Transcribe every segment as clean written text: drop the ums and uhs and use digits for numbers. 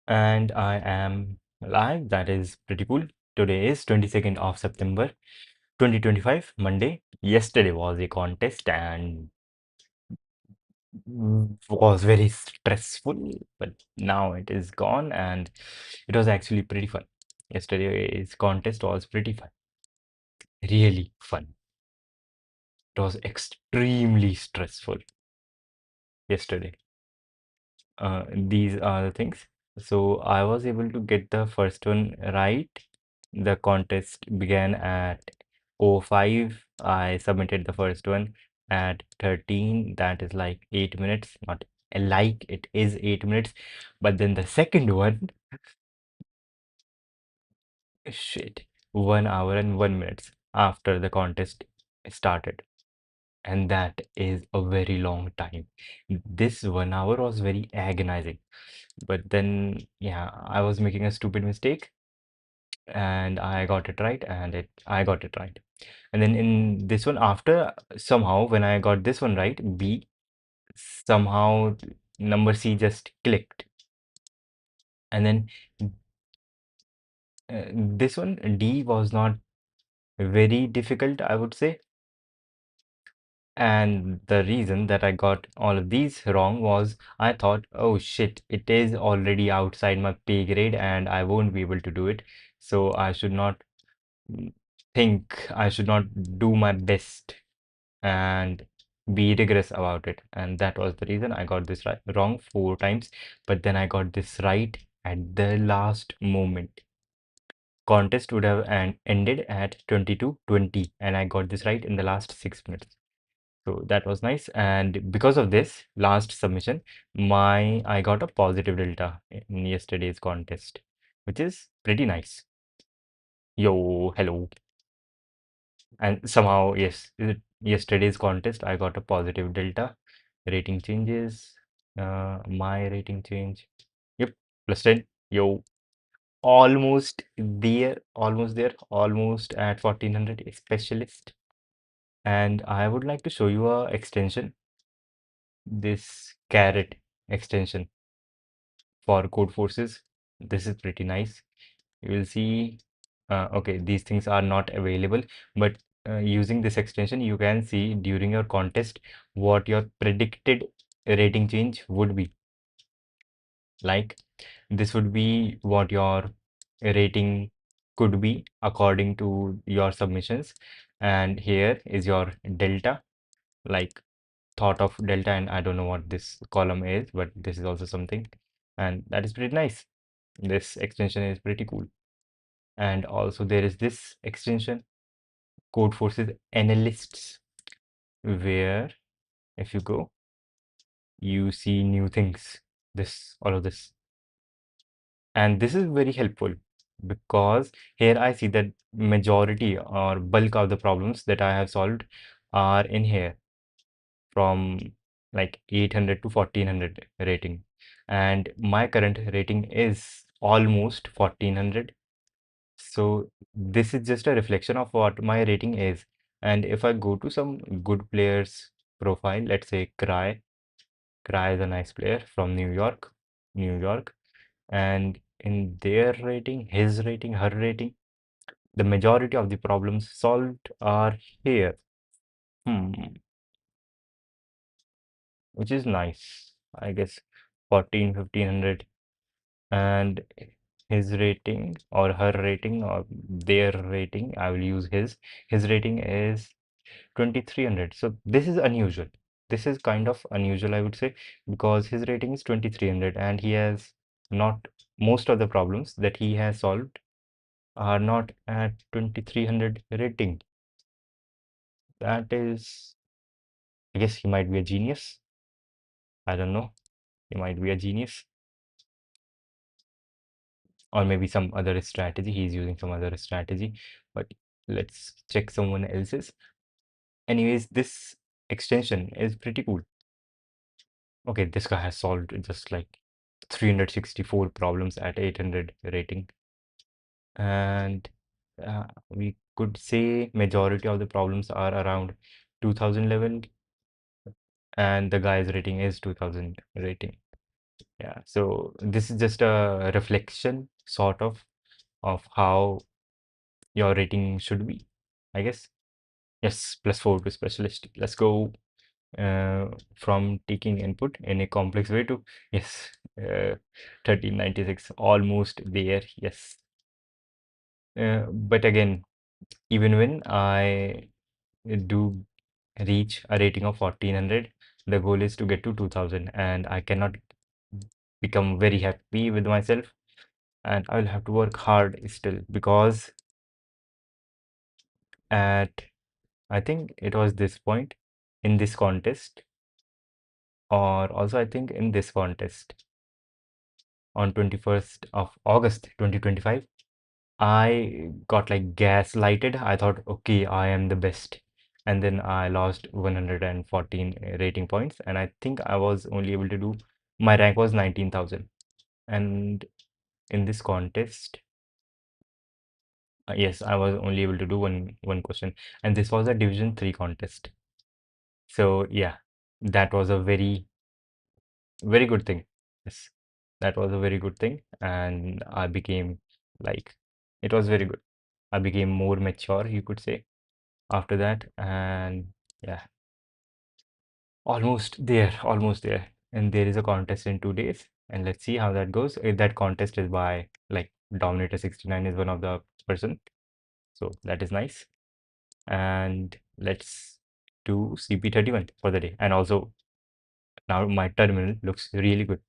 And I am live. That is pretty cool. Today is 22nd of September 2025, Monday. Yesterday was a contest and was very stressful, but now it is gone and it was actually pretty fun. Yesterday's contest was pretty fun, really fun. It was extremely stressful yesterday. These are the things. So I was able to get the first one right. The contest began at 05. I submitted the first one at 13. That is like 8 minutes. Not like it is 8 minutes. But then the second one, shit, 1 hour and 1 minute after the contest started. And that is a very long time. This 1 hour was very agonizing. But then, yeah, I was making a stupid mistake and I got it right, and I got it right. And then in this one, after somehow when I got this one right, B, somehow number C just clicked. And then this one, D, was not very difficult, I would say. And the reason that I got all of these wrong was I thought, oh shit, it is already outside my pay grade and I won't be able to do it. So I should not think, I should not do my best and be rigorous about it. And that was the reason I got this right, wrong 4 times. But then I got this right at the last moment. Contest would have ended at 22:20, and I got this right in the last 6 minutes. So that was nice. And because of this last submission, I got a positive delta in yesterday's contest, which is pretty nice. Yo, hello. And somehow, yes, yesterday's contest, I got a positive delta. Rating changes. My rating change. Yep, plus 10. Yo, almost there, almost at 1400 specialist. And I would like to show you a extension, this carrot extension for code forces. This is pretty nice. You will see, okay, these things are not available, but using this extension, you can see during your contest what your predicted rating change would be. Like, this would be what your rating could be according to your submissions. And here is your delta, like thought of delta, and I don't know what this column is, but this is also something. And that is pretty nice. This extension is pretty cool. And also there is this extension, code forces analysts, where if you go, you see new things, this all of this. And this is very helpful because here I see that majority or bulk of the problems that I have solved are in here, from like 800 to 1400 rating, and my current rating is almost 1400. So this is just a reflection of what my rating is. And if I go to some good players profile, let's say Cry is a nice player from New York, and in their rating, his rating, her rating, the majority of the problems solved are here. Hmm, which is nice. I guess 14, 1500, and his rating or her rating or their rating, I will use his rating is 2300. So this is unusual. This is kind of unusual, I would say, because his rating is 2300 and he has not, most of the problems that he has solved are not at 2300 rating. That is, I guess he might be a genius. I don't know. He might be a genius, or maybe some other strategy. He's using some other strategy, but let's check someone else's. Anyways, this extension is pretty cool. Okay, this guy has solved just like 364 problems at 800 rating, and we could say majority of the problems are around 2000 level, and the guy's rating is 2000 rating. Yeah, so this is just a reflection, sort of how your rating should be, I guess. Yes, +4 to specialist. Let's go from taking input in a complex way to, yes, 1396, almost there. Yes. But again, even when I do reach a rating of 1400, the goal is to get to 2000, and I cannot become very happy with myself, and I'll have to work hard still because at I think it was this point in this contest, or also I think in this contest on 21st of August 2025, I got like gaslighted. I thought, okay, I am the best. And then I lost 114 rating points. And I think I was only able to do, my rank was 19,000. And in this contest, yes, I was only able to do one question. And this was a Division 3 contest. So yeah, that was a very good thing. Yes, that was a very good thing. And I became like, it was very good. I became more mature, you could say, after that. And yeah, almost there, almost there. And there is a contest in 2 days. And let's see how that goes. That contest is by like Dominator 69 is one of the person. So that is nice. And let's do CP31 for the day. And also now my terminal looks really good.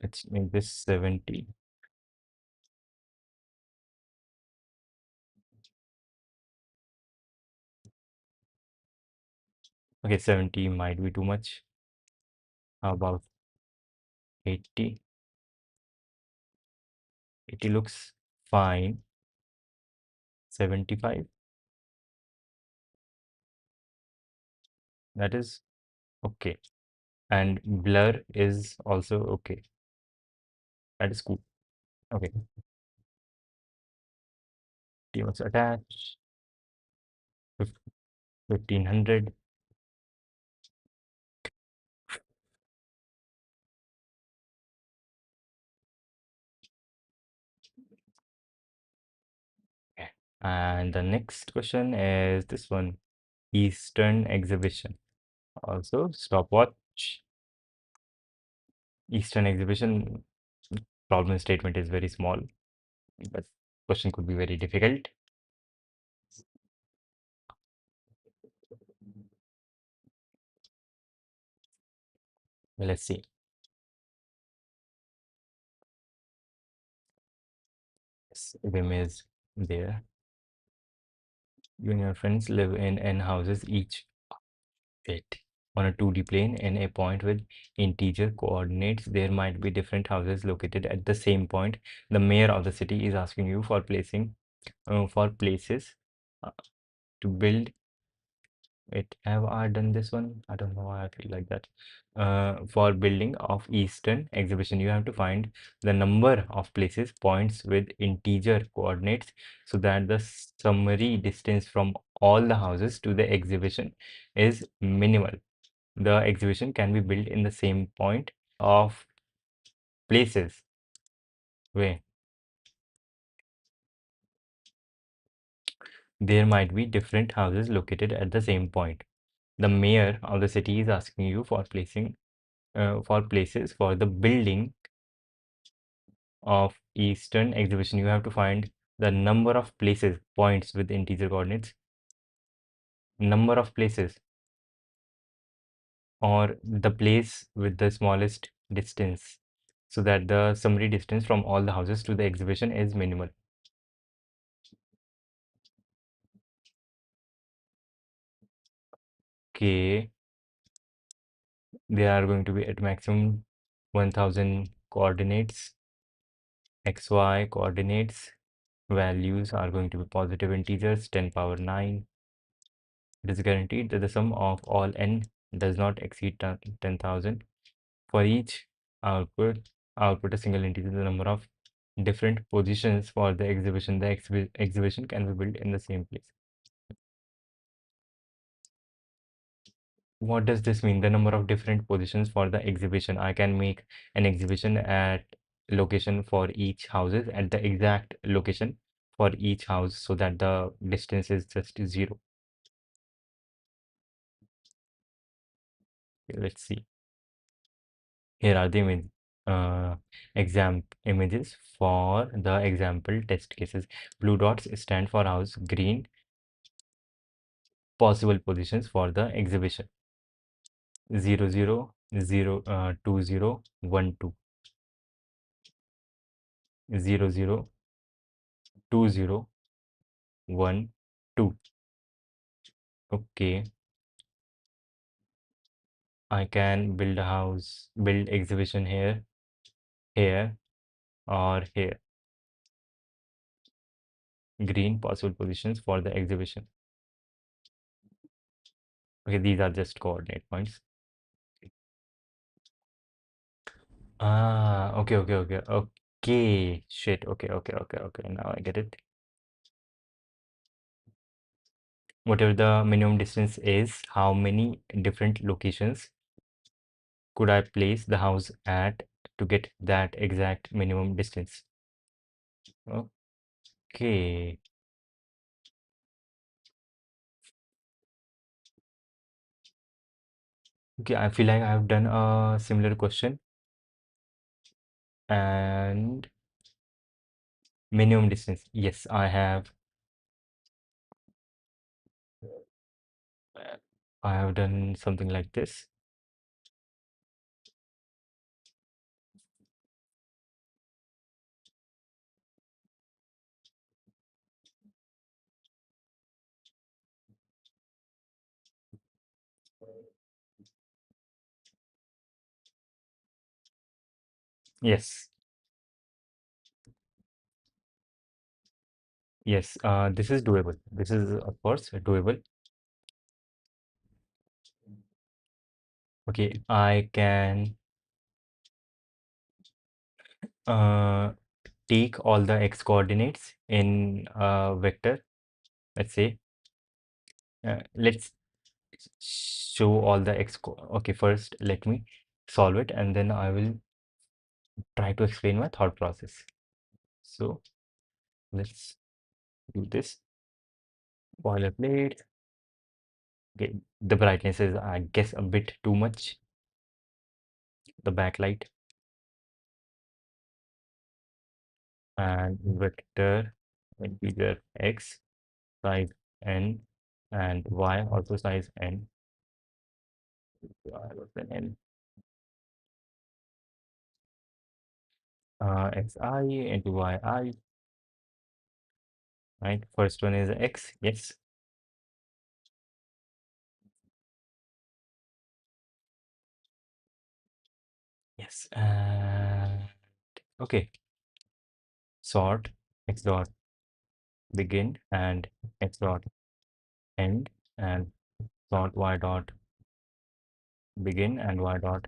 Let's make this 70. Okay, 70 might be too much. How about 80? 80 looks fine. 75, that is okay. And blur is also okay. That is cool. Okay, T-Max attach, 1500. Okay. And the next question is this one, Eastern exhibition. Also, stopwatch. Eastern exhibition problem statement is very small, but question could be very difficult. Let's see. Yes, Vim is there. You and your friends live in N houses each. Wait. On a 2D plane in a point with integer coordinates, there might be different houses located at the same point. The mayor of the city is asking you for for places uh, to build it. Have I done this one? I don't know why I feel like that. For building of Eastern exhibition, you have to find the number of places, points with integer coordinates, so that the summary distance from all the houses to the exhibition is minimal. The exhibition can be built in the same point of places. Where there might be different houses located at the same point. The mayor of the city is asking you for for places for the building of Eastern exhibition. You have to find the number of places, points with integer coordinates, number of places, or the place with the smallest distance, so that the summary distance from all the houses to the exhibition is minimal. Okay, they are going to be at maximum 1000 coordinates, xy coordinates. Values are going to be positive integers, 10 power 9. It is guaranteed that the sum of all n does not exceed 10,000. For each output, output a single integer, the number of different positions for the exhibition. The exhibition can be built in the same place. What does this mean? The number of different positions for the exhibition. I can make an exhibition at location for each houses at the exact location for each house so that the distance is just zero. Okay, let's see. Here are the exam images for the example test cases. Blue dots stand for house, green possible positions for the exhibition. 0, 0, 0, 2, 0, 1, 2, 0, 0, 2, 0, 1, 2. Okay, I can build a house, build exhibition here, here, or here. Green possible positions for the exhibition. Okay, these are just coordinate points. Ah, okay, okay, okay, okay. Shit. Okay, okay, okay, okay. Now I get it. Whatever the minimum distance is, how many different locations could I place the house at to get that exact minimum distance? Okay. Okay, I feel like I've done a similar question and minimum distance. Yes, I have done something like this. Yes, yes, this is doable. This is, of course, doable. Okay, I can uh, take all the x coordinates in a vector. Let's say, let's show all the okay, first let me solve it and then I will try to explain my thought process. So let's do this. Boilerplate. Okay, the brightness is, I guess, a bit too much. The backlight and vector integer x size n and y also size n. Y was an n. Xi into yi. Right. First one is x. Yes. Yes. Okay. Sort x dot begin and x dot end and sort y dot begin and y dot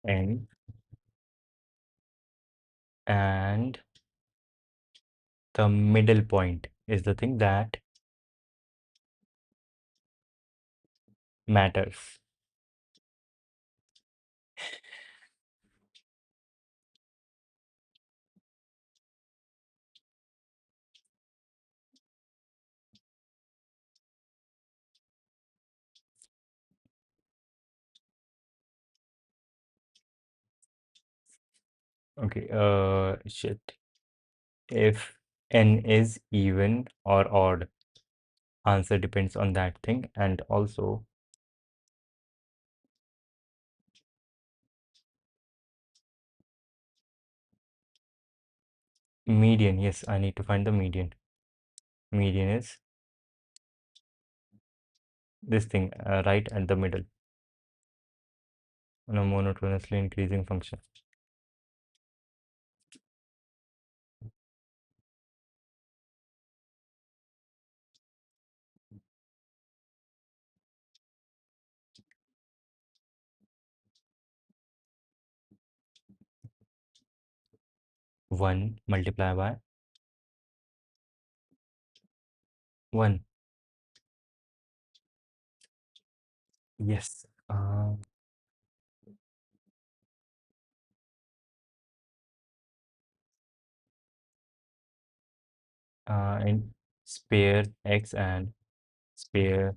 end and the middle point is the thing that matters. Okay, shit. If n is even or odd, answer depends on that thing. And also, median. Yes, I need to find the median. Median is this thing right at the middle on a monotonously increasing function. 1 multiplied by 1. Yes. And spare x and spare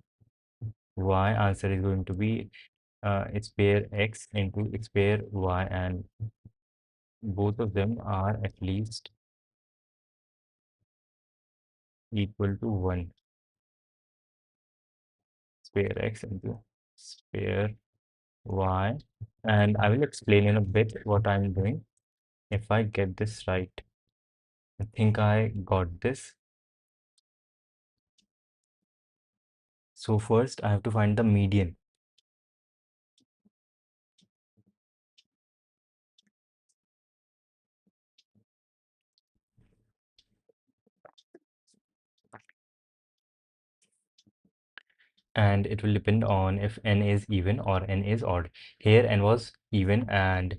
y, answer is going to be spare x into spare y, and both of them are at least equal to 1. Spare x into spare y, and I will explain in a bit what I'm doing if I get this right. I think I got this. So first I have to find the median. And it will depend on if n is even or n is odd. Here n was even and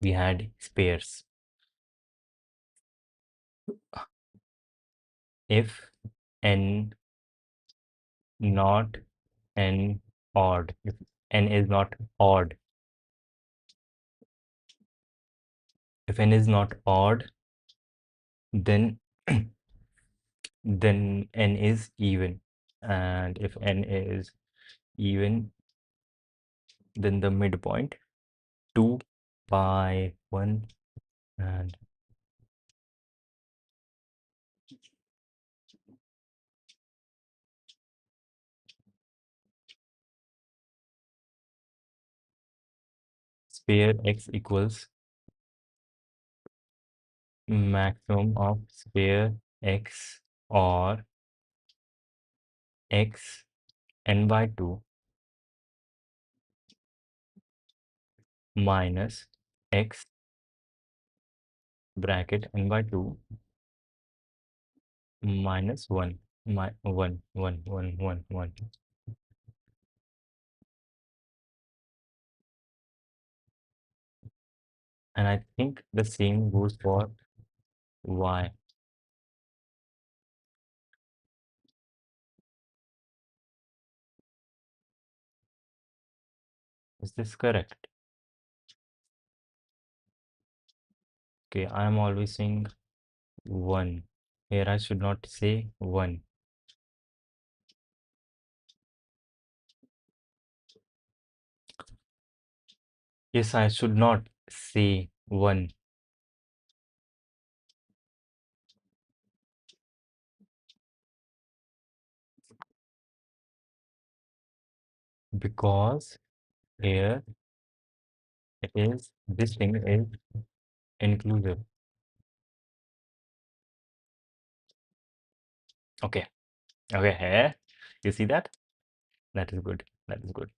we had spares. If n not n odd, if n is not odd, if n is not odd, then then n is even, and if n is even, then the midpoint 2 by 1 and spare x equals maximum of spare x, or x n by 2 minus x bracket n by 2 minus 1, 1, 1, 1, 1, 1. And I think the same goes for y. Is this correct? Okay, I am always saying 1. Here I should not say 1. Yes, I should not say 1 because here it is, this thing is inclusive. Okay, okay, here you see that? That is good. That is good.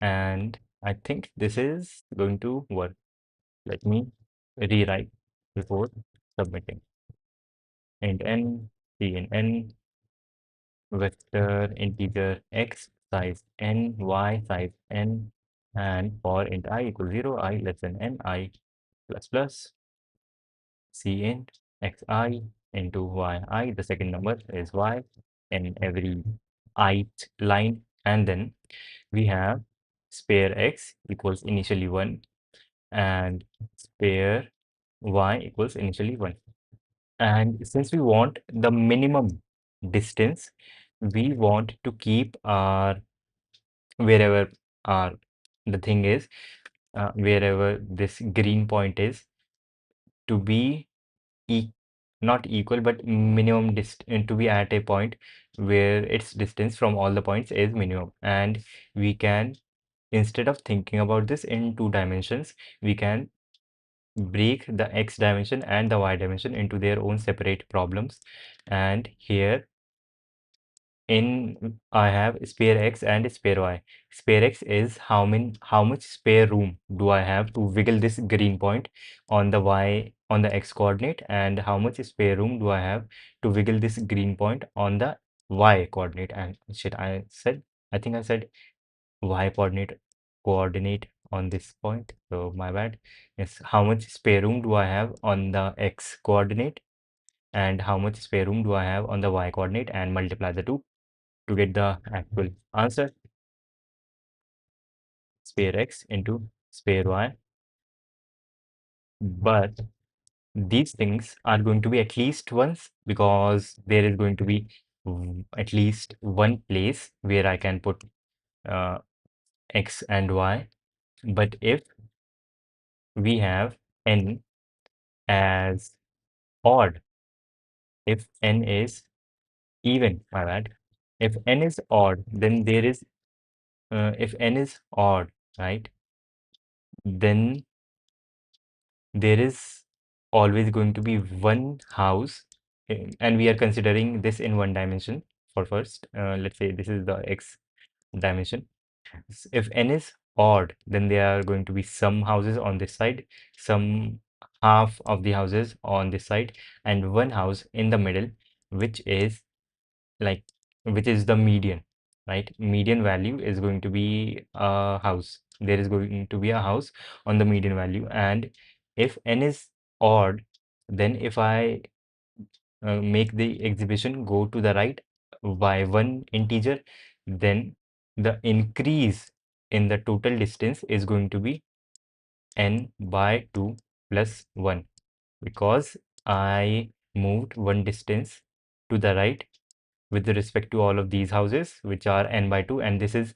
And I think this is going to work. Let me rewrite before submitting. Int n, c in n, vector integer x size n, y size n, and for int I equals 0, I less than n, I plus plus, c int xi into yi. The second number is y in every ith line, and then we have spare x equals initially 1 and spare y equals initially 1. And since we want the minimum distance, we want to keep our wherever our the thing is, wherever this green point is, to be e not equal but minimum distance, to be at a point where its distance from all the points is minimum. And we can, instead of thinking about this in 2 dimensions, we can break the x dimension and the y dimension into their own separate problems. And here in I have spare x and spare y. Spare x is how much spare room do I have to wiggle this green point on the y, on the x coordinate, and how much spare room do I have to wiggle this green point on the y coordinate. And shit, I think I said y coordinate coordinate on this point, so my bad. Yes, how much spare room do I have on the x coordinate and how much spare room do I have on the y coordinate, and multiply the two to get the actual answer. Spare x into spare y. But these things are going to be at least once, because there is going to be at least one place where I can put uh, x and y. But if we have n as odd, if n is even, my bad, if n is odd, then there is, if n is odd, right, then there is always going to be one house, and we are considering this in one dimension for first. Let's say this is the x dimension. If n is odd, then there are going to be some houses on this side, some half of the houses on this side, and one house in the middle, which is like, which is the median, right? Median value is going to be a house. There is going to be a house on the median value, and if n is odd, then if I make the exhibition go to the right by one integer, then the increase in the total distance is going to be n by 2 plus 1, because I moved one distance to the right with respect to all of these houses, which are n by 2, and this is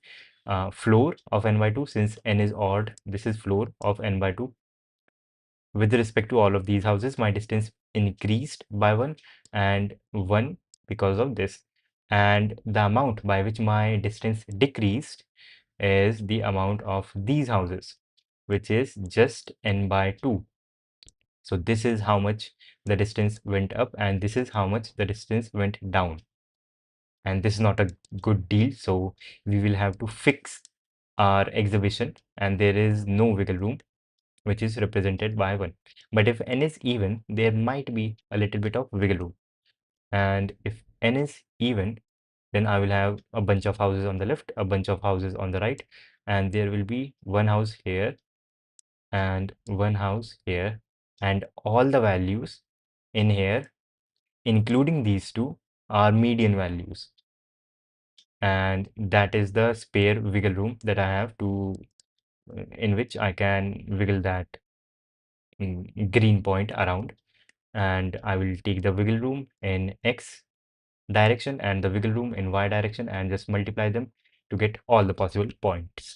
floor of n by 2. Since n is odd, this is floor of n by 2. With respect to all of these houses, my distance increased by 1 and 1 because of this. And the amount by which my distance decreased is the amount of these houses, which is just n by 2. So this is how much the distance went up, and this is how much the distance went down. And this is not a good deal, so we will have to fix our exhibition, and there is no wiggle room, which is represented by 1. But if n is even, there might be a little bit of wiggle room. And if n is even, then I will have a bunch of houses on the left, a bunch of houses on the right, and there will be one house here and one house here, and all the values in here, including these two, are median values. And that is the spare wiggle room that I have to, in which I can wiggle that green point around. And I will take the wiggle room in x direction and the wiggle room in y direction and just multiply them to get all the possible points.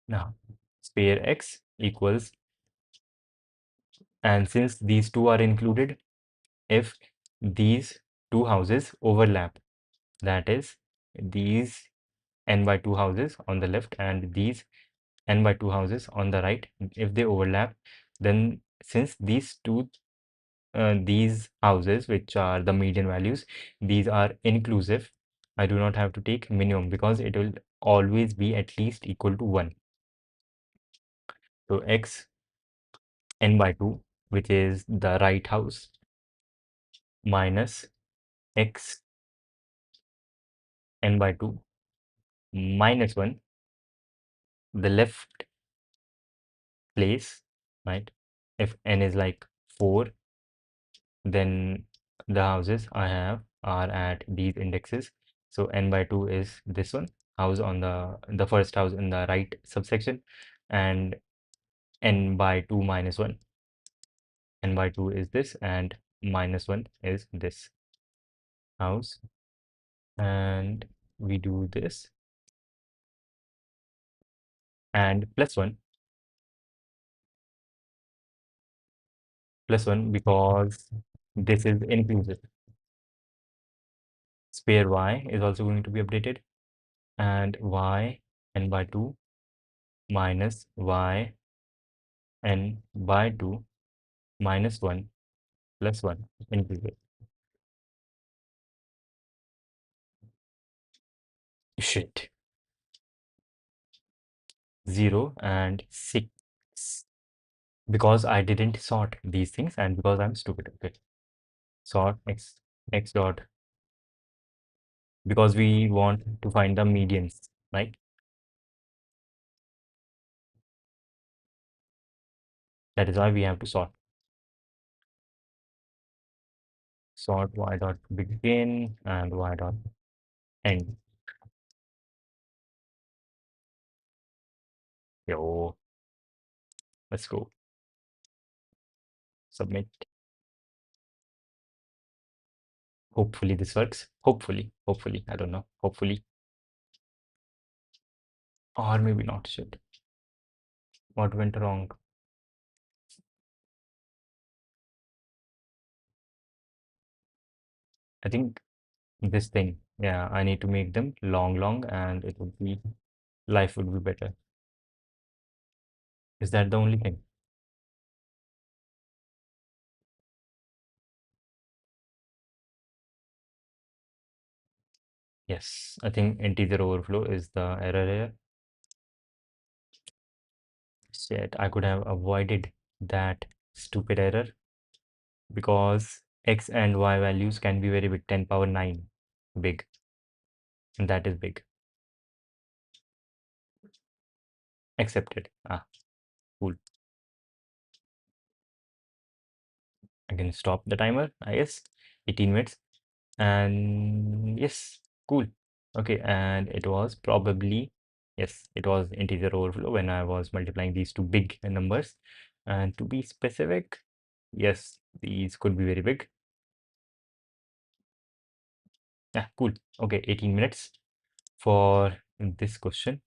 Now, spare x equals, and since these two are included, if these two houses overlap, that is, these n by 2 houses on the left and these n by 2 houses on the right, if they overlap, then since these two these houses, which are the median values, these are inclusive, I do not have to take minimum because it will always be at least equal to 1. So x n by 2, which is the right house, minus x n by 2 minus 1, the left place, right? If n is like 4, then the houses I have are at these indexes. So n by 2 is this one, house on the first house in the right subsection, and n by 2 minus 1, n by 2 is this, and minus 1 is this house. And we do this, and plus 1 because this is inclusive. Spare y is also going to be updated, and y n by 2 minus y n by 2 minus 1 plus 1 inclusive. Shit. 0 and 6, because I didn't sort these things and because I'm stupid. Okay. Sort x dot, because we want to find the medians, right? That is why we have to sort y dot begin and y dot end. Yo, let's go. Submit. Hopefully this works. Hopefully. I don't know. Hopefully. Or maybe not. Shit. What went wrong? I think this thing. Yeah, I need to make them long, and it would be life would be better. Is that the only thing? Yes, I think integer overflow is the error here. Shit, I could have avoided that stupid error because x and y values can be very big, 10 power 9 big, and that is big. Accepted. Ah, cool. I can stop the timer, I guess. 18 minutes. And yes, cool. Okay, and it was probably, yes, it was integer overflow when I was multiplying these two big numbers. And to be specific, yes, these could be very big. Yeah, cool. Okay, 18 minutes for this question.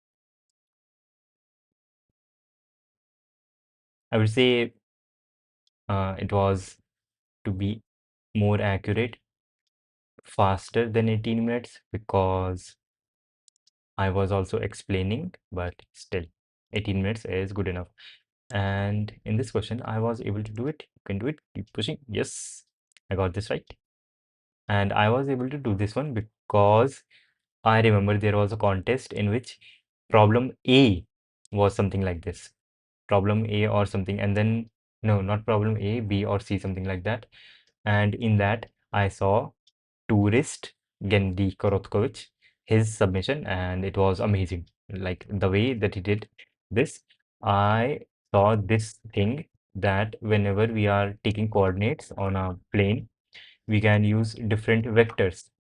I would say it was, to be more accurate, faster than 18 minutes because I was also explaining, but still 18 minutes is good enough. And in this question, I was able to do it. You can do it. Keep pushing. Yes, I got this right. And I was able to do this one because I remember there was a contest in which problem A was something like this. Problem A or something, and then no, not problem A, B or C, something like that. And in that, I saw tourist Gendy Korotkovich, his submission, and it was amazing. Like the way that he did this, I saw this thing that whenever we are taking coordinates on a plane, we can use different vectors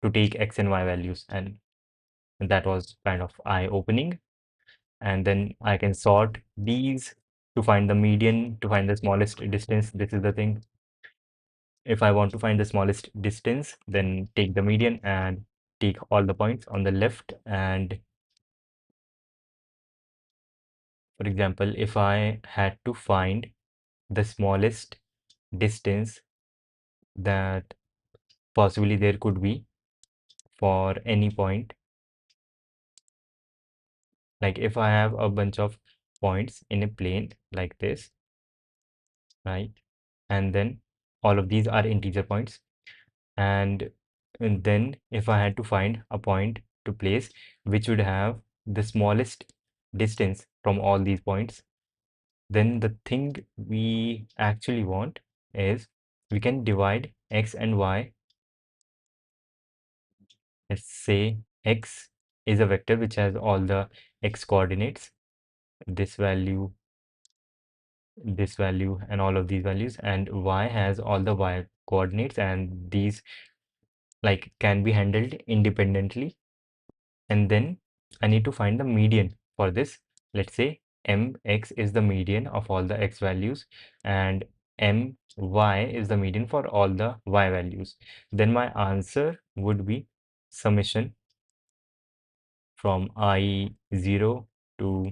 to take x and y values, and that was kind of eye-opening. And then I can sort these to find the median, to find the smallest distance. This is the thing. If I want to find the smallest distance, then take the median and take all the points on the left. And for example, if I had to find the smallest distance that possibly there could be for any point, like if I have a bunch of points in a plane like this, right? And then all of these are integer points. And, and then if I had to find a point to place which would have the smallest distance from all these points, then the thing we actually want is we can divide x and y. Let's say x is a vector which has all the x coordinates, this value, this value, and all of these values, and y has all the y coordinates, and these like can be handled independently. And then I need to find the median for this. Let's say mx is the median of all the x values and my is the median for all the y values. Then my answer would be summation from I0 to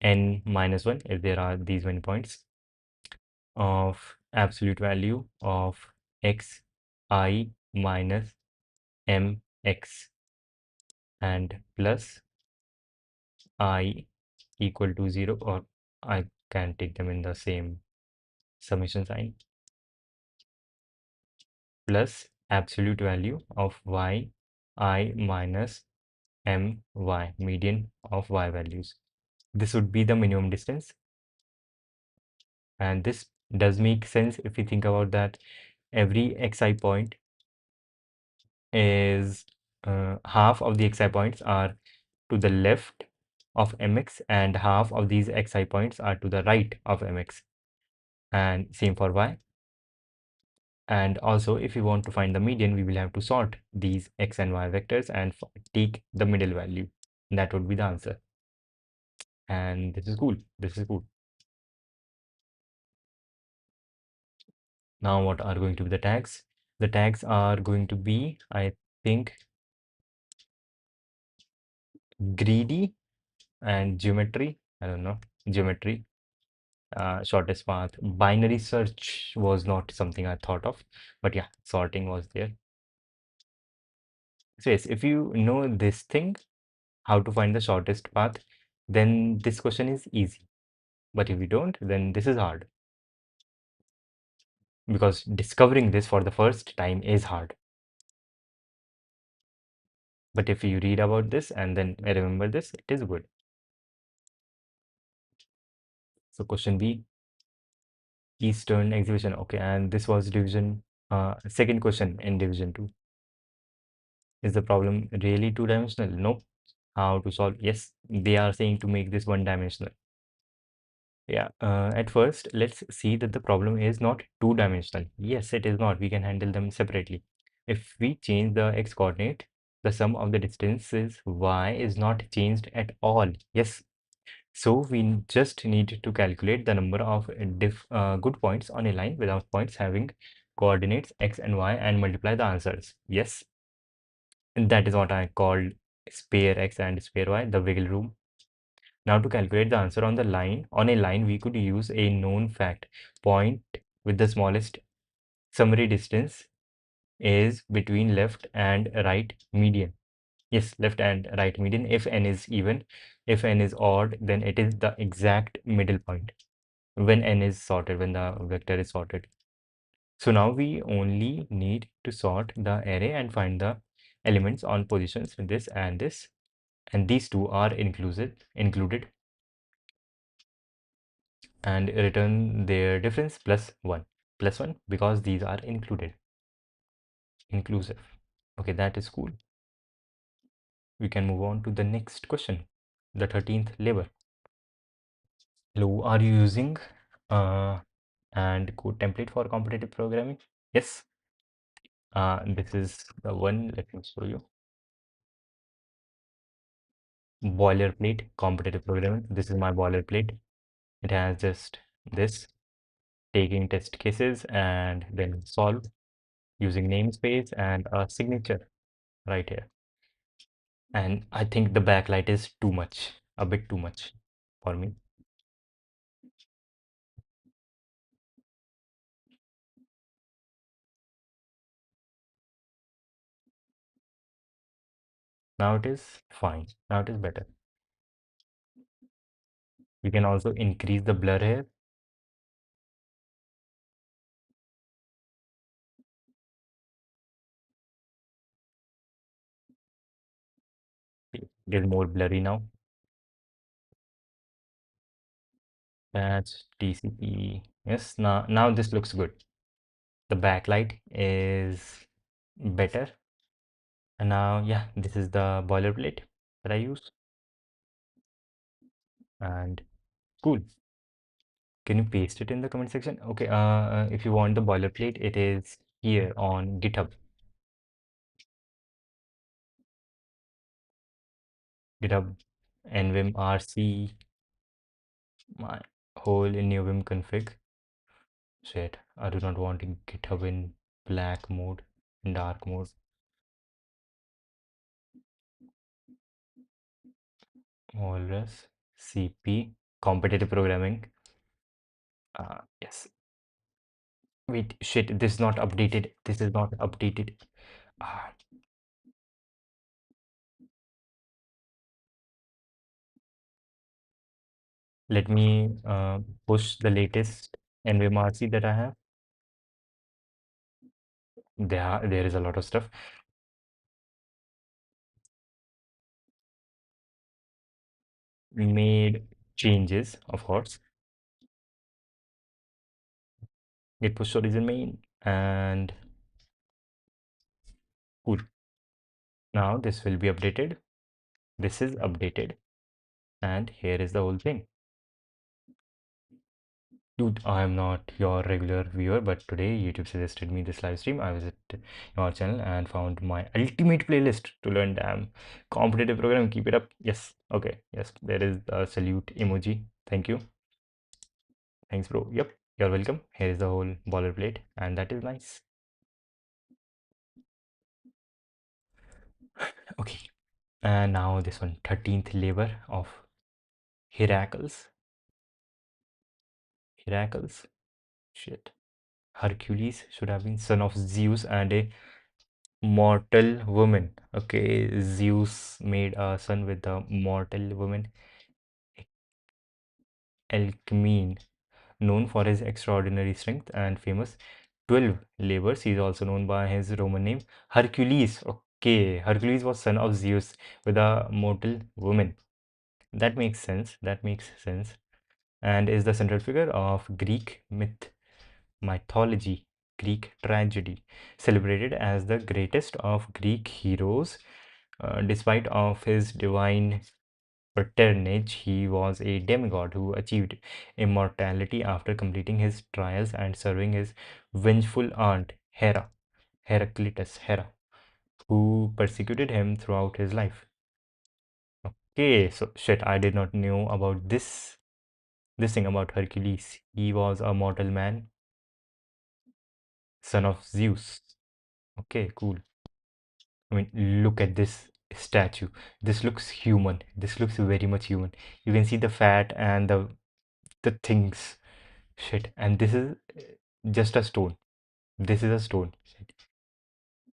n minus 1 if there are these many points of absolute value of xi minus mx and plus I equal to 0, or I can take them in the same summation sign, plus absolute value of y I minus my, median of y values. This would be the minimum distance, and this does make sense if you think about that every xi point is half of the xi points are to the left of mx, and half of these xi points are to the right of mx, and same for y. And also, if we want to find the median, we will have to sort these x and y vectors and take the middle value. That would be the answer. And this is cool. This is cool. Now, what are going to be the tags? The tags are going to be, I think, greedy and geometry. I don't know, geometry. Shortest path. Binary search was not something I thought of, but yeah, sorting was there. So yes, if you know this thing, how to find the shortest path, then this question is easy. But if you don't, then this is hard, because discovering this for the first time is hard. But if you read about this and then remember this, it is good. So question B, Eastern exhibition. Okay, and this was division, second question in division 2. Is the problem really two-dimensional? Nope. How to solve? Yes, they are saying to make this one-dimensional. Yeah, at first, let's see that the problem is not two-dimensional. Yes, it is not. We can handle them separately. If we change the x coordinate, the sum of the distances y is not changed at all. Yes. So we just need to calculate the number of good points on a line without points having coordinates x and y and multiply the answers. Yes. And that is what I called spare x and spare y, the wiggle room. Now to calculate the answer on a line, we could use a known fact. Point with the smallest summary distance is between left and right median. Yes, left and right median. If n is even, if n is odd, then it is the exact middle point when n is sorted, when the vector is sorted. So now we only need to sort the array and find the elements on positions this and this, and these two are included, and return their difference plus 1 because these are inclusive. Okay, that is cool. We can move on to the next question, the 13th labor. Hello, are you using and code template for competitive programming? Yes. This is the one. Let me show you. Boilerplate competitive programming. This is my boilerplate. It has just this, taking test cases and then solve using namespace and a signature right here. And I think the backlight is too much, a bit too much for me. Now it is fine. Now it is better. We can also increase the blur here. It is more blurry now. That's TCP. Yes, now this looks good. The backlight is better. And now, yeah, this is the boilerplate that I use. And cool. Can you paste it in the comment section? Okay, if you want the boilerplate, it is here on GitHub. GitHub nvim-rc, my whole in new vim config. Shit, I do not want GitHub in black mode, in dark mode. Walrus, CP, competitive programming. Yes. Wait, shit, this is not updated. This is not updated. Ah, let me push the latest nvim-rc that I have. There is a lot of stuff. Made changes, of course. Git push origin main and cool. Now this will be updated. This is updated. And here is the whole thing. Dude, I am not your regular viewer, but today YouTube suggested me this live stream. I visited your channel and found my ultimate playlist to learn damn competitive program. Keep it up. Yes. Okay. Yes. There is the salute emoji. Thank you. Thanks, bro. Yep. You're welcome. Here is the whole boilerplate, and that is nice. Okay. And now this one, 13th labor of Heracles. Heracles. Shit. Hercules should have been son of Zeus and a mortal woman. Okay, Zeus made a son with a mortal woman, Alcmene, known for his extraordinary strength and famous 12 labors. He is also known by his Roman name, Hercules. Okay, Hercules was son of Zeus with a mortal woman. That makes sense. That makes sense. And is the central figure of Greek mythology, Greek tragedy, celebrated as the greatest of Greek heroes. Despite of his divine patronage, he was a demigod who achieved immortality after completing his trials and serving his vengeful aunt, Hera, who persecuted him throughout his life. Okay, so shit, I did not know about this thing about Hercules. He was a mortal man, son of Zeus. Okay, cool. I mean, look at this statue. This looks human. This looks very much human. You can see the fat and the things. Shit. And this is just a stone. This is a stone. Shit.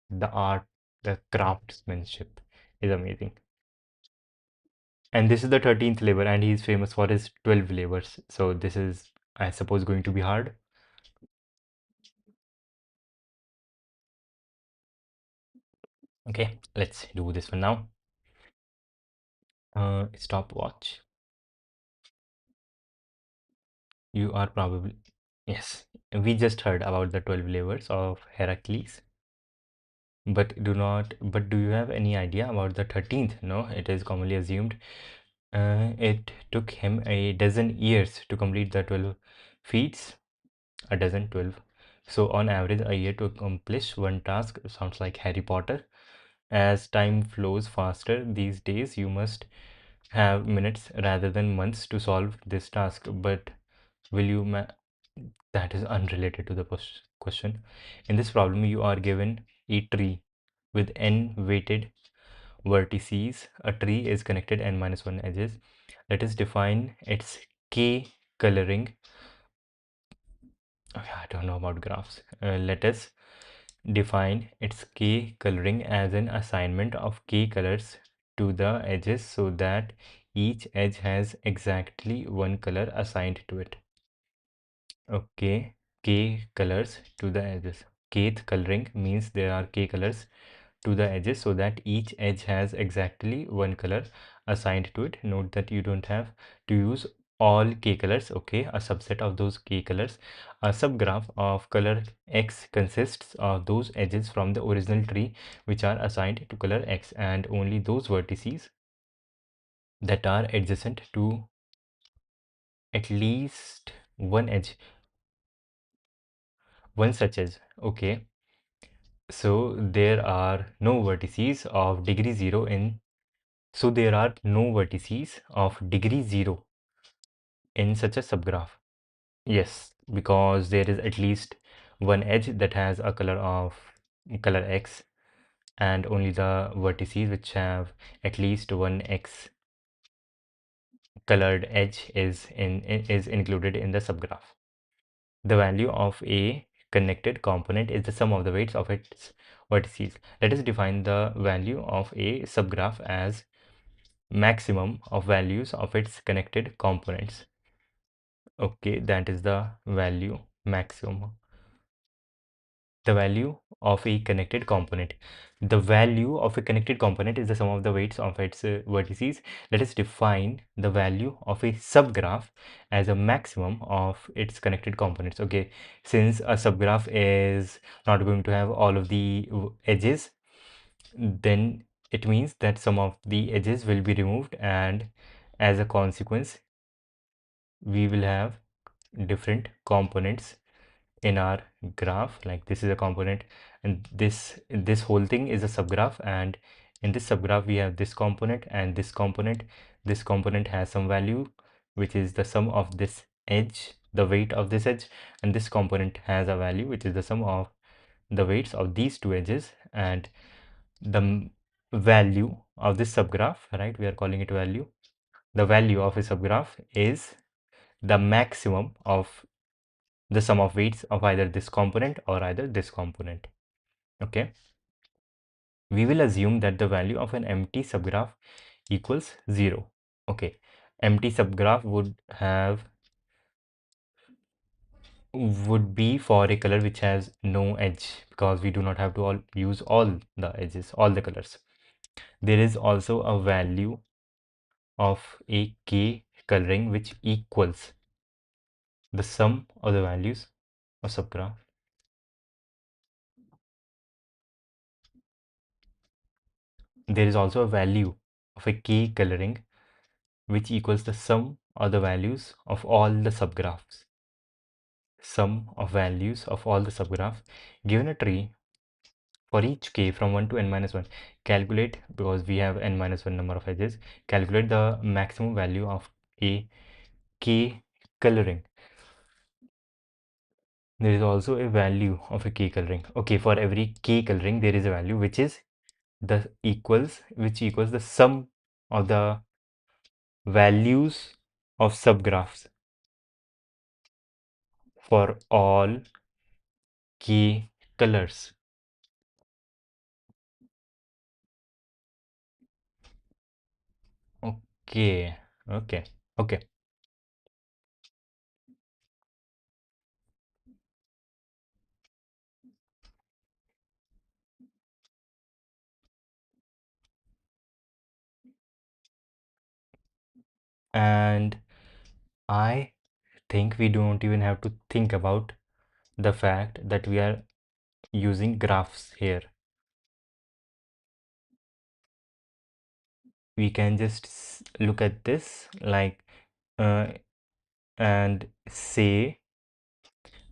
The art, the craftsmanship is amazing. And this is the 13th labor, and he's famous for his 12 labors. So this is, I suppose, going to be hard. Okay, let's do this one now. Stopwatch. You are probably, yes. We just heard about the 12 labors of Heracles. But do you have any idea about the 13th? No, it is commonly assumed it took him a dozen years to complete the 12 feats. A dozen, 12. So on average, a year to accomplish one task sounds like Harry Potter. As time flows faster these days, you must have minutes rather than months to solve this task. But will you that is unrelated to the question. In this problem, you are given a tree with n weighted vertices. A tree is connected n minus 1 edges. Let us define its k coloring. Okay, I don't know about graphs. Let us define its k coloring as an assignment of k colors to the edges so that each edge has exactly one color assigned to it. Okay, k colors to the edges. Kth coloring means there are k colors to the edges so that each edge has exactly one color assigned to it. Note that you don't have to use all k colors. Okay, a subset of those k colors. A subgraph of color x consists of those edges from the original tree which are assigned to color x, and only those vertices that are adjacent to at least one edge, one such edge. Okay, so there are no vertices of degree 0 in so there are no vertices of degree 0 in such a subgraph. Yes, because there is at least one edge that has a color of color x, and only the vertices which have at least one x colored edge is included in the subgraph. The value of a connected component is the sum of the weights of its vertices. Let us define the value of a subgraph as maximum of values of its connected components. Okay, that is the value maximum. The value of a connected component. The value of a connected component is the sum of the weights of its vertices. Let us define the value of a subgraph as a maximum of its connected components. Okay, since a subgraph is not going to have all of the edges, then it means that some of the edges will be removed and as a consequence, we will have different components in our graph. Like this is a component, and this whole thing is a subgraph, and in this subgraph we have this component and this component. This component has some value which is the sum of this edge, the weight of this edge, and this component has a value which is the sum of the weights of these two edges. And the value of this subgraph, right, we are calling it value. The value of a subgraph is the maximum of the sum of weights of either this component or either this component. Okay, we will assume that the value of an empty subgraph equals 0. Okay, empty subgraph would be for a color which has no edge, because we do not have to use all the edges, all the colors. There is also a value of a k coloring which equals the sum of the values of subgraph. There is also a value of a k coloring which equals the sum of the values of all the subgraphs. Sum of values of all the subgraphs. Given a tree, for each k from 1 to n minus 1, calculate, because we have n minus 1 number of edges, calculate the maximum value of a k coloring. There is also a value of a k coloring. Okay, for every k coloring there is a value which equals the sum of the values of subgraphs for all k colors. Okay, okay, okay. And I think we don't even have to think about the fact that we are using graphs here. We can just look at this like uh, and say,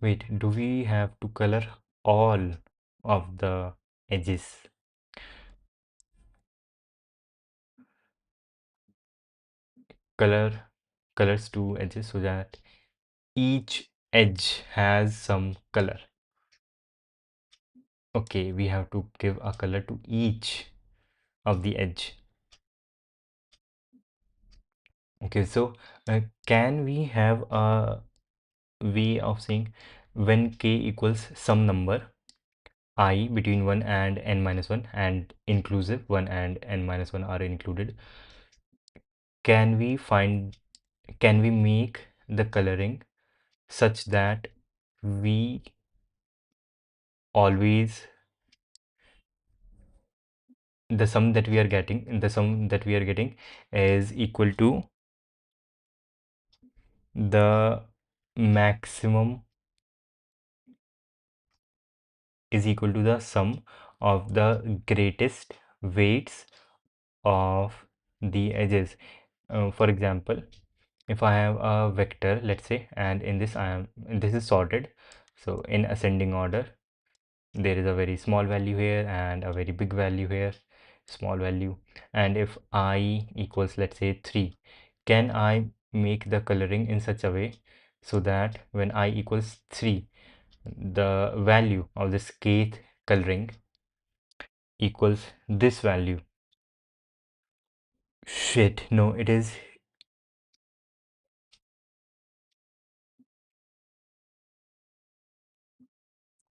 wait, do we have to color all of the edges? Colors to edges so that each edge has some color. Okay, we have to give a color to each of the edge. Okay, so can we have a way of saying when k equals some number I between 1 and n minus 1 and inclusive 1 and n minus 1 are included, can we make the coloring such that we always the sum that we are getting is equal to the maximum is equal to the sum of the greatest weights of the edges. For example, if I have a vector, let's say, and in this this is sorted, so in ascending order, there is a very small value here and a very big value here, small value. And if I equals, let's say, 3, can I make the coloring in such a way so that when I equals 3, the value of this kth coloring equals this value? Shit, no, it is.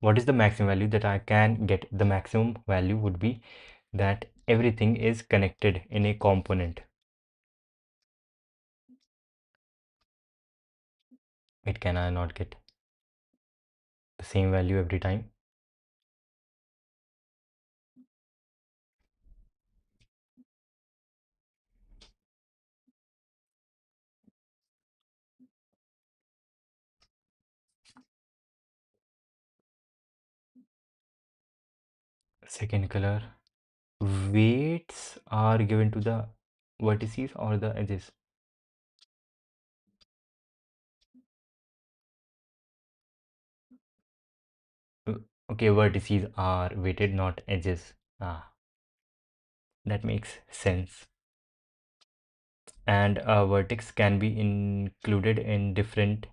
What is the maximum value that I can get? The maximum value would be that everything is connected in a component. It can I not get the same value every time? Second color. Weights are given to the vertices or the edges? Okay, vertices are weighted, not edges. Ah, that makes sense. And a vertex can be included in different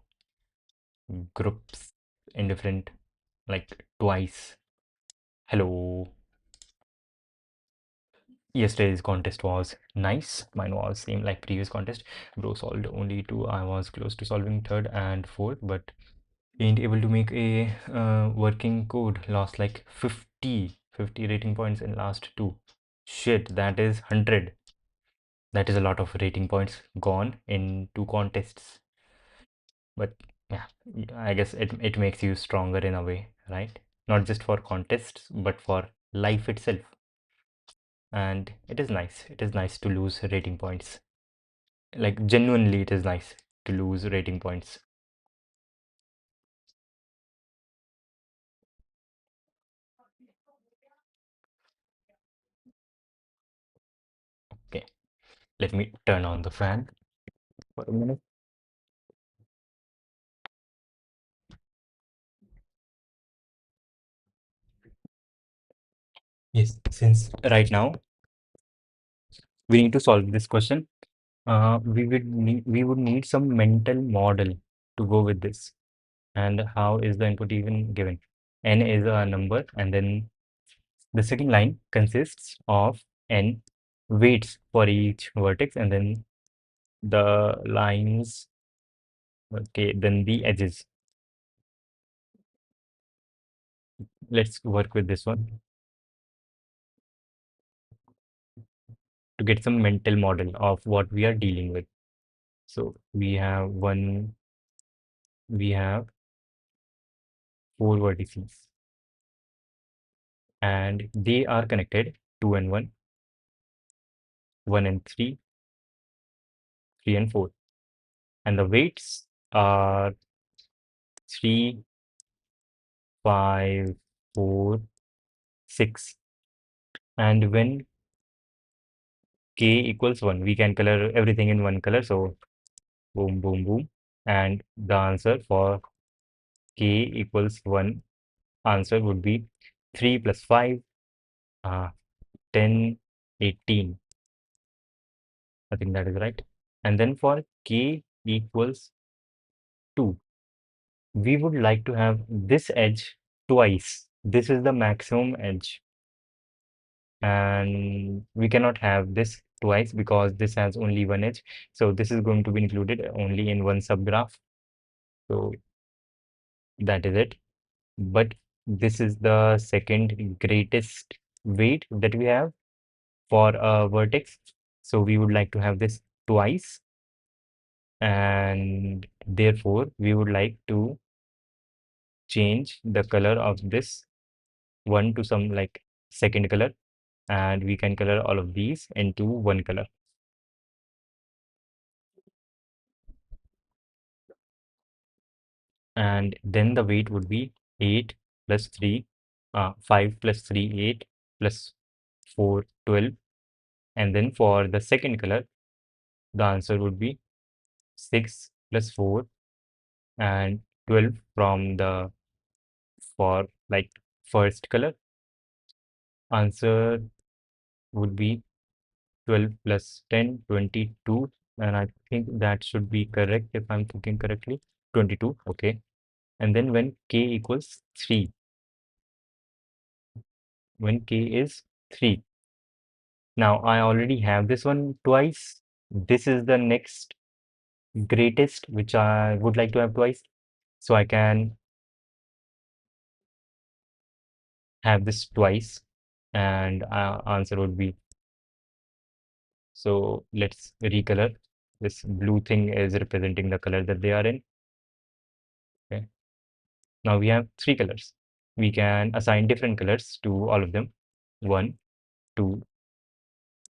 groups, in different, like twice. Hello. Yesterday's contest was nice. Mine was same like previous contest. Bro solved only two. I was close to solving third and fourth, but ain't able to make a working code. Lost like 50 rating points in last two. Shit, that is 100. That is a lot of rating points gone in two contests. But yeah, I guess it makes you stronger in a way, right? Not just for contests, but for life itself. And it is nice. It is nice to lose rating points. Like genuinely, it is nice to lose rating points. Okay, let me turn on the fan for a minute. Yes, since right now we need to solve this question, we would need some mental model to go with this. And how is the input even given? N is a number, and then the second line consists of n weights for each vertex, and then the lines, okay, then the edges. Let's work with this one to get some mental model of what we are dealing with. So we have four vertices, and they are connected 2 and 1, 1 and 3, 3 and 4. And the weights are 3, 5, 4, 6. And when k equals 1, we can color everything in one color. So boom, boom, boom. And the answer for k equals 1 answer would be 3 plus 5, uh, 10, 18. I think that is right. And then for k equals 2, we would like to have this edge twice. This is the maximum edge. And we cannot have this twice because this has only one edge. So this is going to be included only in one subgraph. So that is it. But this is the second greatest weight that we have for a vertex. So we would like to have this twice. And therefore, we would like to change the color of this one to some like second color. And we can color all of these into one color. And then the weight would be 8 plus 3, 5 plus 3, 8 plus 4, 12. And then for the second color, the answer would be 6 plus 4 and 12 from the for like first color. Answer would be 12 plus 10, 22. And I think that should be correct if I'm thinking correctly. 22, okay. And then when k equals 3, when k is 3. Now I already have this one twice. This is the next greatest, which I would like to have twice. So I can have this twice, and answer would be, so let's recolor. This blue thing is representing the color that they are in. Okay. Now we have three colors. We can assign different colors to all of them. 1, 2,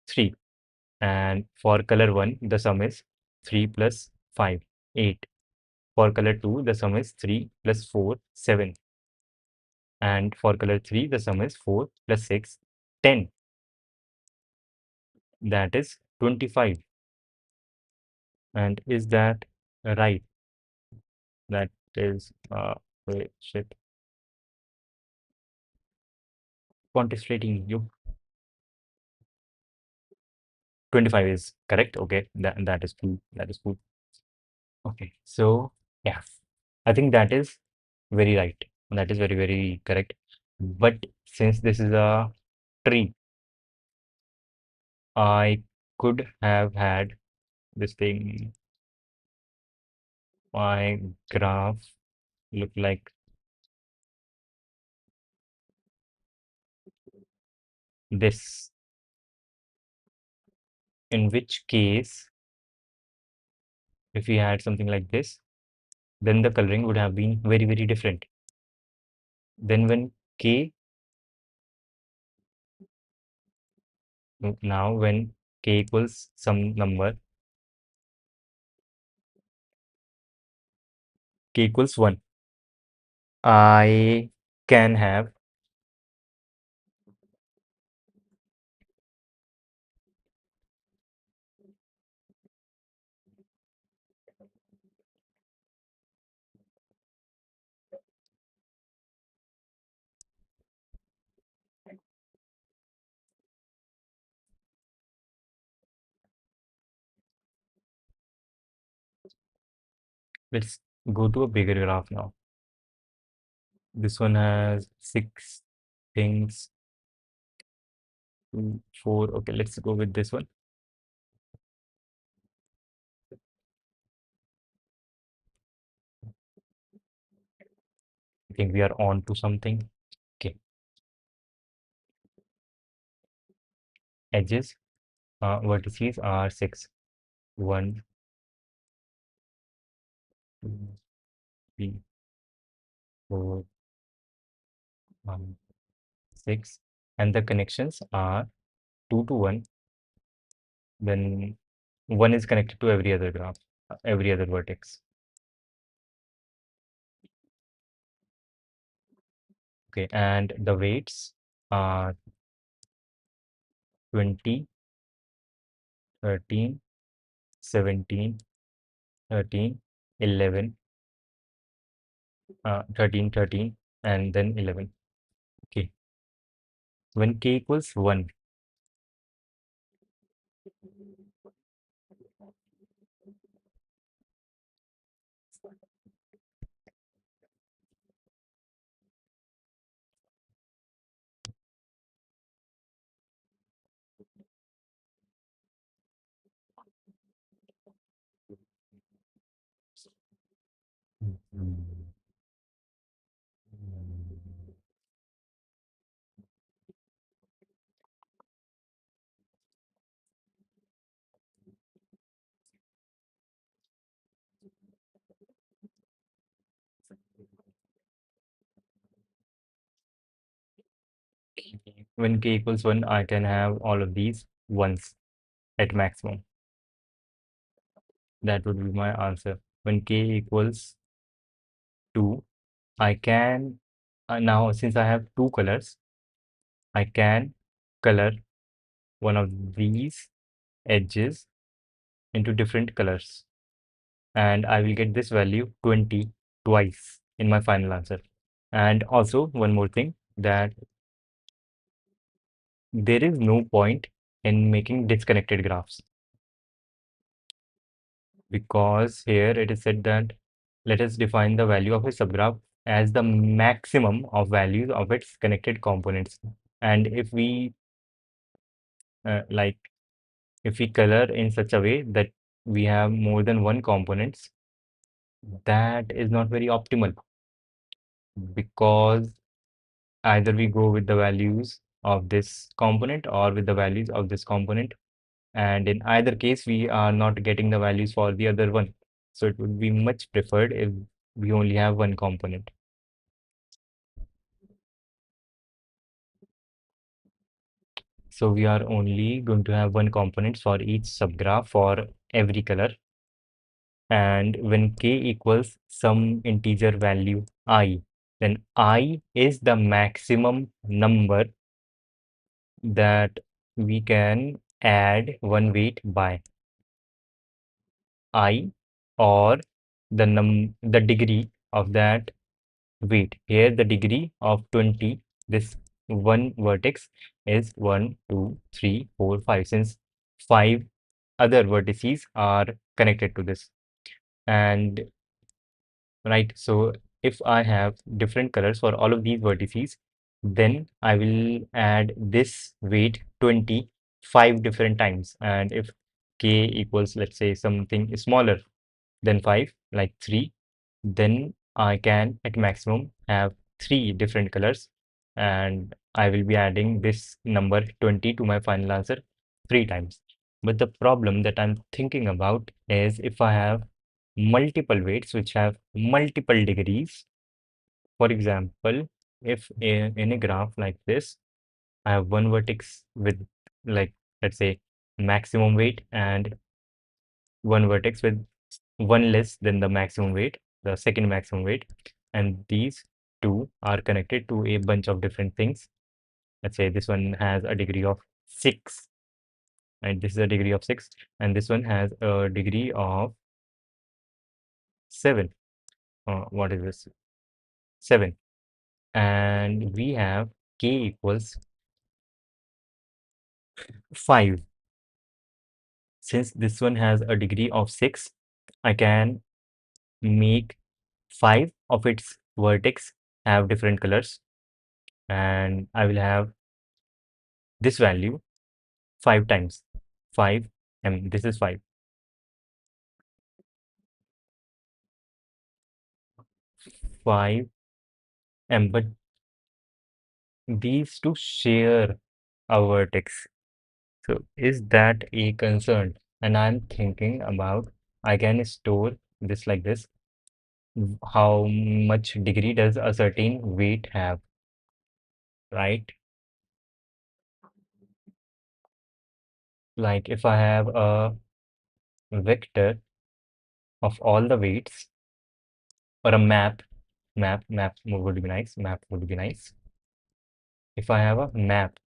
3. And for color 1, the sum is 3 plus 5, 8. For color 2, the sum is 3 plus 4, 7. And for color 3, the sum is 4 plus 6, 10. That is 25. And is that right? That is, wait, shit. contestating you. 25 is correct. Okay, that is cool. That is cool. Okay, so yeah, I think that is very right. That is very, very correct. But since this is a tree, I could have had this thing, my graph look like this, in which case, if we had something like this, then the coloring would have been very, very different. Then when k, now when k equals some number, k equals 1, I can have, let's go to a bigger graph now. This one has 6 things, 2, 4. Okay, let's go with this one. I think we are on to something. Okay, edges, vertices are 6. 1, 2, 3, 4, 6. And the connections are 2 to 1. Then 1 is connected to every other graph, every other vertex. Okay, and the weights are 20, 13, 17, 13, 11, 13, 13, and then 11. Okay, when k equals 1, when k equals 1, I can have all of these ones at maximum. That would be my answer. When k equals 2, I can, now since I have two colors, I can color one of these edges into different colors, and I will get this value 20 twice in my final answer. And also one more thing, that there is no point in making disconnected graphs, because here it is said that let us define the value of a subgraph as the maximum of values of its connected components. And if we like, if we color in such a way that we have more than one components, that is not very optimal, because either we go with the values of this component or with the values of this component, and in either case we are not getting the values for the other one. So it would be much preferred if we only have one component. So we are only going to have one component for each subgraph for every color. And when k equals some integer value I, then I is the maximum number that we can add one weight by. I, or the degree of that weight. Here the degree of 20, this one vertex is 1, 2, 3, 4, 5, since 5 other vertices are connected to this. And right, so if I have different colors for all of these vertices, then I will add this weight 25 different times. And if k equals, let's say, something smaller than 5, like 3, then I can at maximum have 3 different colors, and I will be adding this number 20 to my final answer 3 times. But the problem that I'm thinking about is if I have multiple weights which have multiple degrees. For example, if in a graph like this, I have one vertex with, like, let's say, maximum weight, and one vertex with one less than the maximum weight, the second maximum weight, and these two are connected to a bunch of different things. Let's say this one has a degree of 6, and this is a degree of 6, and this one has a degree of 7. What is this? 7. And we have k equals 5. Since this one has a degree of 6, I can make 5 of its vertex have different colors, and I will have this value 5 times. 5 and this is 5. 5 but these two share a vertex. So is that a concern? And I'm thinking about, I can store this like this. How much degree does a certain weight have, right? Like if I have a vector of all the weights, or a map would be nice. Map would be nice. If I have a map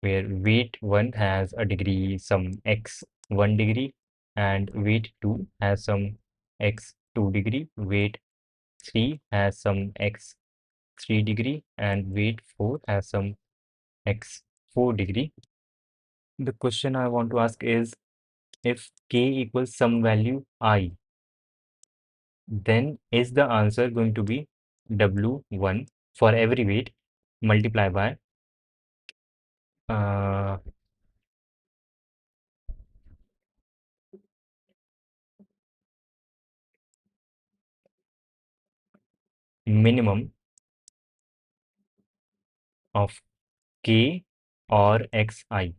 where weight 1 has a degree some x 1 degree, and weight 2 has some x 2 degree, weight 3 has some x 3 degree, and weight 4 has some x 4 degree. The question I want to ask is, if k equals some value I, then is the answer going to be W1 for every weight multiply by uh, minimum of k or xi?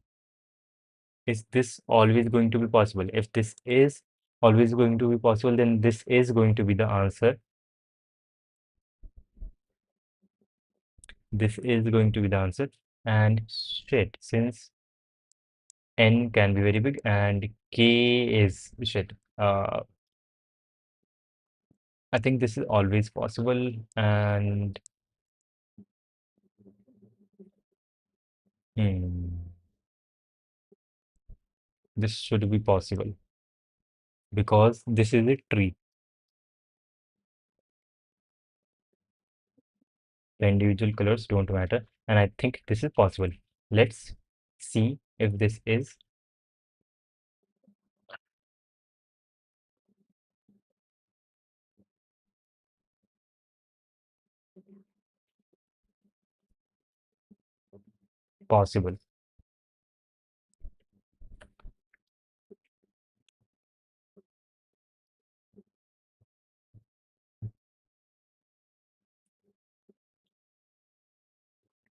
Is this always going to be possible? If this is always going to be possible, then this is going to be the answer. This is going to be the answer. And shit, since n can be very big and k is shit, I think this is always possible, and hmm, this should be possible because this is a tree. The individual colors don't matter, and I think this is possible. Let's see if this is possible.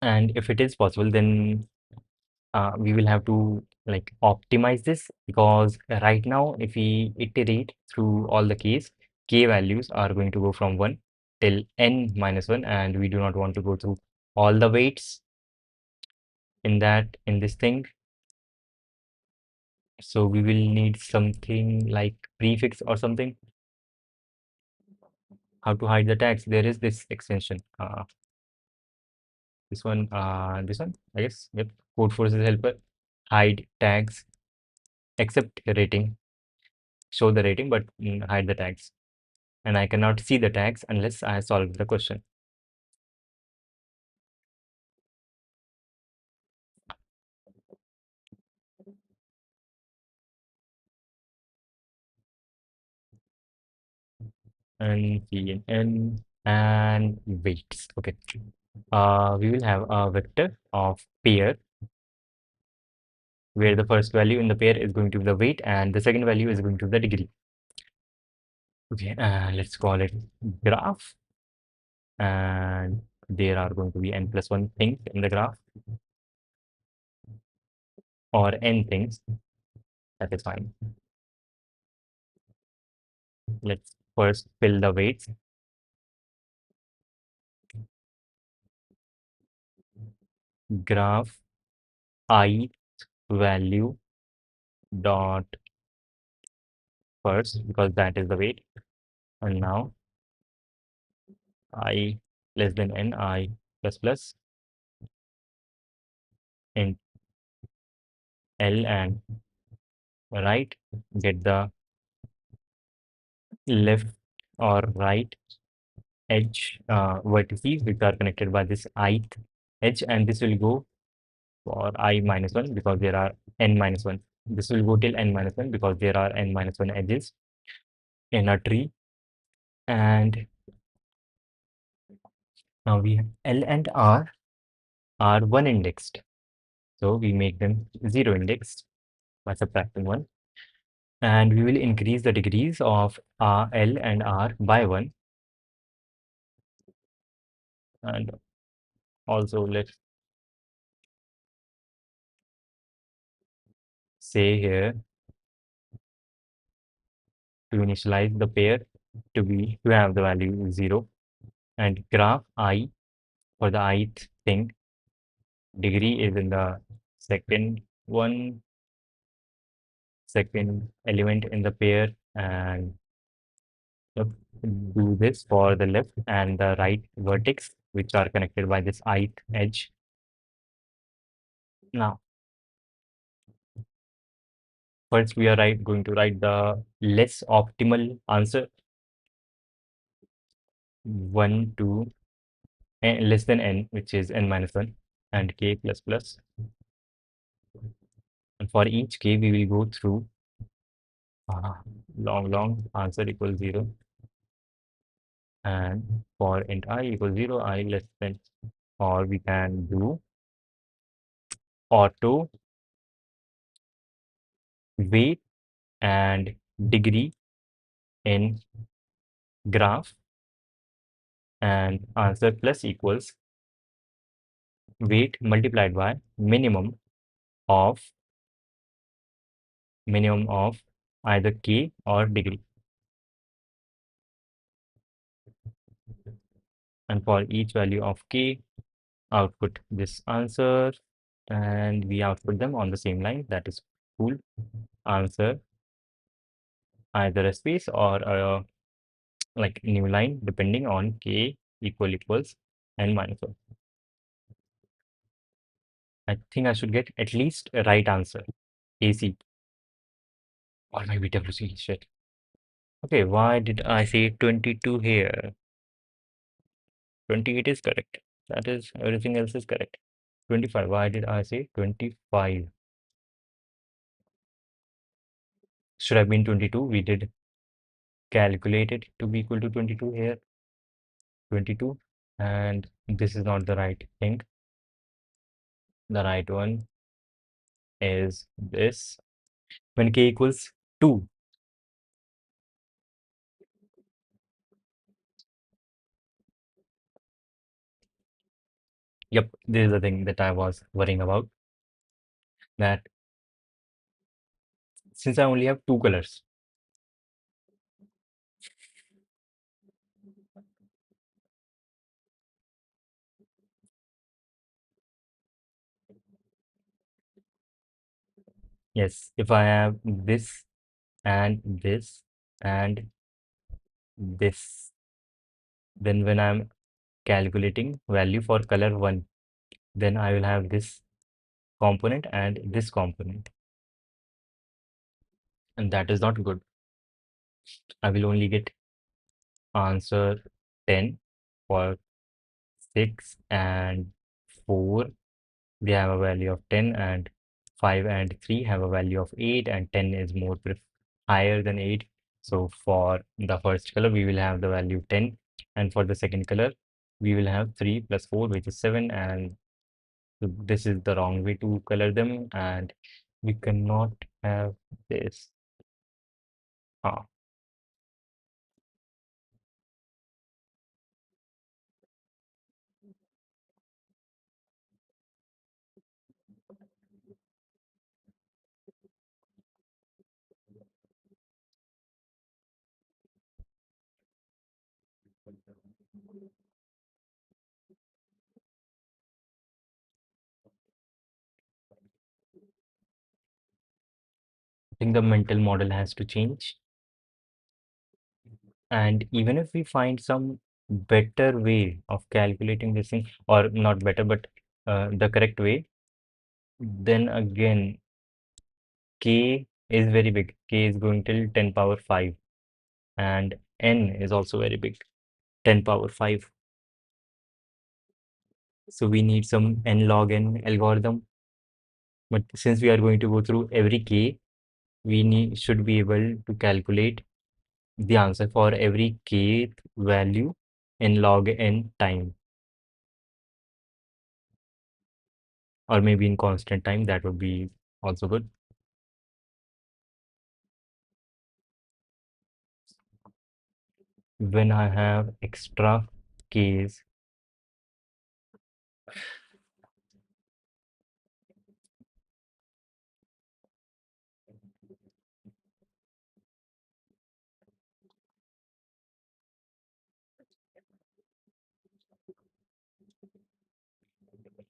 And if it is possible, then we will have to like optimize this, because right now if we iterate through all the keys, k values are going to go from 1 till n minus 1, and we do not want to go through all the weights in this thing. So we will need something like prefix or something. How to hide the tags? There is this extension. This one, I guess. Yep. Code forces helper. Hide tags, accept rating, show the rating, but hide the tags. And I cannot see the tags unless I solve the question. and C and N and weights. Okay. We will have a vector of pair where the first value in the pair is going to be the weight and the second value is going to be the degree. Okay, let's call it graph, and there are going to be n plus 1 things in the graph or n things. That is fine. Let's first fill the weights. Graph I value dot first because that is the weight, and now I less than n I plus plus in L and right get the left or right edge vertices which are connected by this ith edge, and this will go for I minus 1 because there are n minus 1. This will go till n minus 1 because there are n minus 1 edges in a tree. And now we have L and R are 1 indexed. So we make them 0 indexed by subtracting 1. And we will increase the degrees of L and R by 1. And also let's say here to initialize the pair to have the value 0, and graph I for the ith thing, degree is in the second element in the pair, and yep, do this for the left and the right vertex which are connected by this ith edge. Now first we are going to write the less optimal answer 1 to less than n, which is n minus 1, and k plus plus. And for each k we will go through long answer equals 0, and for int I equals 0 I less than, or we can do auto weight and degree in graph, and answer plus equals weight multiplied by of minimum of either k or degree. And for each value of k, output this answer, and we output them on the same line. That is cool. Answer either a space or a like new line depending on k equals n minus 1. I think I should get at least a right answer. AC or maybe WC. Shit. Okay, why did I say 22 here? 28 is correct. That is, everything else is correct. 25. Why did I say 25? Should have been 22. We did calculate it to be equal to 22 here. 22. And this is not the right thing. The right one is this. When k equals 2, yep, this is the thing that I was worrying about. That since I only have two colors, yes, if I have this and this and this, then when I'm calculating value for color 1, then I will have this component and this component, and that is not good. I will only get answer 10 for 6 and 4. They have a value of 10, and 5 and 3 have a value of 8, and 10 is more higher than 8. So for the first color, we will have the value 10, and for the second color, we will have 3 plus 4, which is 7, and so this is the wrong way to color them, and we cannot have this. Ah, I think the mental model has to change. And even if we find some better way of calculating this thing, or not better, but the correct way, then again, k is very big. K is going till 10 power 5, and n is also very big, 10 power 5. So we need some n log n algorithm. But since we are going to go through every k, we should be able to calculate the answer for every kth value in log n time, or maybe in constant time. That would be also good. When I have extra k's,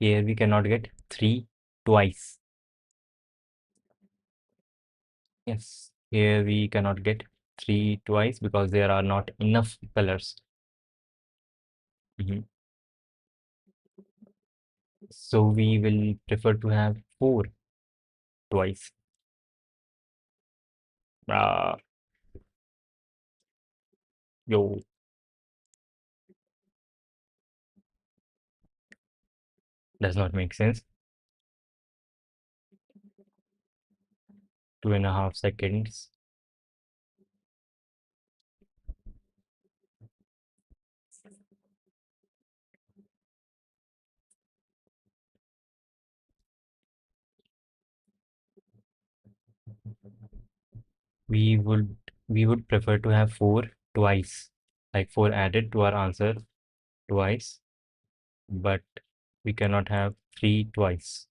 here we cannot get 3 twice. Yes, here we cannot get 3 twice because there are not enough colors. Mhm. So we will prefer to have 4 twice. Uh, yo, does not make sense. 2.5 seconds. We would we would prefer to have 4 twice, like 4 added to our answer twice, but we cannot have 3 twice.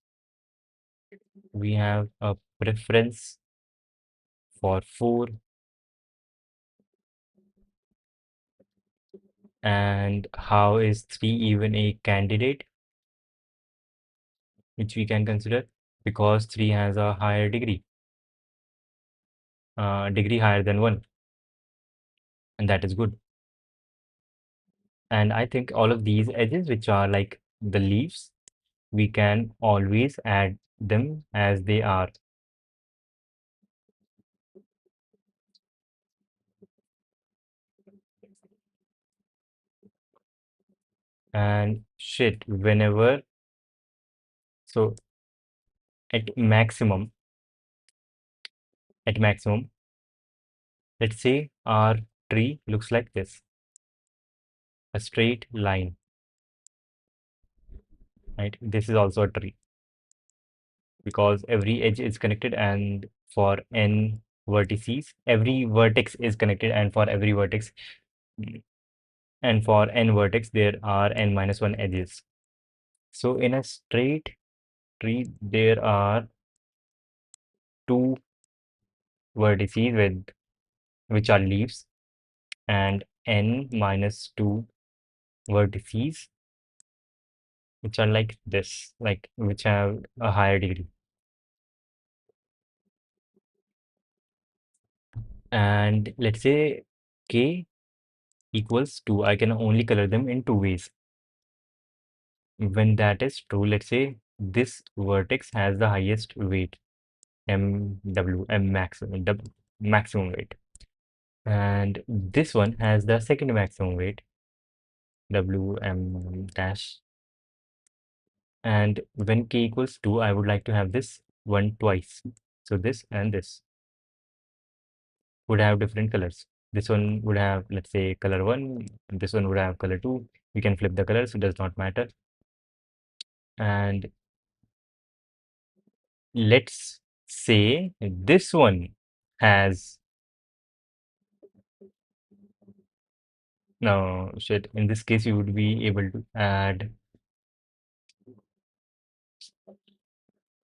We have a preference for 4, and how is 3 even a candidate which we can consider? Because 3 has a higher degree higher than 1, and that is good. And I think all of these edges, which are like the leaves, we can always add them as they are. And shit, whenever, so at maximum, at maximum, let's say our tree looks like this, a straight line, right? This is also a tree because every edge is connected, and for n vertices, every vertex is connected, and for every vertex, and for n vertex, there are n minus 1 edges. So in a straight tree, there are 2 vertices which are leaves, and n minus 2 vertices which are like this, like which have a higher degree. And let's say k equals 2. I can only color them in 2 ways. When that is true, let's say this vertex has the highest weight, maximum weight, and this one has the second maximum weight, wm dash. And when k equals 2, I would like to have this one twice. So this and this. would have different colors. This one would have, let's say, color 1, this one would have color 2. We can flip the colors, it does not matter. And let's say this one has, no, shit, in this case, you would be able to add,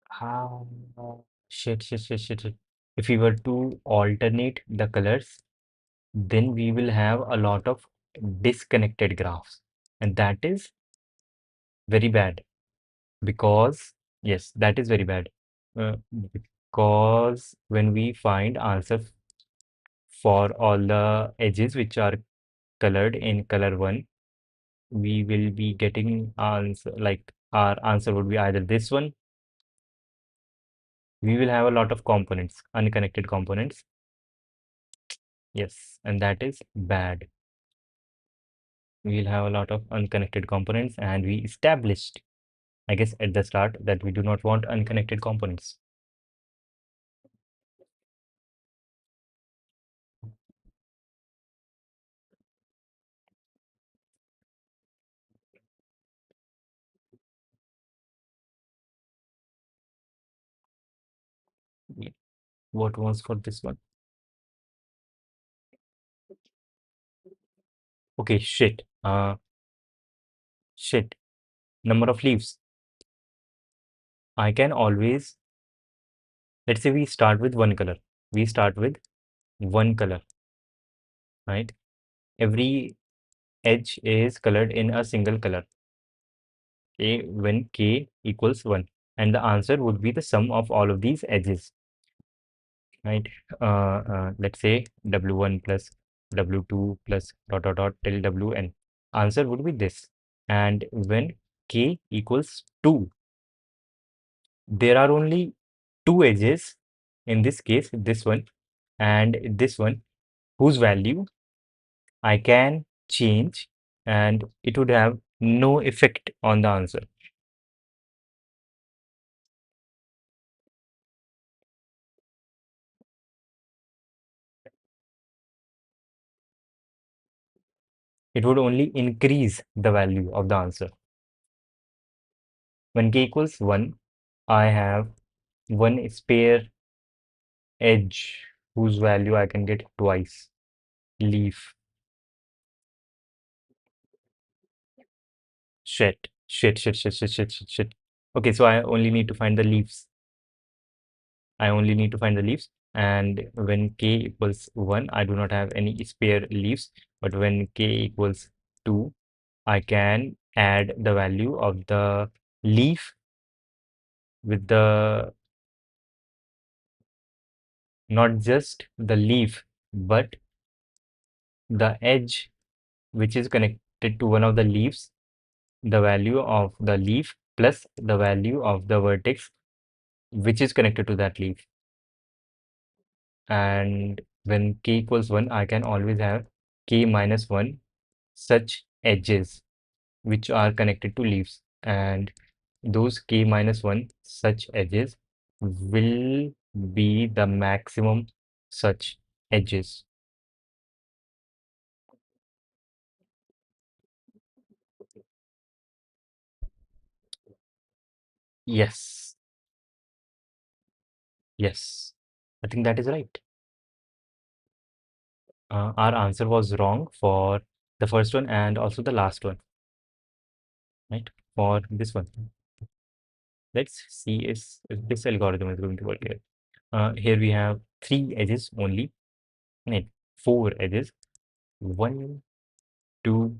how, shit. If we were to alternate the colors, then we will have a lot of disconnected graphs, and that is very bad because, yes, that is very bad. uh, because when we find answer for all the edges which are colored in color 1, we will be getting answer, like our answer would be either this one. We will have a lot of components, unconnected components. Yes, and that is bad. We'll have a lot of unconnected components, and we established, I guess, at the start that we do not want unconnected components. Yeah. What was for this one? Okay, shit. Shit. Number of leaves. I can always, let's say we start with one color. We start with one color, right? Every edge is colored in a single color. Okay, when k equals 1. And the answer would be the sum of all of these edges, right? Let's say W1 plus W2 plus dot dot dot till Wn. Answer would be this. And when k equals 2, there are only two edges, in this case, this one and this one, whose value I can change and it would have no effect on the answer. It would only increase the value of the answer. When k equals 1, I have one spare edge whose value I can get twice. Leaf. Shit. Okay, so I only need to find the leaves. I only need to find the leaves. And when k equals 1, I do not have any spare leaves. But when k equals 2, I can add the value of the leaf with the, not just the leaf, but the edge which is connected to one of the leaves, the value of the leaf plus the value of the vertex which is connected to that leaf. And when k equals 1, I can always have k minus 1 such edges which are connected to leaves. And those k minus 1 such edges will be the maximum such edges. Yes, yes, I think that is right. Our answer was wrong for the first one and also the last one, right? For this one. Let's see if this algorithm is going to work here. Here we have three edges only, right? Four edges. One, two,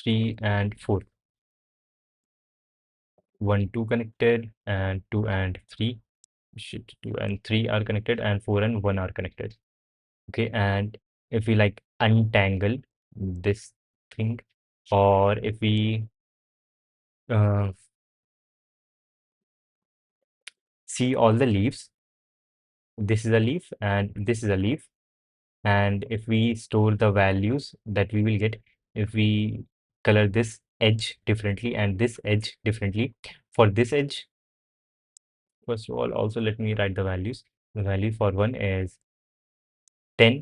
three, and four. One, two connected, and two and three. Shit, two and three are connected, and four and one are connected. Okay, and if we like untangle this thing, or if we uh, see all the leaves, this is a leaf and this is a leaf. And if we store the values that we will get, if we color this edge differently and this edge differently, for this edge, first of all, also let me write the values. The value for 1 is 10,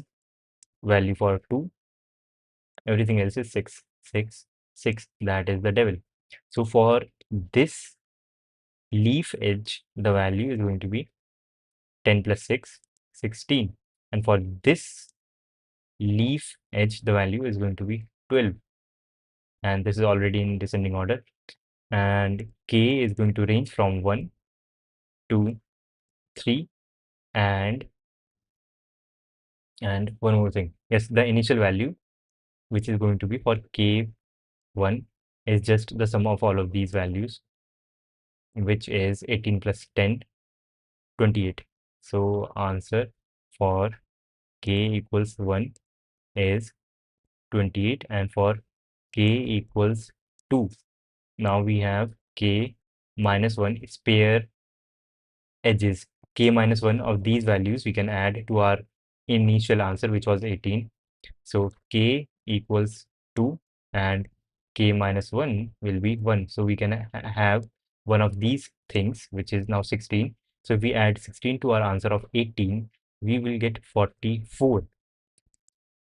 value for 2, everything else is 6, 6, 6. That is the devil. So for this leaf edge, the value is going to be 10 plus 6, 16. And for this leaf edge, the value is going to be 12. And this is already in descending order. And k is going to range from 1, 2, 3, and one more thing. Yes, the initial value, which is going to be for k1, is just the sum of all of these values, which is 18 plus 10, 28. So answer for k equals 1 is 28, and for k equals 2, now we have k minus 1 spare edges. K minus 1 of these values we can add to our initial answer, which was 18. So k equals 2 and k minus 1 will be 1. So we can have one of these things, which is now 16. So if we add 16 to our answer of 18, we will get 44.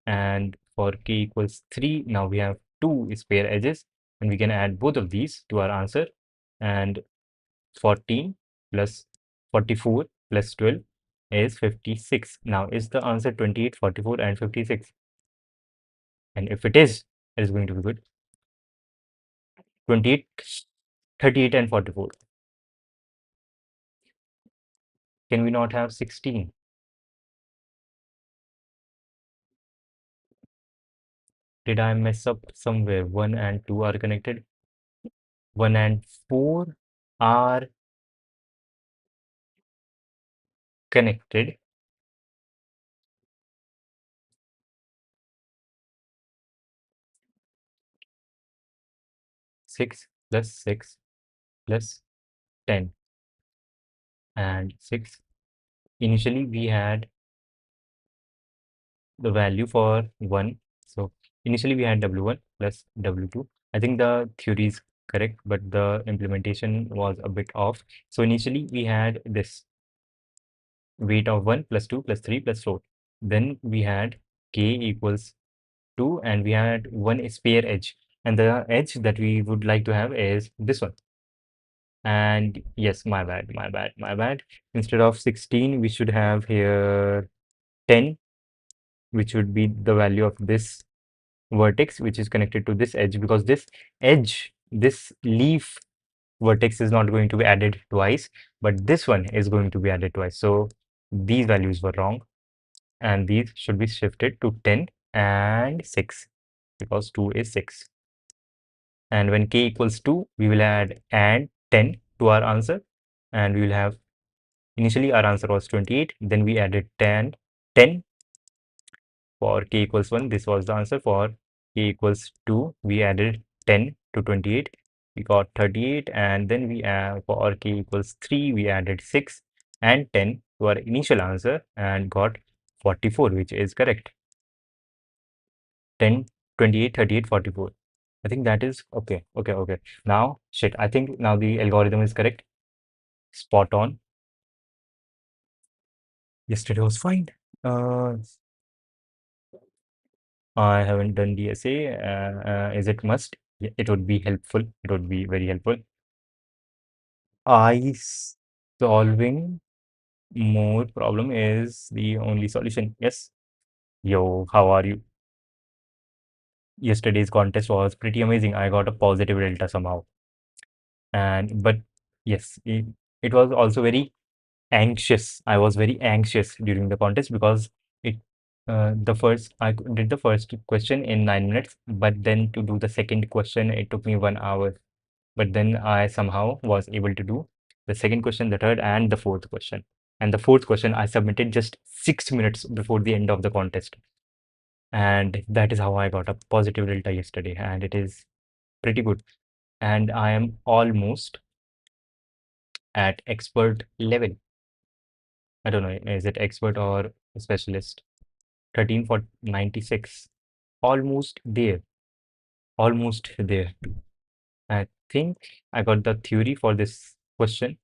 And for k equals 3, now we have two spare edges, and we can add both of these to our answer. And 14 plus 44 plus 12 is 56. Now, is the answer 28, 44, and 56? And if it is, it is going to be good. 28, 38, and 44. Can we not have 16? Did I mess up somewhere? 1 and 2 are connected. 1 and 4 are connected. 6 plus 6 plus 10 and 6. Initially, we had the value for 1. So initially we had W1 plus W2. I think the theory is correct, but the implementation was a bit off. So initially we had this weight of 1 plus 2 plus 3 plus 4. Then we had k equals 2, and we had one spare edge. And the edge that we would like to have is this one. And yes, my bad, my bad, my bad. Instead of 16, we should have here 10, which would be the value of this vertex, which is connected to this edge, because this edge, this leaf vertex is not going to be added twice, but this one is going to be added twice. So these values were wrong, and these should be shifted to 10 and 6, because 2 is 6. And when k equals 2, we will add and 10 to our answer, and we will have, initially our answer was 28, then we added 10 for k equals 1. This was the answer. For k equals 2, we added 10 to 28. We got 38, and then we for k equals 3, we added 6 and 10 to our initial answer and got 44, which is correct. 10, 28, 38, 44. I think that is okay. Okay, okay. Now, shit, I think now the algorithm is correct. Spot on. Yesterday was fine. I haven't done the essay. Is it must? Yeah, it would be helpful. It would be very helpful. I solving more problem is the only solution. Yes. Yo, how are you? Yesterday's contest was pretty amazing. I got a positive delta somehow. And but yes, it was also very anxious. I was very anxious during the contest because it did the first question in 9 minutes, but then to do the second question it took me 1 hour. But then I somehow was able to do the second question, the third, and the fourth question. And the fourth question I submitted just 6 minutes before the end of the contest. And that is how I got a positive delta yesterday, and it is pretty good. And I am almost at expert level. I don't know, is it expert or specialist? 13 for 96. Almost there. Almost there. I think I got the theory for this question.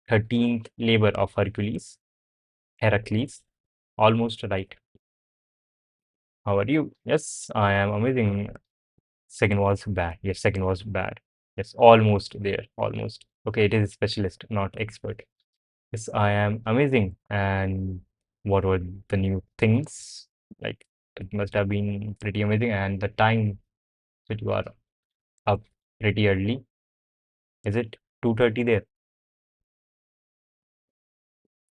13th labor of Heracles. Almost right. How are you? Yes, I am amazing. Second was bad. Yes, second was bad. Yes, almost there. Almost. Okay, it is specialist, not expert. Yes, I am amazing. And what were the new things? Like, it must have been pretty amazing. And the time that you are up pretty early. Is it 2:30 there?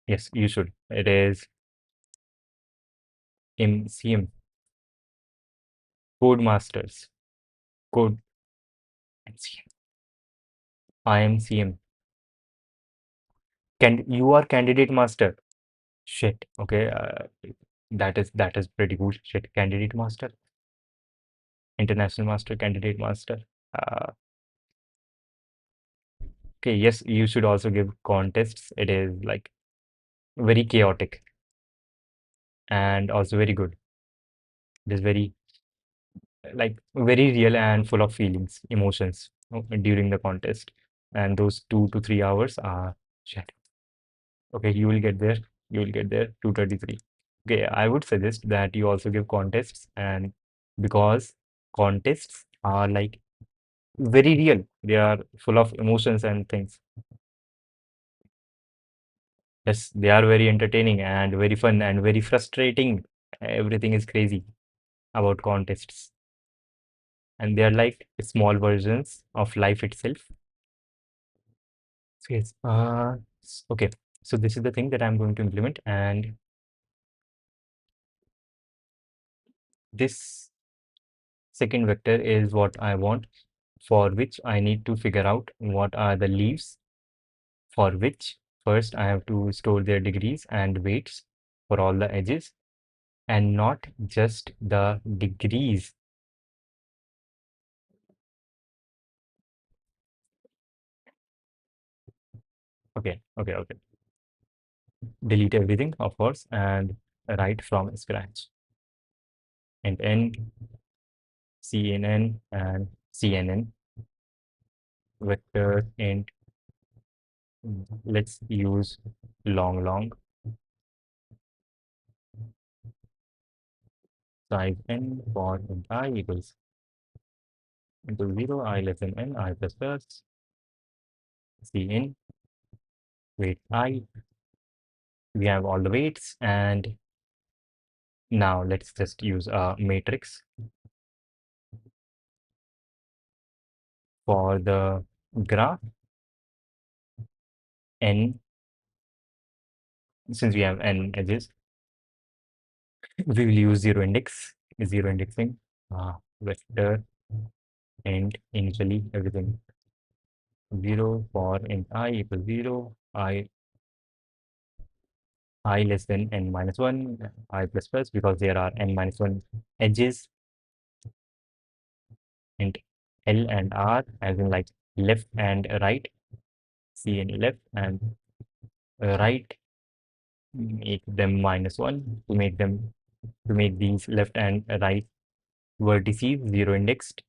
Yes, you should. It is CM, Code Masters. Code CM. I am CM. Can you are candidate master? Shit. Okay. That is pretty cool. Shit. Candidate master, international master, candidate master. Uh, okay. Yes, you should also give contests. It is like very chaotic and also very good. It is very like very real and full of feelings, emotions during the contest. And those 2 to 3 hours are shit. Okay, you will get there. You will get there. 2:33. Okay, I would suggest that you also give contests, and because contests are like very real. They are full of emotions and things. Yes, they are very entertaining and very fun and very frustrating. Everything is crazy about contests, and they are like small versions of life itself. So yes, okay. So this is the thing that I'm going to implement, and this second vector is what I want, for which I need to figure out what are the leaves, for which first I have to store their degrees and weights for all the edges, and not just the degrees. Okay, okay, okay. Delete everything, of course, and write from scratch. And N, CNN, and CNN, vector, int, let's use long, size n for int I equals into 0, I less than n, I plus plus, Cn, weight I. We have all the weights, and now let's just use a matrix for the graph. N, since we have n edges, we will use zero indexing, vector, and initially everything 0 for int I equals 0, I less than n minus 1, I plus plus, because there are n minus 1 edges, int L and R, as in like left and right, C and left and right, make them minus 1 to make these left and right vertices zero indexed,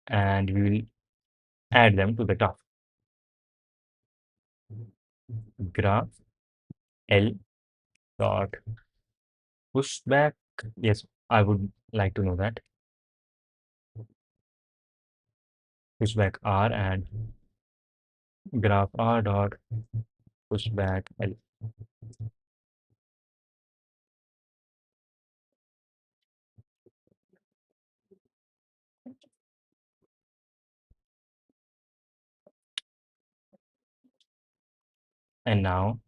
and we will add them to the graph. Graph L dot pushback. Yes, I would like to know that. Pushback R and graph R dot pushback L. And now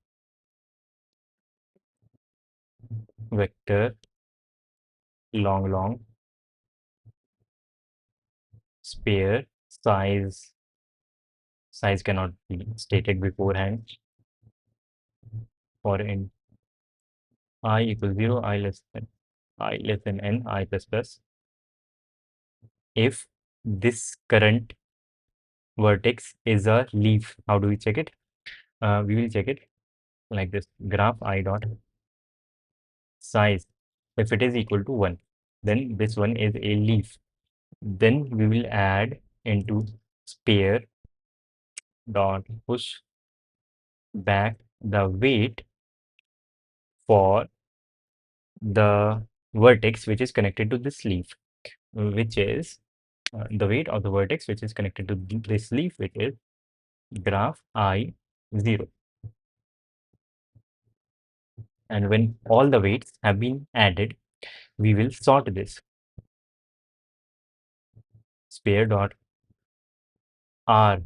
vector long spare size cannot be stated beforehand for in I equals 0, I less than n, I plus plus. If this current vertex is a leaf, how do we check it? We will check it like this: graph I dot size. If it is equal to 1, then this one is a leaf. Then we will add into spare dot push back the weight for the vertex which is connected to this leaf, which is the weight of the vertex which is connected to this leaf, which is graph I0. And when all the weights have been added, we will sort this. Spare dot R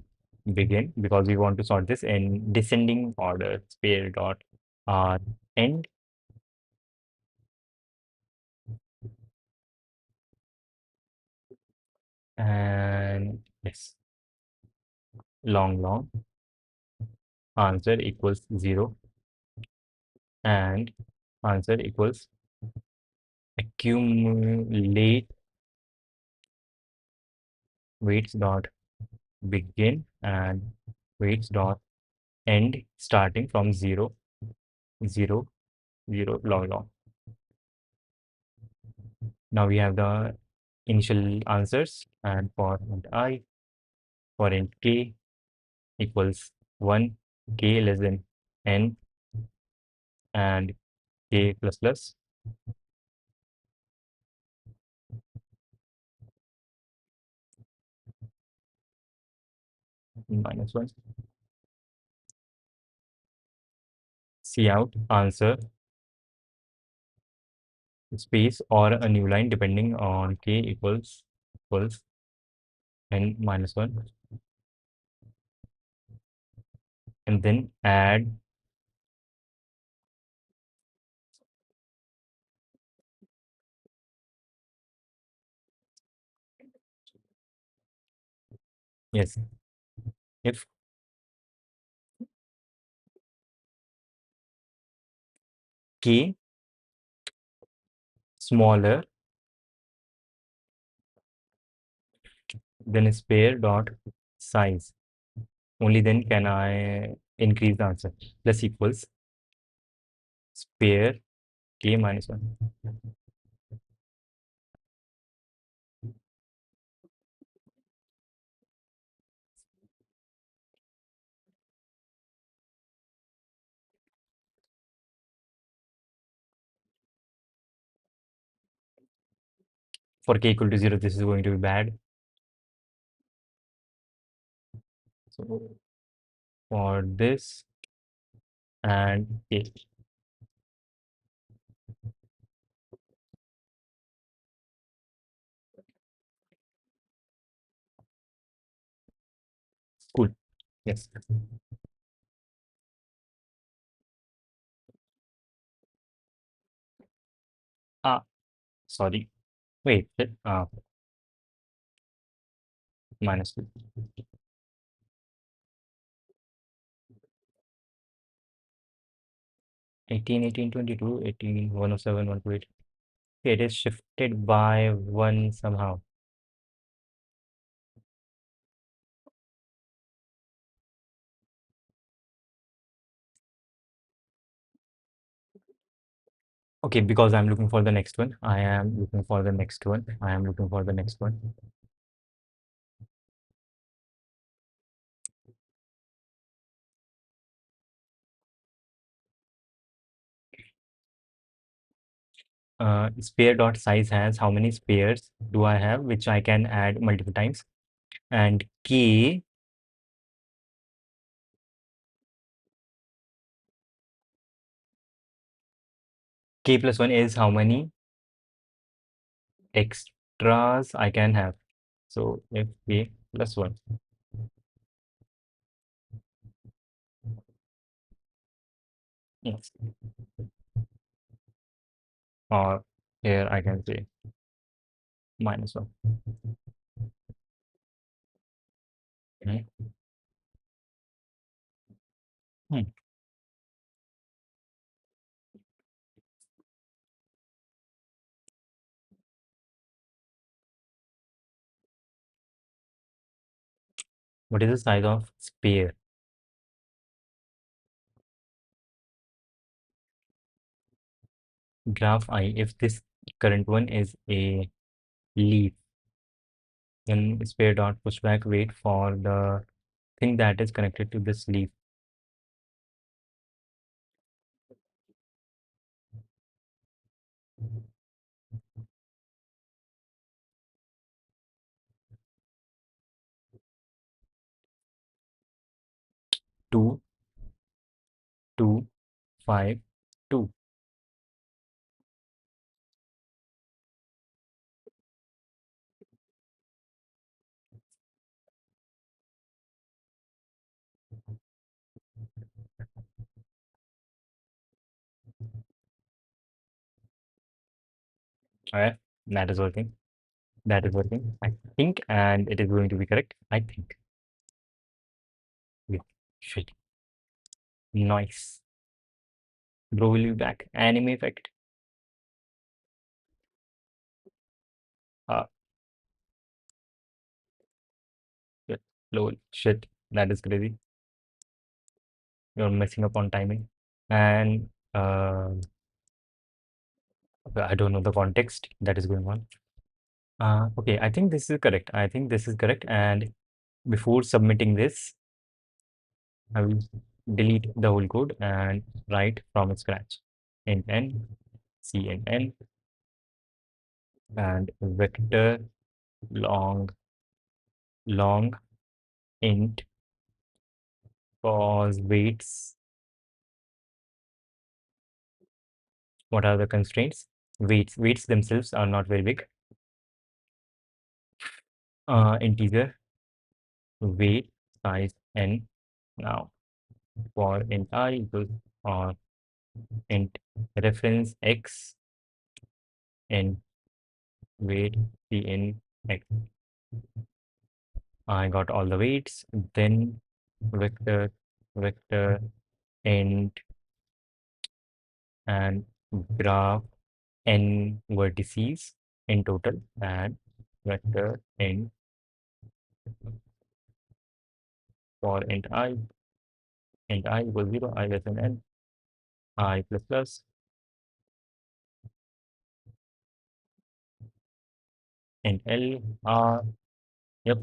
begin, because we want to sort this in descending order. Spare dot R end, and yes, long answer equals 0, and answer equals accumulate weights dot begin and weights dot end starting from 0 0 0 long. Now we have the initial answers, and for int I, for int k equals 1, k less than n, and k plus plus, minus 1. See out answer space or a new line depending on k equals n minus 1, and then add yes, if k smaller than spare dot size, only then can I increase the answer. Plus equals spare k minus 1. For k equal to 0, this is going to be bad. So for this and k, cool. Yes. Ah, sorry. Wait. Minus 2. 18, 18, 22, 18, 107, 128. It is shifted by 1 somehow. Okay, because I'm looking for the next one. I am looking for the next one. I am looking for the next one. Spare dot size has how many spares do I have, which I can add multiple times. And k plus 1 is how many extras I can have. So if k plus 1. Yes. Or here I can say minus 1. Hmm. Hmm. What is the size of spare? Graph I, if this current one is a leaf, then spare dot pushback wait for the thing that is connected to this leaf. 2, 2, 5, 2. Okay, that is working. That is working. I think, and it is going to be correct. I think. Yeah. Shit. Nice. Bro will be back. Anime effect. Uh, yeah. Lol. Shit. That is crazy. You're messing up on timing. And I don't know the context that is going on. Okay, I think this is correct. I think this is correct. And before submitting this, I will delete the whole code and write from scratch. Int n, cnn, and vector long int pause weights. What are the constraints? Weights themselves are not very big. Integer weight size n. Now for int I equals or int reference x n weight cn x. I got all the weights. Then vector int and graph n vertices in total, and vector int for int I equals 0, I less than n, I plus plus, int L, R, yep,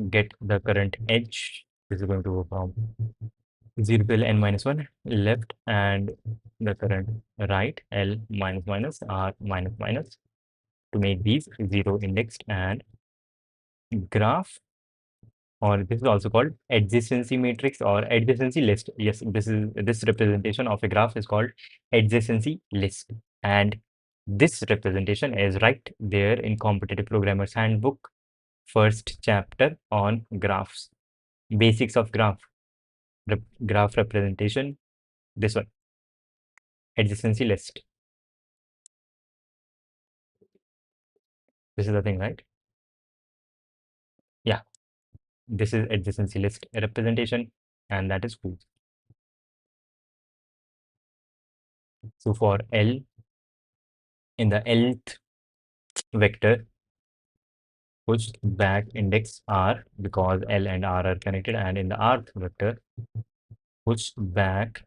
get the current edge. This is going to go from 0 to L n minus 1 left, and the current right L minus minus R minus minus to make these 0 indexed, and graph, or this is also called adjacency matrix or adjacency list. Yes, this representation of a graph is called adjacency list, and this representation is right there in competitive programmers handbook, first chapter on graphs, basics of graph representation. This one, adjacency list. This is the thing, right? Yeah, this is adjacency list representation, and that is cool. So for L, in the Lth vector, push back index R because L and R are connected, and in the rth vector, push back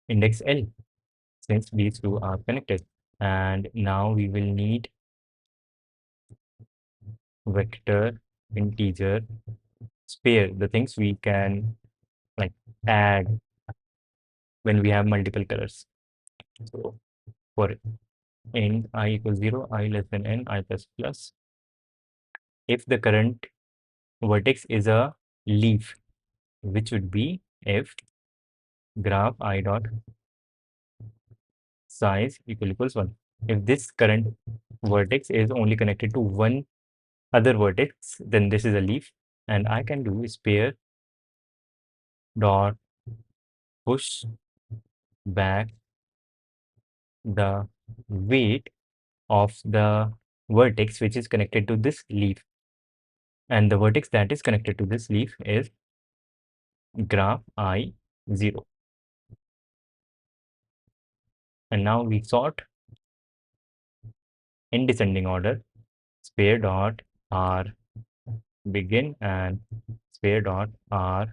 index L since these two are connected. And now we will need vector integer spare, the things we can like add when we have multiple colors. So for int I equals 0, I less than n, I plus plus, if the current vertex is a leaf, which would be if graph I dot size equals 1. If this current vertex is only connected to one other vertex, then this is a leaf, and I can do is pair dot push back the weight of the vertex which is connected to this leaf, and the vertex that is connected to this leaf is graph I 0. And now we sort in descending order, spare dot r begin and spare dot r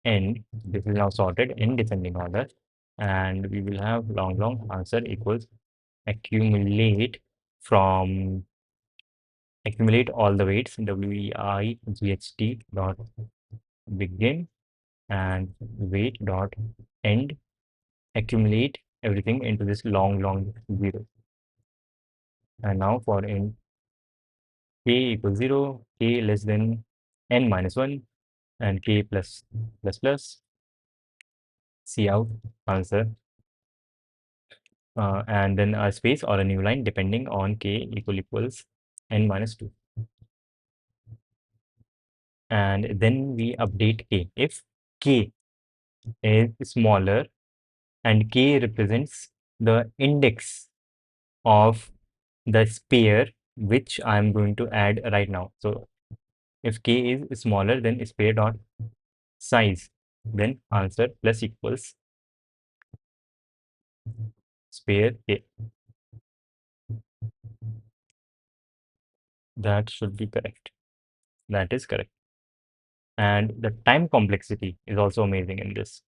end. This is now sorted in descending order, and we will have long answer equals accumulate from accumulate all the weights weight dot begin and weight dot end, accumulate everything into this long 0. And now for in k equals 0, k less than n minus 1, and k plus C out answer, and then a space or a new line depending on k equals n minus 2. And then we update k. If k is smaller and k represents the index of the sphere which I'm going to add right now. So if k is smaller than sphere dot size, then answer plus equals sphere k. That should be correct. That is correct. And the time complexity is also amazing in this.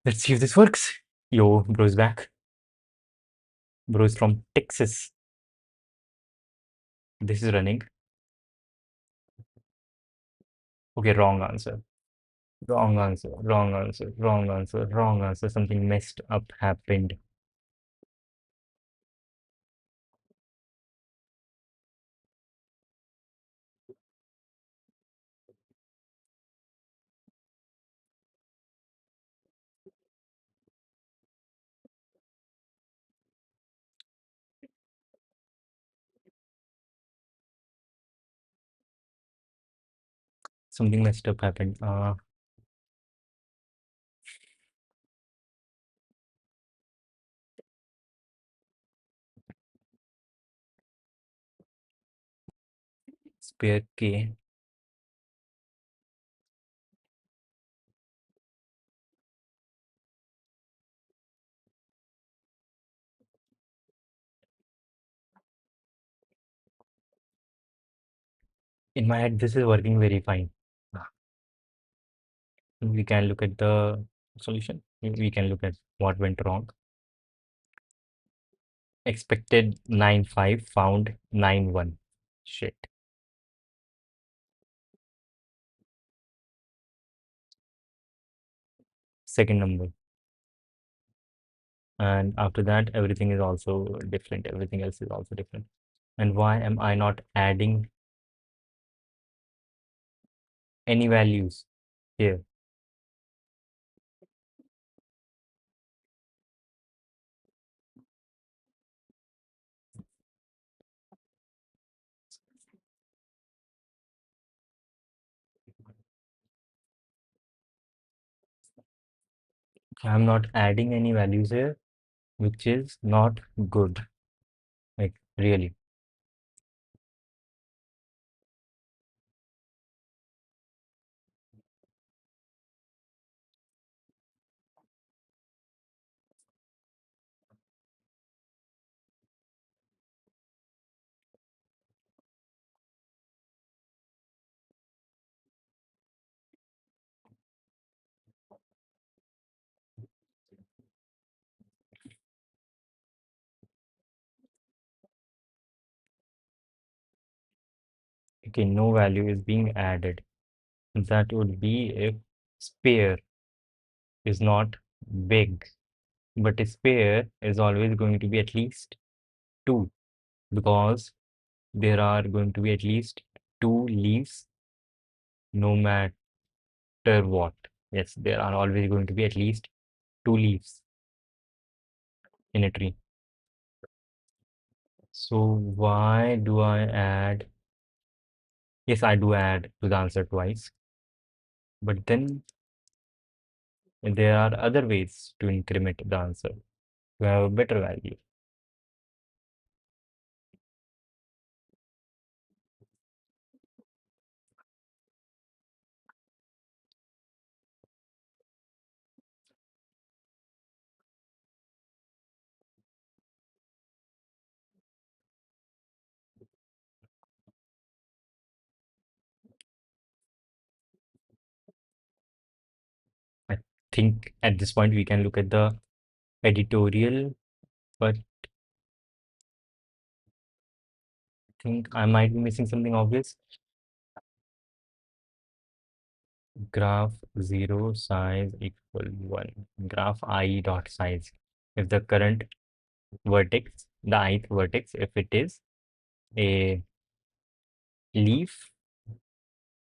Let's see if this works. Yo, bro's back. Bro's from Texas. This is running. Okay, wrong answer. Wrong answer. Wrong answer. Wrong answer. Wrong answer. Something messed up happened. Something messed up happened. Spare K. In my head, this is working very fine. We can look at the solution. We can look at what went wrong. Expected 9.5, found 9.1. Shit. Second number. And after that, everything is also different. Everything else is also different. And why am I not adding any values here? I'm not adding any values here, which is not good. Like, really. Okay, no value is being added. That would be if sphere is not big, but a sphere is always going to be at least 2 because there are going to be at least 2 leaves no matter what. Yes, there are always going to be at least 2 leaves in a tree. So why do I add? Yes, I do add to the answer twice, but then there are other ways to increment the answer to have a better value. I think at this point we can look at the editorial, but I think I might be missing something obvious. Graph 0 size equal 1. Graph I dot size. If the current vertex the ith vertex. If it is a leaf,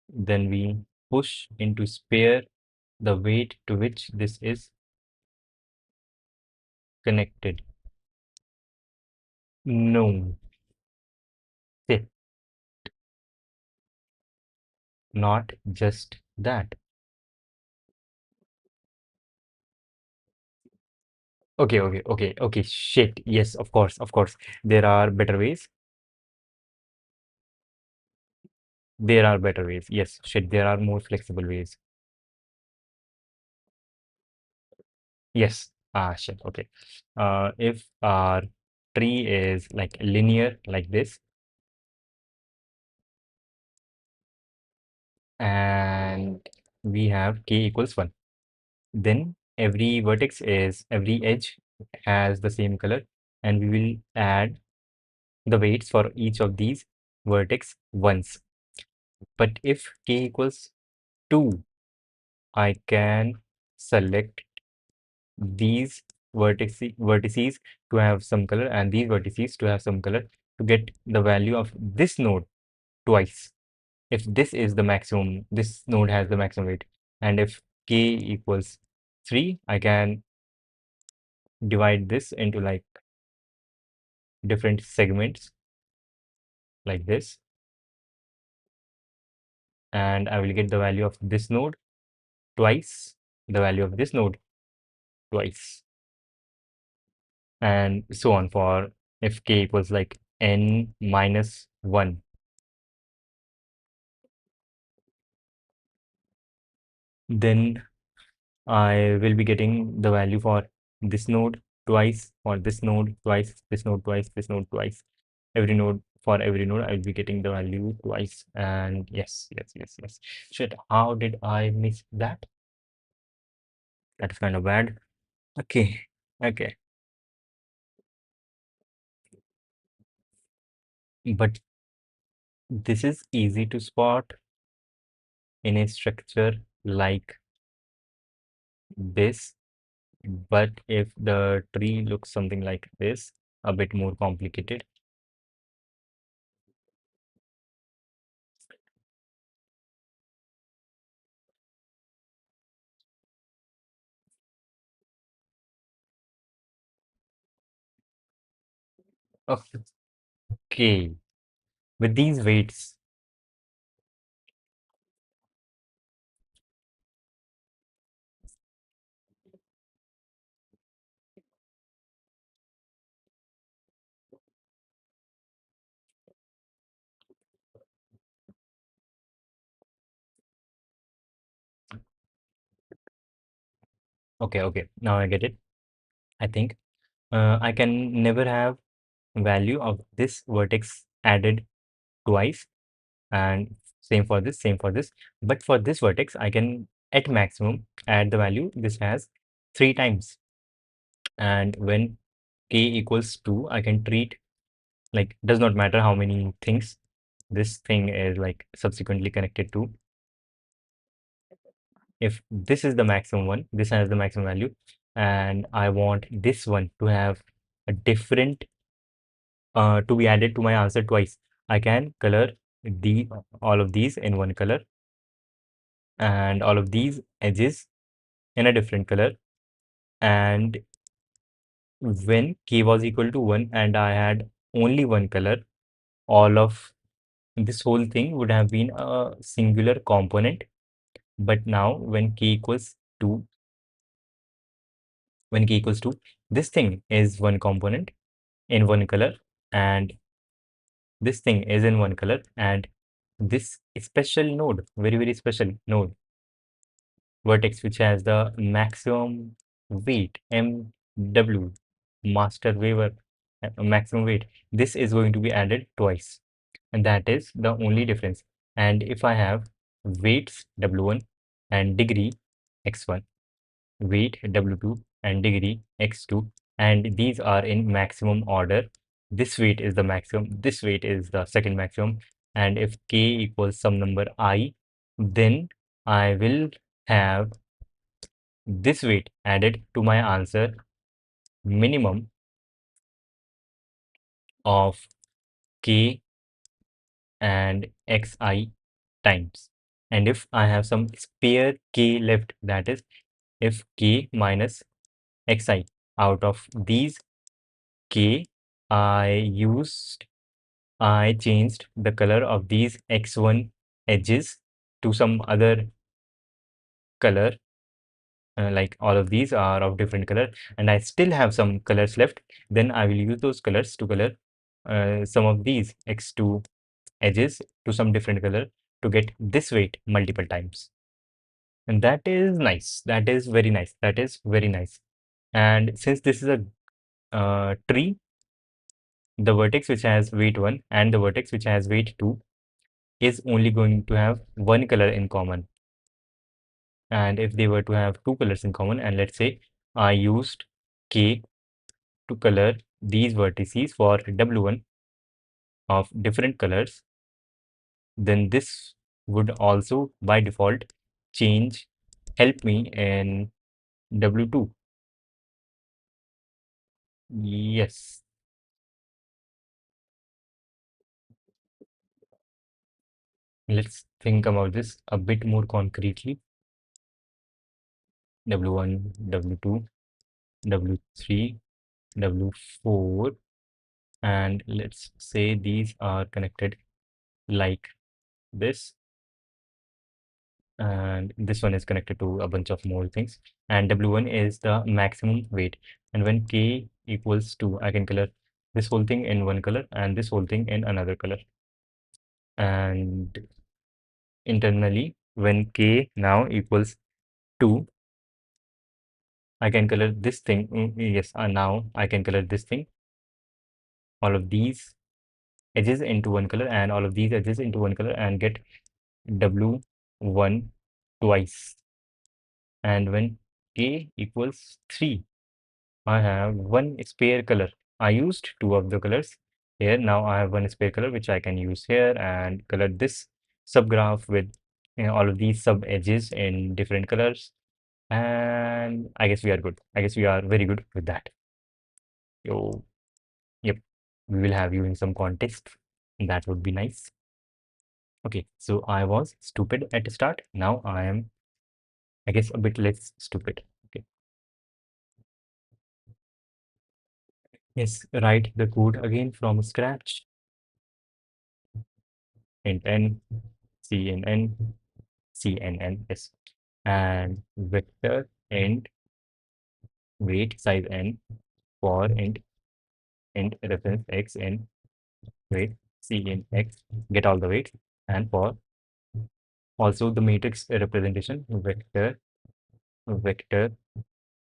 then we push into sphere the weight to which this is connected. No, sit, not just that. Okay. Shit. Yes, of course, of course. There are better ways. There are better ways. Yes, shit. There are more flexible ways. Yes. Ah, shit. Okay. If our tree is like linear like this, and we have k equals 1, then every edge has the same color, and we will add the weights for each of these vertex once. But if k equals 2, I can select these vertices to have some color and these vertices to have some color to get the value of this node twice. If this is the maximum, this node has the maximum weight, and if k equals 3, I can divide this into like different segments like this, and I will get the value of this node twice, the value of this node twice, and so on for if k equals like n minus 1. Then I will be getting the value for this node twice, for this node twice, this node twice, this node twice. Every node, for every node, I'll be getting the value twice. And yes. Shit, how did I miss that? That is kind of bad. Okay, okay. But this is easy to spot in a structure like this. But if the tree looks something like this, a bit more complicated. Okay, with these weights, okay, now I get it. I think I can never have value of this vertex added twice, and same for this. But for this vertex, I can at maximum add the value this has 3 times. And when k equals 2, I can treat like does not matter how many things this thing is like subsequently connected to. If this is the maximum one, this has the maximum value, and I want this one to have a different to be added to my answer twice. I can color the all of these in one color and all of these edges in a different color. And when k was equal to 1 and I had only one color, all of this whole thing would have been a singular component. But now when k equals 2, this thing is one component in one color, and this thing is in one color, and this special node, very special node vertex which has the maximum weight MW, master waiver maximum weight, this is going to be added twice, and that is the only difference. And if I have weights W1 and degree x1, weight W2 and degree x2, and these are in maximum order. This weight is the maximum, this weight is the second maximum, and if k equals some number I, then I will have this weight added to my answer minimum of k and xi times. And if I have some spare k left, that is, if k minus xi, out of these k, I changed the color of these x1 edges to some other color, like all of these are of different color, and I still have some colors left, then I will use those colors to color some of these x2 edges to some different color to get this weight multiple times. And that is nice. That is very nice. That is very nice. And since this is a tree, the vertex which has weight 1 and the vertex which has weight 2 is only going to have one color in common. And if they were to have two colors in common, and let's say I used K to color these vertices for W1 of different colors, then this would also by default help me in W2. Yes, let's think about this a bit more concretely. W1, W2, W3, W4, and let's say these are connected like this, and this one is connected to a bunch of more things, and W1 is the maximum weight. And when K equals 2, I can color this whole thing in one color and this whole thing in another color. And internally, when K now equals 2, I can color this thing. Yes, now I can color this thing, all of these edges into one color and all of these edges into one color and get W1 twice. And when K equals 3, I have one spare color. I used two of the colors here. Now I have one spare color which I can use here and color this subgraph with all of these sub edges in different colors. And I guess we are good. I guess we are very good with that. So, yep, we will have you in some contest. That would be nice. Okay, so I was stupid at the start. Now I am, I guess, a bit less stupid. Okay. Yes, write the code again from scratch. Int n, CNN, CNN, yes. And vector int weight size n for int reference x in weight c in x, get all the weights, and for also the matrix representation vector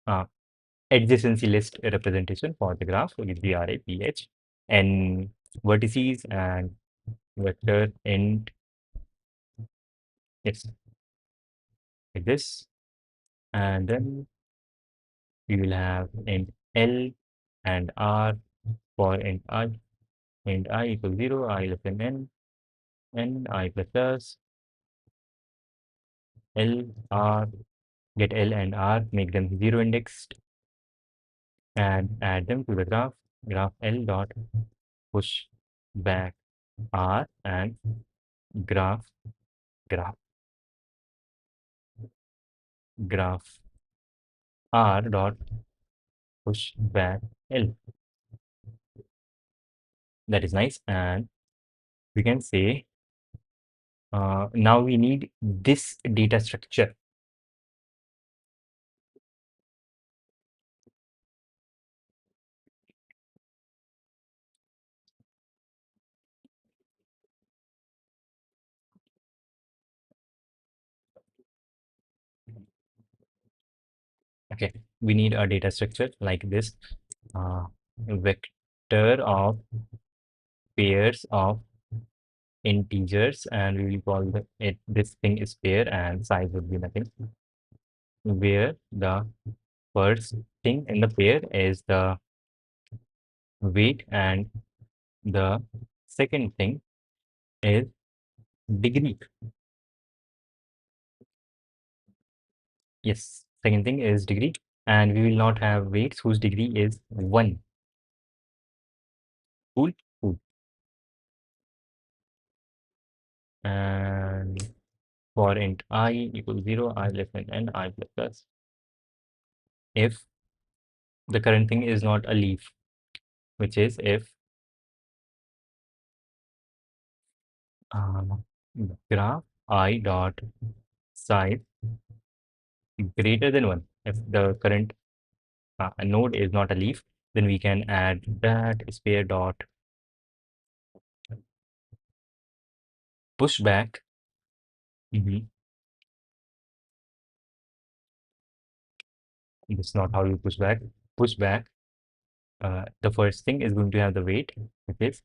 uh, adjacency list representation for the graph with graph n vertices and vector int, yes, like this. And then we will have int L and R for int I equals 0, I less than n, I plus plus, L, R, get L and R, make them 0 indexed, and add them to the graph L dot push back R, and graph, graph, graph R dot push back L. That is nice. And we can say, now we need this data structure. Okay, we need a data structure like this, vector of pairs of integers, and we will call this thing is pair and size would be nothing, where the first thing in the pair is the weight and the second thing is degree. Yes, second thing is degree, and we will not have weights whose degree is 1. Cool. And for int I equals 0, I less than n, I plus plus. If the current thing is not a leaf, which is if um, graph I dot size greater than 1. If the current node is not a leaf, then we can add that sphere dot pushback. This is not how you push back. Push back. The first thing is going to have the weight, which is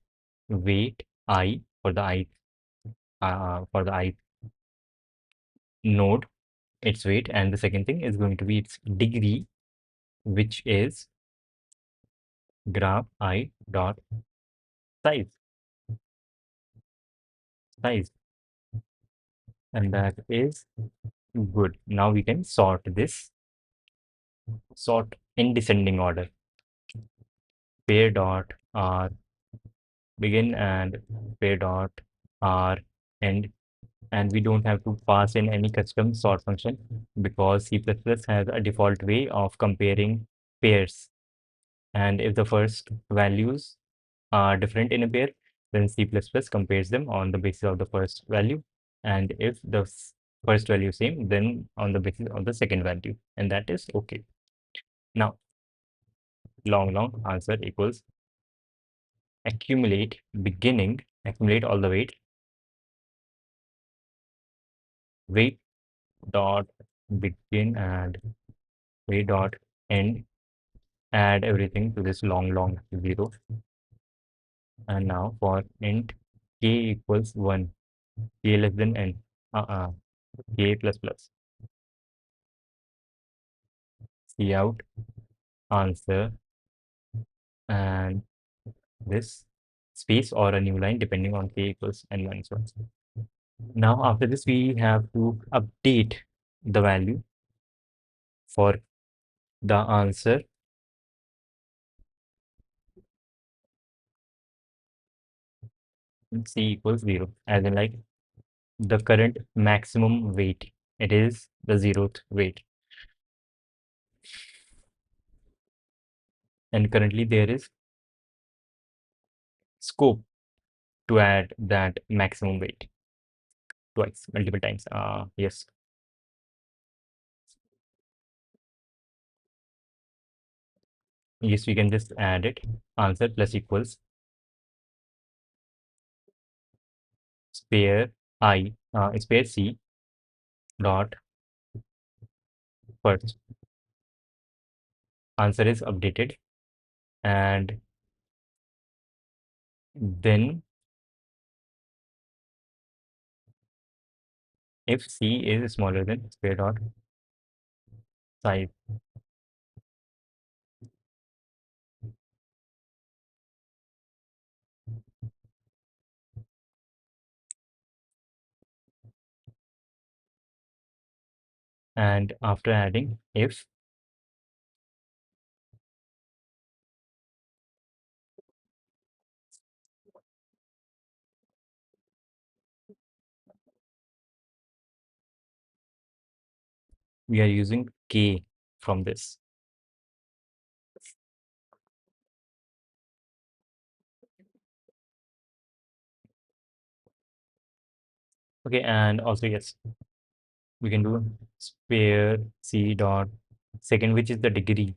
weight I for the I node, its weight, and the second thing is going to be its degree, which is graph I dot size size, and that is good. Now we can sort in descending order. Pair dot r begin and pair dot r end, and we don't have to pass in any custom sort function because C++ has a default way of comparing pairs, and if the first values are different in a pair, then C++ compares them on the basis of the first value, and if the first value is same, then on the basis of the second value, and that is okay. Now long answer equals accumulate all the weight dot begin and weight dot end, add everything to this long 0, and now for int k equals 1, k less than n, k plus plus, cout answer, and this space or a new line depending on k equals n minus 1. Now after this we have to update the value for the answer c equals 0, as in like the current maximum weight, it is the 0th weight, and currently there is scope to add that maximum weight twice, multiple times. Yes, yes, we can just add it. Answer plus equals spare spare c dot first. Answer is updated, and then if c is smaller than spare dot size, and after adding if we are using k from this. Okay, and also yes, we can do spare c dot second, which is the degree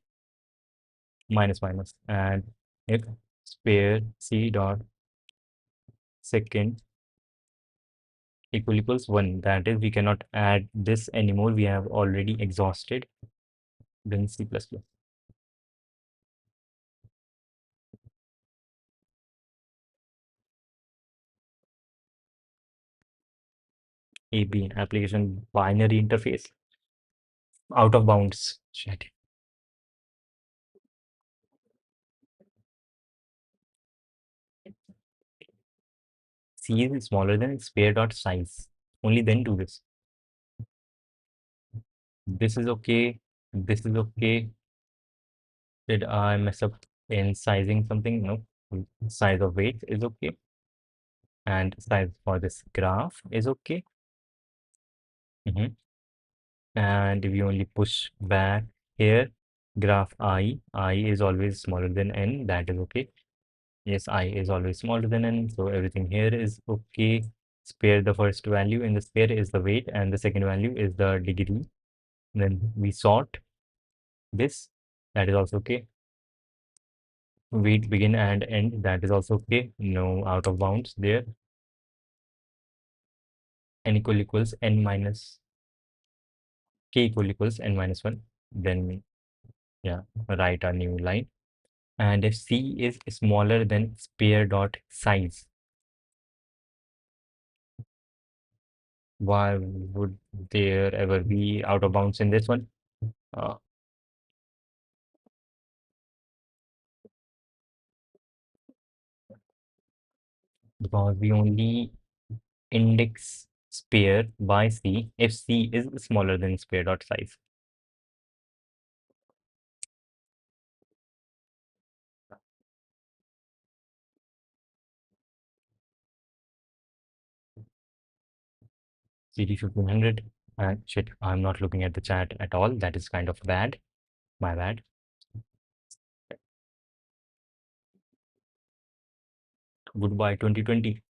minus minus, and if spare c dot second equals 1, that is we cannot add this anymore, we have already exhausted, then c plus plus. AB application binary interface, out of bounds. Shit. C is smaller than spare dot size, only then do this. This is okay, this is okay. Did I mess up in sizing something? No. Size of weight is okay. and size for this graph is okay. Mhm. And if you only push back here, graph I is always smaller than n, that is okay. Yes, I is always smaller than n, so everything here is okay. Spare the first value in the spare is the weight, and the second value is the degree. Then we sort this, that is also okay. Weight begin and end, that is also okay. No out of bounds there. N equals n minus k equals n minus 1. Then, yeah, write a new line. And if C is smaller than spare dot size, why would there ever be out of bounds in this one? Uh, because we only index spare by C if C is smaller than spare dot size. CD 1500. Shit, I'm not looking at the chat at all. That is kind of bad. My bad. Goodbye 2020.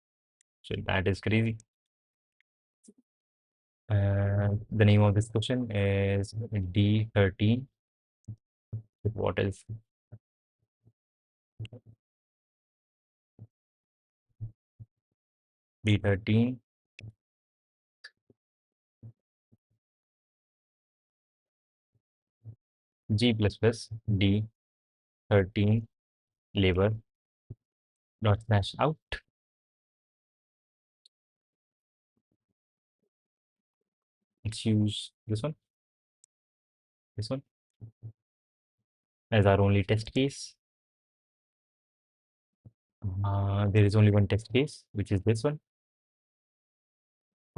So that is crazy. The name of this question is D13. What is D13? G++ D13 labor dot slash out. Let's use this one as our only test case. There is only one test case, which is this one.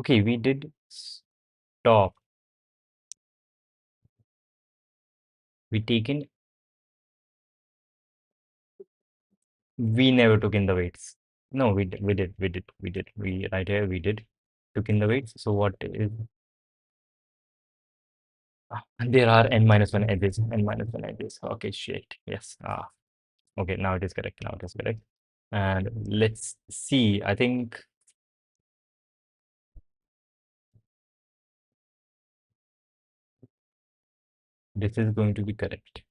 Okay, we did stop. We taken, we never took in the weights. No, we right here, we did took in the weights. So what is, there are n minus 1 edges, n minus 1 edges. Okay, shit. Yes. Okay, now it is correct. Now it is correct. And let's see. I think this is going to be correct.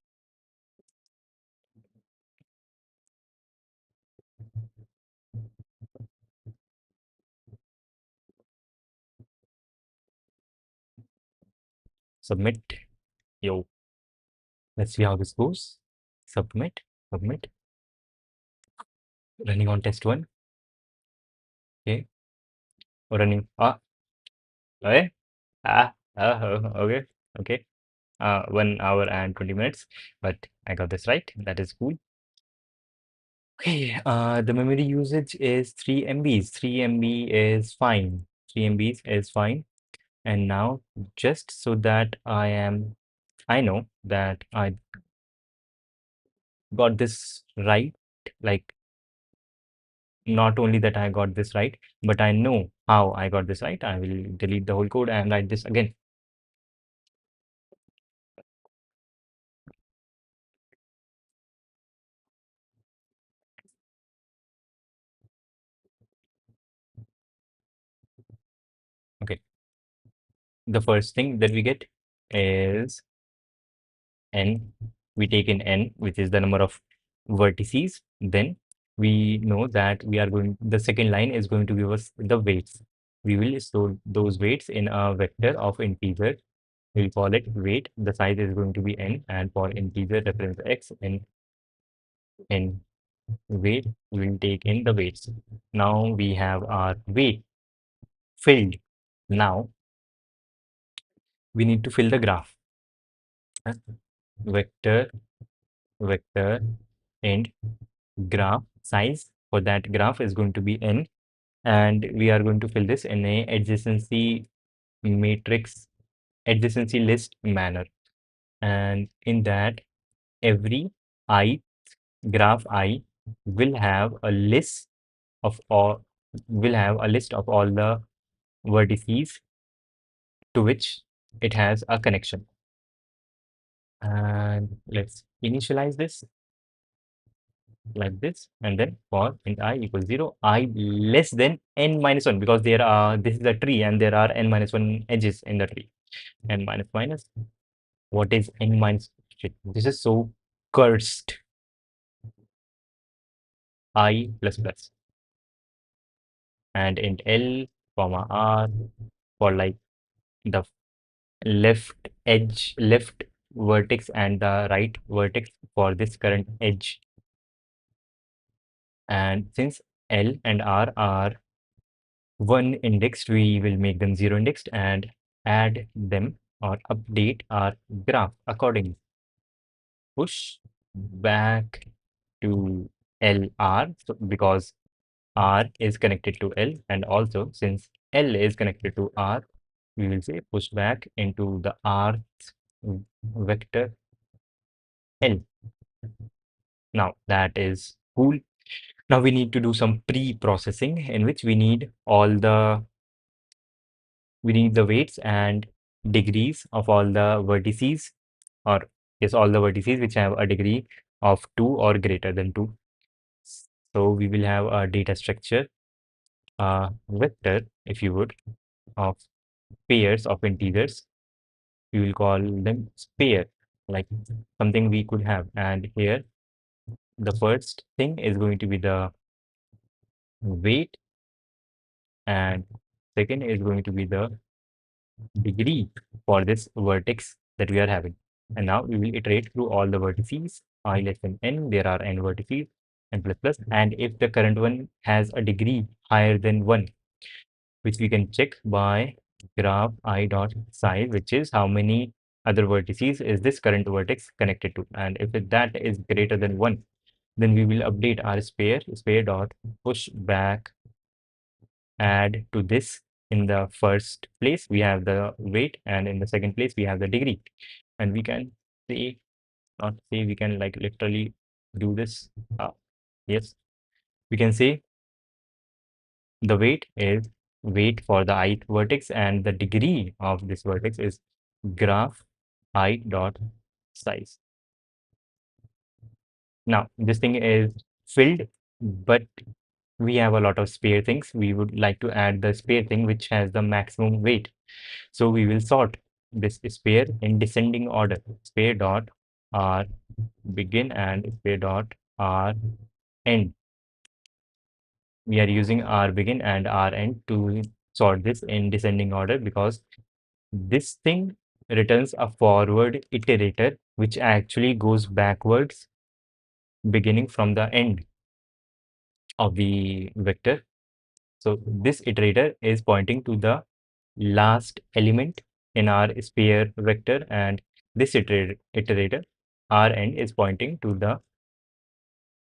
Submit. Yo, let's see how this goes. Submit, submit. Running on test one. Okay. Running. Okay. Okay. Okay. 1 hour and 20 minutes. But I got this right. That is cool. Okay. The memory usage is 3 MBs. 3 MB is fine. 3 MBs is fine. And now, just so that I know that I got this right, like not only that I got this right, but I know how I got this right. I will delete the whole code and write this again. Okay. The first thing that we get is n. We take in n, which is the number of vertices. Then we know that the second line is going to give us the weights. We will store those weights in a vector of integer. We'll call it weight. The size is going to be n, and for integer reference x, n weight, we will take in the weights. Now we have our weight filled. Now we need to fill the graph. Vector, vector, and graph size for that graph is going to be n, and we are going to fill this in a adjacency matrix, adjacency list manner. And in that, every I graph I will have a list of all will have a list of all the vertices to which it has a connection. And let's initialize this like this, and then for int I equals 0, I less than n minus 1, because there are, this is a tree and there are n minus 1 edges in the tree. N minus minus, what is n minus? Shit, this is so cursed. I plus plus, and int L comma R for like the left edge, left vertex and the right vertex for this current edge. And since L and R are one indexed, we will make them zero indexed and add them or update our graph accordingly. Push back to LR, so because R is connected to L, and also since L is connected to R, we will say push back into the R vector L. Now that is cool. Now we need to do some pre-processing in which we need the weights and degrees of all the vertices, or yes, all the vertices which have a degree of 2 or greater than 2. So we will have a data structure, a vector, if you would, of pairs of integers. We will call them pair, like something we could have. And here, the first thing is going to be the weight, and second is going to be the degree for this vertex that we are having. And now we will iterate through all the vertices. I less than n, there are n vertices, n plus plus. And if the current one has a degree higher than 1, which we can check by graph I dot size, which is how many other vertices is this current vertex connected to. And if that is greater than 1, then we will update our spare dot push back, add to this. In the first place we have the weight, and in the second place we have the degree. And we can say, not say, we can like literally do this. Yes, we can say the weight is weight for the ith vertex, and the degree of this vertex is graph I dot size. Now this thing is filled, but we have a lot of spare things. We would like to add the spare thing which has the maximum weight. So we will sort this spare in descending order. Spare dot r begin and spare dot r end. We are using r begin and r end to sort this in descending order, because this thing returns a forward iterator which actually goes backwards beginning from the end of the vector. So this iterator is pointing to the last element in our sphere vector, and this iterator r end is pointing to the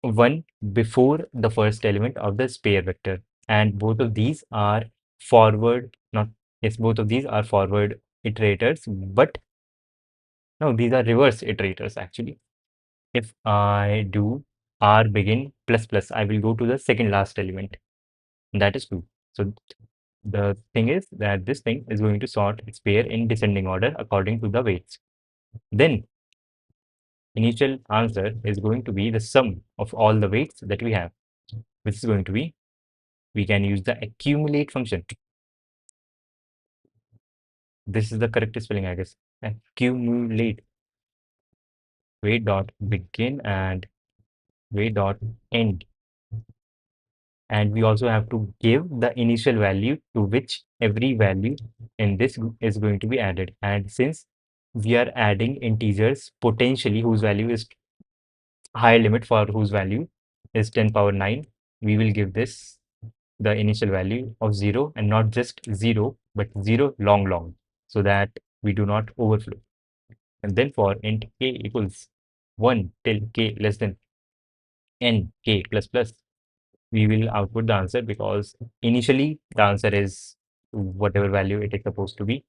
one before the first element of the sphere vector. And both of these are forward, not, yes, both of these are forward iterators, but no, these are reverse iterators actually. If I do r begin plus plus, I will go to the second last element, that is 2. So the thing is that this thing is going to sort its pair in descending order according to the weights. Then initial answer is going to be the sum of all the weights that we have, which is going to be, we can use the accumulate function. This is the correct spelling, I guess. Accumulate weight dot begin and weight dot end. And we also have to give the initial value to which every value in this is going to be added. And since we are adding integers potentially whose value is higher limit for whose value is 10 power 9, we will give this the initial value of 0, and not just 0, but 0 long, so that we do not overflow. And then for int k equals 1 till k less than n k plus plus, we will output the answer, because initially the answer is whatever value it is supposed to be,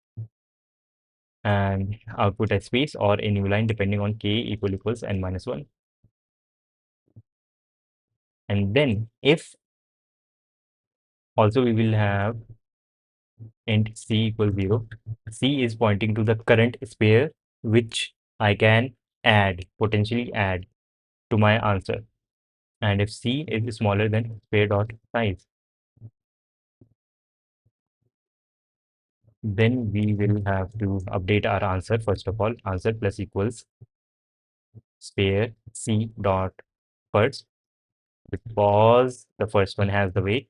and output a space or a new line depending on k equals n minus 1. And then if Also, we will have int c equals 0. C is pointing to the current sphere which I can add, potentially add to my answer. And if c is smaller than sphere dot size, then we will have to update our answer. First of all, answer plus equals sphere c dot first, because the first one has the weight,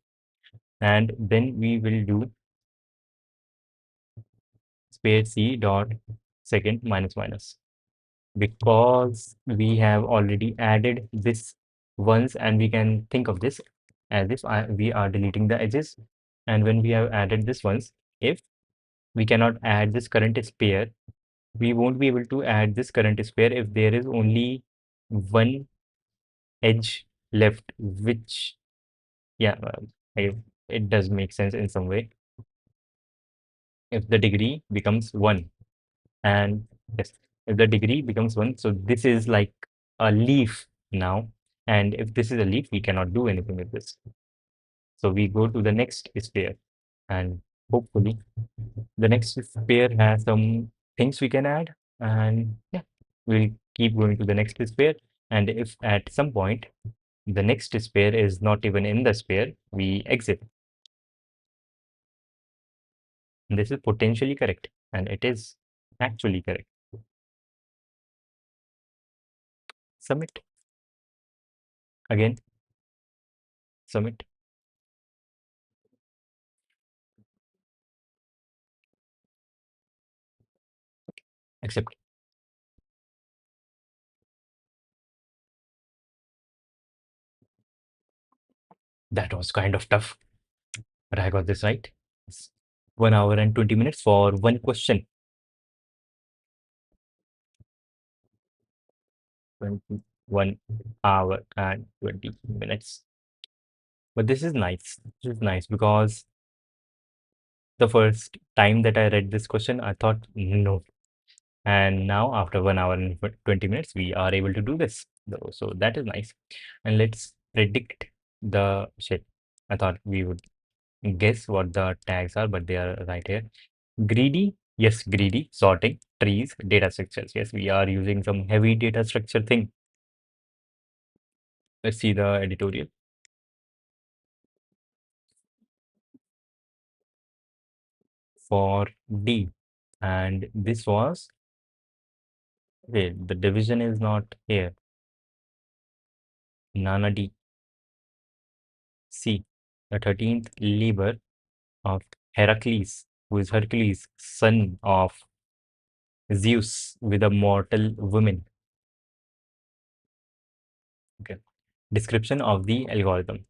and then we will do sphere c dot second minus minus, because we have already added this once, and we can think of this as if we are deleting the edges. And when we have added this once, if we cannot add this current sphere, we won't be able to add this current sphere if there is only one edge left, which, yeah, it does make sense in some way. If the degree becomes 1, and yes, if the degree becomes 1, so this is like a leaf now, and if this is a leaf, we cannot do anything with this. So we go to the next sphere, and hopefully the next sphere has some things we can add, and yeah, we'll keep going to the next sphere. And if at some point the next sphere is not even in the sphere, we exit. And this is potentially correct, and it is actually correct. Submit. Again, submit. Accept. That was kind of tough, but I got this right. It's 1 hour and 20 minutes for one question. 21 hour and 20 minutes. But this is nice. This is nice because the first time that I read this question, I thought, no. And now, after 1 hour and 20 minutes, we are able to do this. So that is nice. And let's predict the shit. I thought we would guess what the tags are, but they are right here. Greedy, yes, greedy, sorting, trees, data structures. Yes, we are using some heavy data structure thing. Let's see the editorial. For D. And this was, wait, the division is not here. Nana D. C. The 13th labor of Heracles, who is Hercules, son of Zeus, with a mortal woman. Okay. Description of the algorithm.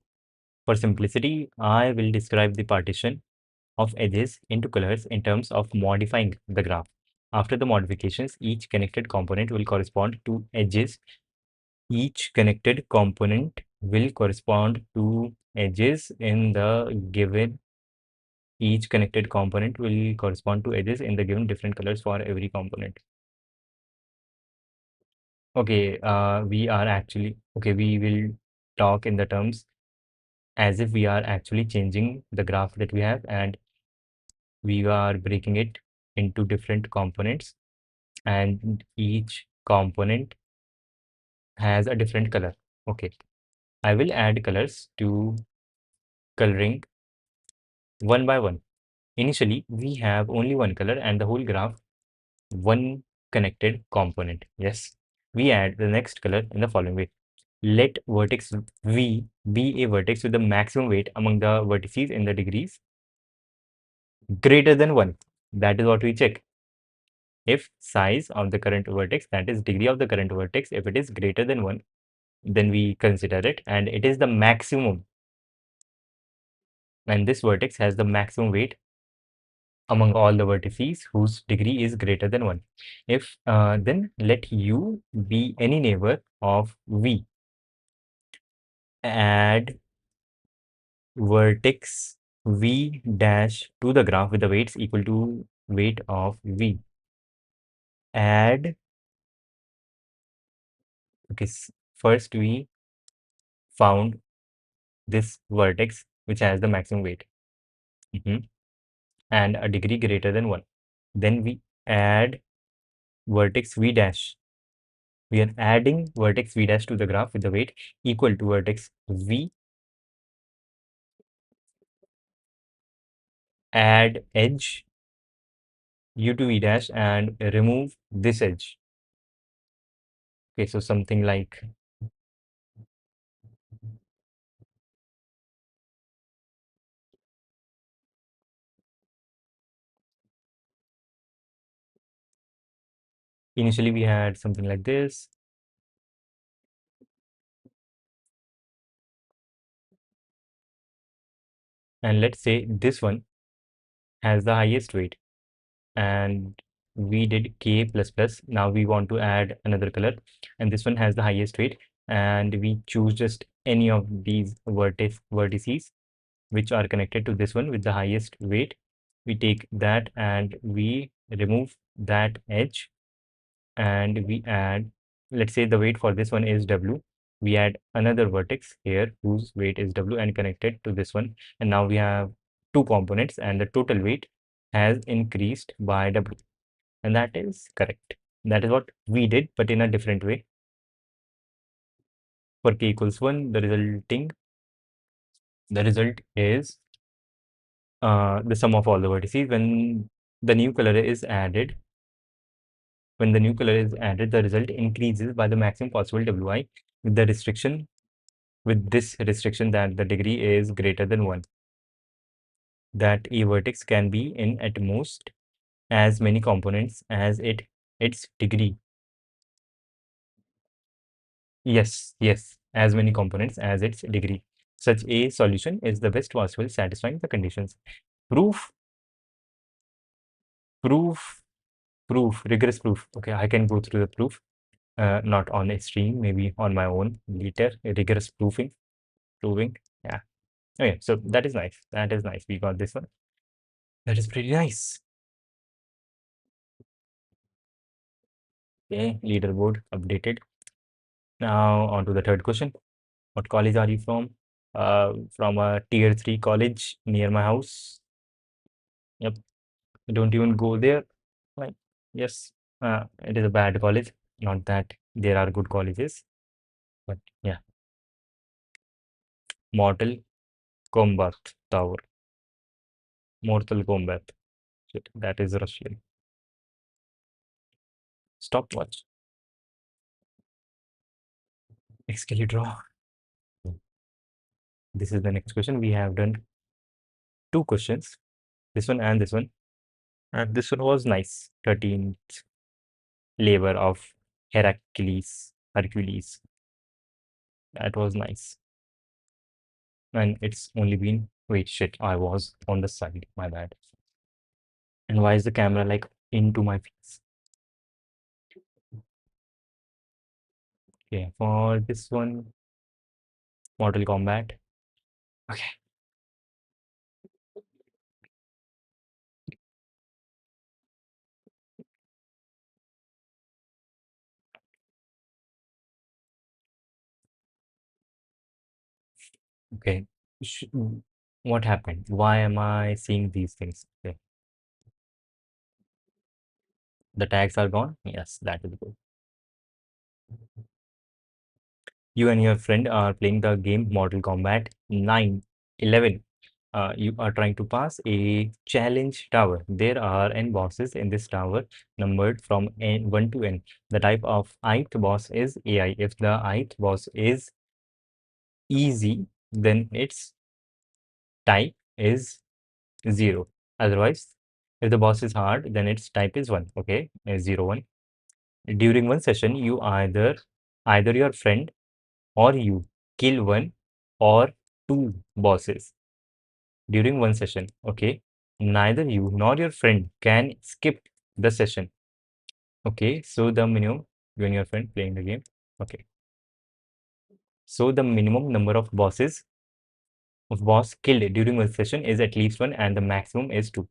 For simplicity, I will describe the partition of edges into colors in terms of modifying the graph. After the modifications, each connected component will correspond to edges. Each connected component will correspond to edges in the given. Each connected component will correspond to edges in the given different colors for every component. Okay, we will talk in the terms as if we are actually changing the graph that we have, and we are breaking it into different components, and each component has a different color. Okay, I will add colors to coloring one by one. Initially, we have only one color and the whole graph one connected component. Yes, we add the next color in the following way. Let vertex V be a vertex with the maximum weight among the vertices in the degrees greater than 1. That is what we check. If size of the current vertex, that is degree of the current vertex, if it is greater than 1, then we consider it, and it is the maximum. And this vertex has the maximum weight among all the vertices whose degree is greater than 1. If then let U be any neighbor of V. Add vertex V dash to the graph with the weights equal to weight of V. Add, okay, first we found this vertex which has the maximum weight, mhm, and a degree greater than 1. Then we add vertex v dash. We are adding vertex v dash to the graph with the weight equal to vertex v, add edge u to v dash, and remove this edge. Okay, so something like initially we had something like this, and let's say this one has the highest weight, and we did k plus plus. Now we want to add another color, and this one has the highest weight, and we choose just any of these vertices which are connected to this one with the highest weight. We take that and we remove that edge, and we add, let's say the weight for this one is w. We add another vertex here whose weight is w and connect it to this one, and now we have two components and the total weight has increased by w, and that is correct. That is what we did, but in a different way. For k equals 1, the result is the sum of all the vertices. The new color is added, when the new color is added, the result increases by the maximum possible wi with the restriction, with this restriction that the degree is greater than 1, that a vertex can be in at most as many components as its degree. Yes, as many components as its degree. Such a solution is the best possible satisfying the conditions. Proof, proof, rigorous proof. Okay, I can go through the proof, not on a stream, maybe on my own later. Rigorous proving. Yeah. Okay, so that is nice. That is nice. We got this one. That is pretty nice. Okay, leaderboard updated. Now on to the third question. What college are you from? From a tier 3 college near my house. Yep. Don't even go there. Like, yes, it is a bad college. Not that there are good colleges, but yeah. Mortal Kombat Tower. Mortal Kombat. Shit, that is Russian. Stopwatch. Excalibur. This is the next question. We have done two questions, this one and this one. And this one was nice. 13th labor of Hercules. That was nice. And it's only been, wait, shit, I was on the side, my bad. And why is the camera like into my face? Okay, for this one, Mortal Kombat. Okay, okay. Sh- what happened? Why am I seeing these things? Okay, the tags are gone. Yes, that is good. You and your friend are playing the game Mortal Kombat 9, 11. You are trying to pass a challenge tower. There are n bosses in this tower numbered from n1 to n. The type of ith boss is AI. If the ith boss is easy, then its type is 0. Otherwise, if the boss is hard, then its type is 1. Okay, 0, 1. During one session, you either your friend or you kill one or two bosses during one session. Okay, neither you nor your friend can skip the session. Okay, so the minimum, you and your friend playing the game. Okay, so the minimum number of boss killed during one session is at least one, and the maximum is two.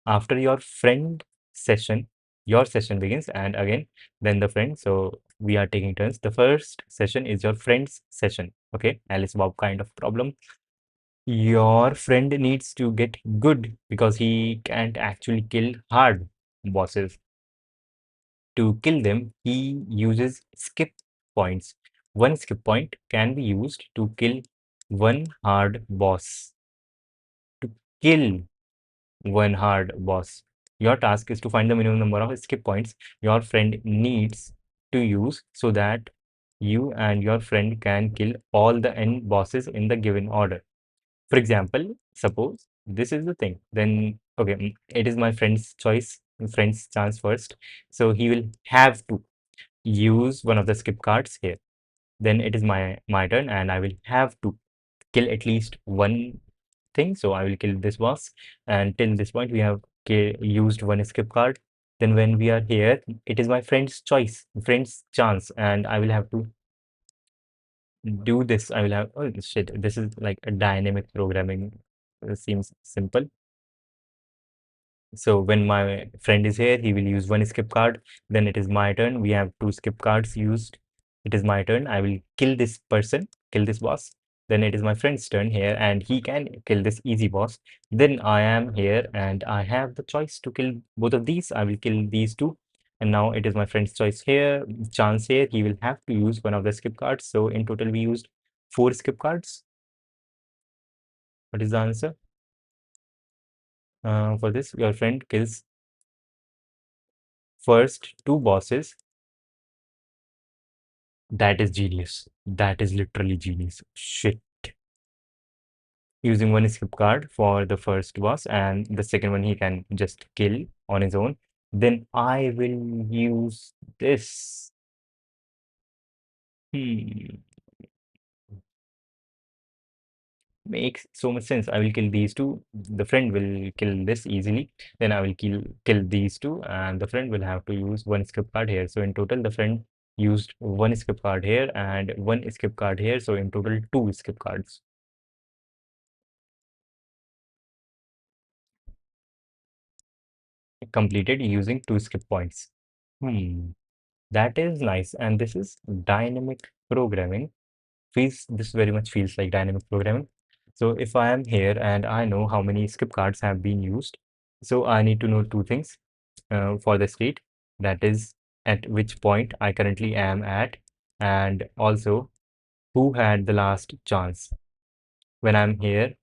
After your friend session, your session begins, and again then the friend. So we are taking turns. The first session is your friend's session. Okay, Alice Bob kind of problem. Your friend needs to get good because he can't actually kill hard bosses. To kill them, he uses skip points. One skip point can be used to kill one hard boss. To kill one hard boss, your task is to find the minimum number of skip points your friend needs to use so that you and your friend can kill all the n bosses in the given order. For example, suppose this is the thing, then okay, it is my friend's choice, friend's chance first. So he will have to use one of the skip cards here. Then it is my turn, and I will have to kill at least one thing. So I will kill this boss, and till this point we have used one skip card. Then when we are here, it is my friend's choice, friend's chance, and I will have to do this. I will have, oh shit, this is like a dynamic programming. Seems simple. So when my friend is here, he will use one skip card. Then it is my turn. We have two skip cards used. It is my turn. I will kill this person, kill this boss. Then it is my friend's turn here, and he can kill this easy boss. Then I am here, and I have the choice to kill both of these. I will kill these two. And now it is my friend's choice here, chance here. He will have to use one of the skip cards. So in total, we used four skip cards. What is the answer? For this, your friend kills first two bosses. That is genius. That is literally genius. Shit. Using one skip card for the first boss, and the second one he can just kill on his own. Then I will use this. Hmm. Makes so much sense. I will kill these two. The friend will kill this easily. Then I will kill these two, and the friend will have to use one skip card here. So in total, the friend used one skip card here and one skip card here. So in total, two skip cards completed using two skip points. Hmm. That is nice. And this is dynamic programming. This very much feels like dynamic programming. So if I am here and I know how many skip cards have been used, so I need to know two things for the state. That is at which point I currently am at, and also who had the last chance. When I'm here,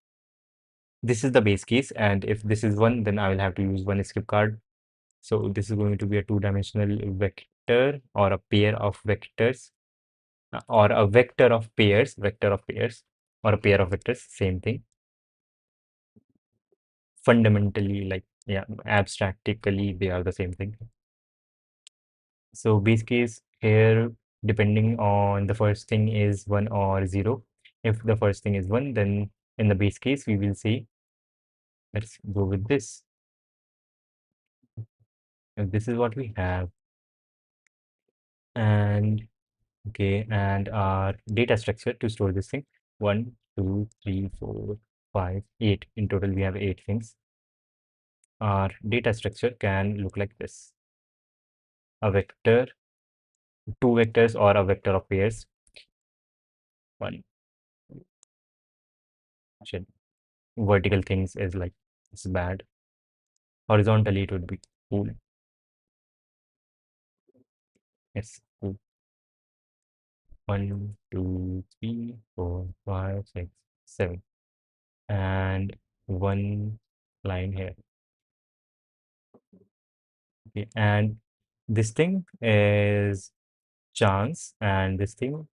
this is the base case, and if this is one, then I will have to use one skip card. So this is going to be a two-dimensional vector or a pair of vectors or a vector of pairs or a pair of vectors, same thing. Fundamentally, like, yeah, abstractically, they are the same thing. So base case here, depending on the first thing is 1 or 0. If the first thing is 1, then in the base case, we will say, let's go with this. If this is what we have. And okay, and our data structure to store this thing, 1, 2, 3, 4, 5, 8. In total, we have 8 things. Our data structure can look like this. A vector, two vectors or a vector of pairs. One, shit. Vertical things is like, it's bad. Horizontally, it would be cool. Yes, cool. 1, 2, 3, 4, 5, 6, 7. And one line here. Okay, and this thing is chance, and this thing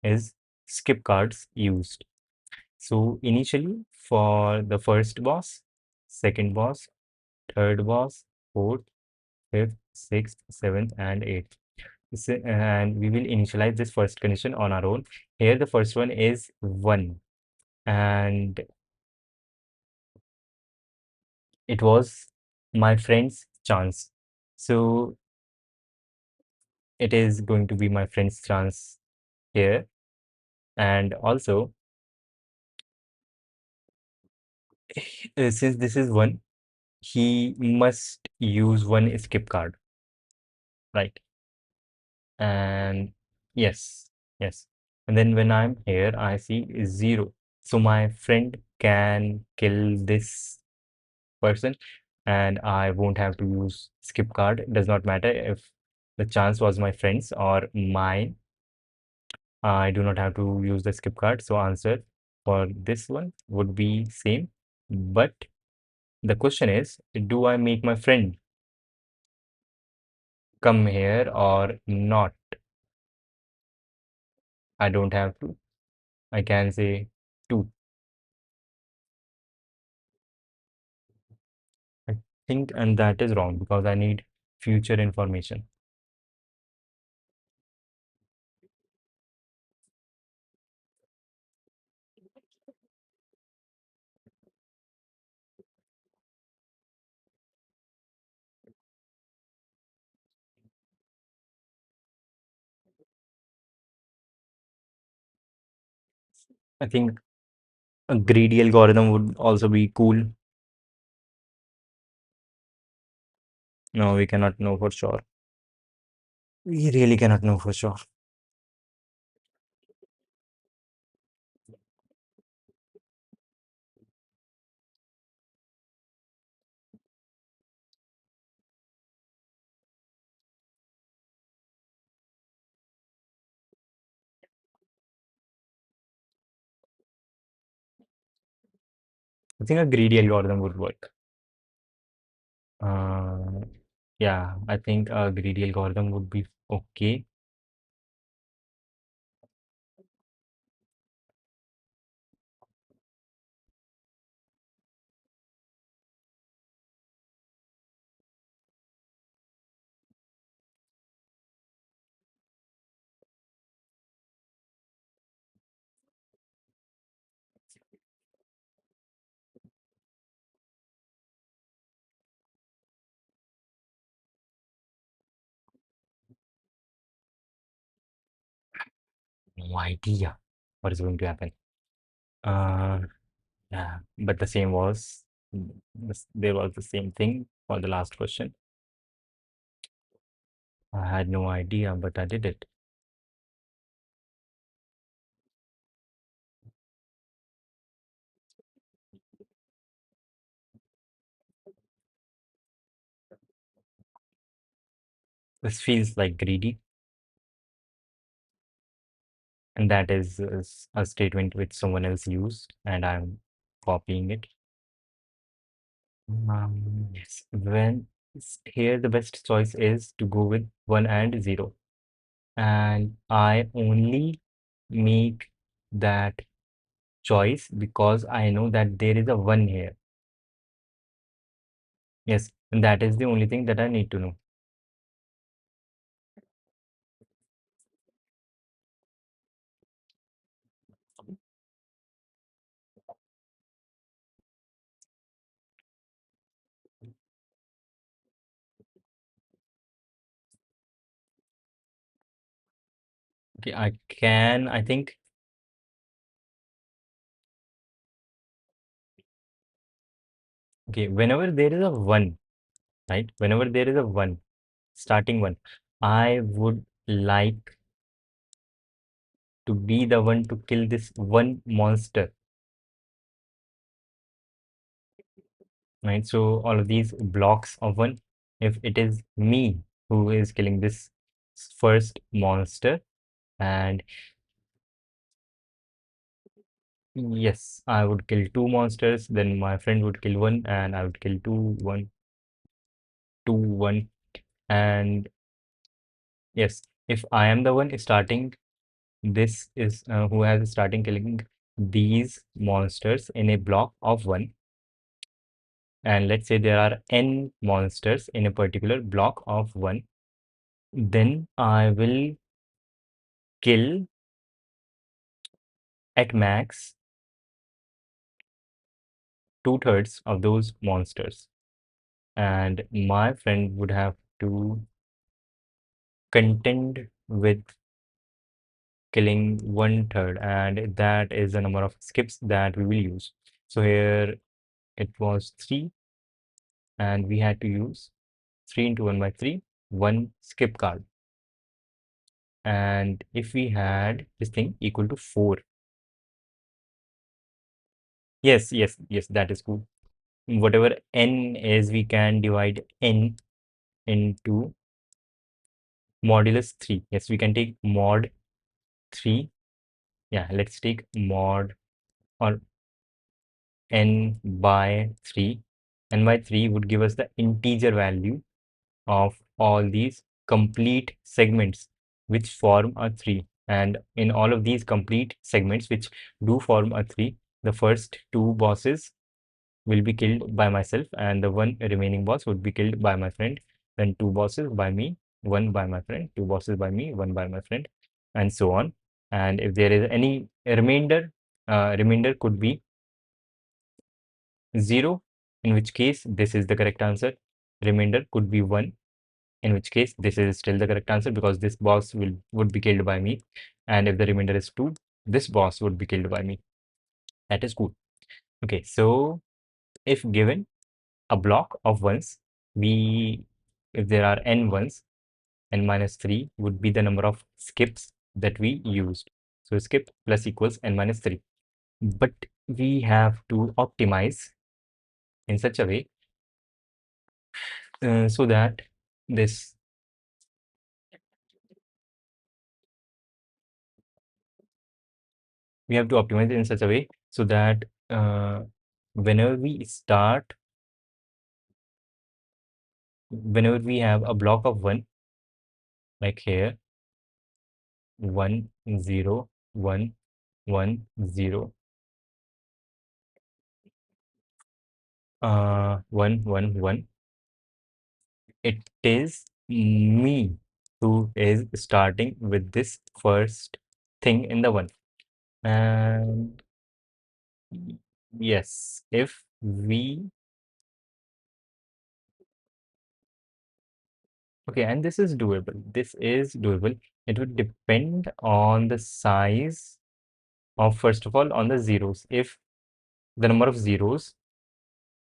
is skip cards used. So initially for the first boss, second boss, third boss, fourth, fifth, sixth, seventh, and eighth. And we will initialize this first condition on our own. Here the first one is 1, and it was my friend's chance. So it is going to be my friend's chance here. And also, since this is 1, he must use one skip card, right? And yes, yes. And then when I'm here, I see 0. So my friend can kill this person and I won't have to use skip card. It does not matter if the chance was my friend's or mine. I do not have to use the skip card. So answer for this one would be same. But the question is, do I make my friend come here or not? I don't have to. I can say two. I think, and that is wrong because I need future information. I think a greedy algorithm would also be cool. No, we cannot know for sure. We really cannot know for sure. I think a greedy algorithm would work. Uh, yeah, I think a greedy algorithm would be okay. No idea what is going to happen. Uh, yeah, but the same was, there was the same thing for the last question. I had no idea, but I did it. This feels like greedy, and that is a statement which someone else used, and I'm copying it. Yes. Here the best choice is to go with 1 and 0, and I only make that choice because I know that there is a 1 here. Yes, and that is the only thing that I need to know. Okay, I think, okay, whenever there is a 1, right? Whenever there is a 1, starting 1, I would like to be the one to kill this one monster, right? So all of these blocks of 1, if it is me who is killing this first monster, and yes, I would kill 2 monsters, then my friend would kill 1, and I would kill 2, 1, 2, 1, and yes, if I am the one starting, this is who has starting killing these monsters in a block of 1, and let's say there are n monsters in a particular block of 1, then I will kill at max 2/3 of those monsters, and my friend would have to contend with killing 1/3, and that is the number of skips that we will use. So here it was 3, and we had to use 3 into 1 by 3, 1 skip card. And if we had this thing equal to 4, Yes, that is cool. Whatever n is, we can divide n into modulus 3. Yes, we can take mod 3. Yeah, let's take mod or n by 3. N by 3 would give us the integer value of all these complete segments which form a 3. And in all of these complete segments which do form a 3, the first two bosses will be killed by myself, and the one remaining boss would be killed by my friend. Then two bosses by me, one by my friend, two bosses by me, one by my friend, and so on. And if there is any remainder, remainder could be 0, in which case this is the correct answer. Remainder could be 1, in which case this is still the correct answer because this boss would be killed by me. And if the remainder is 2, this boss would be killed by me. That is cool. Okay, so if given a block of ones, we if there are n ones, n minus 3 would be the number of skips that we used. So skip plus equals n minus 3. But we have to optimize in such a way so that this we have to optimize in such a way so that whenever we start, whenever we have a block of 1, like here, 1 0 1 1 0 1 1 1, it is me who is starting with this first thing in the 1. And yes, if we okay, and this is doable. This is doable. It would depend on the size of, first of all, on the zeros. If the number of zeros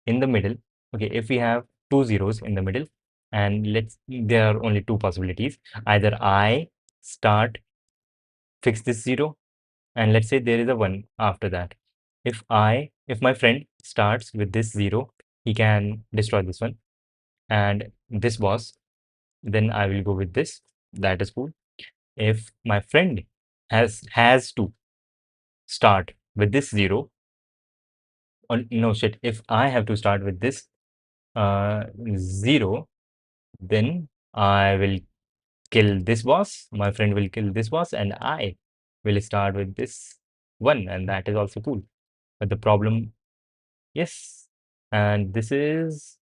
in the middle, okay, if we have two zeros in the middle, and there are only two possibilities. Either I start, fix this 0, and let's say there is a 1 after that. If my friend starts with this 0, he can destroy this one and this boss, then I will go with this. That is cool. If my friend has to start with this 0, or no shit, if I have to start with this 0, then I will kill this boss, my friend will kill this boss, and I will start with this 1, and that is also cool. But the problem, yes, and this is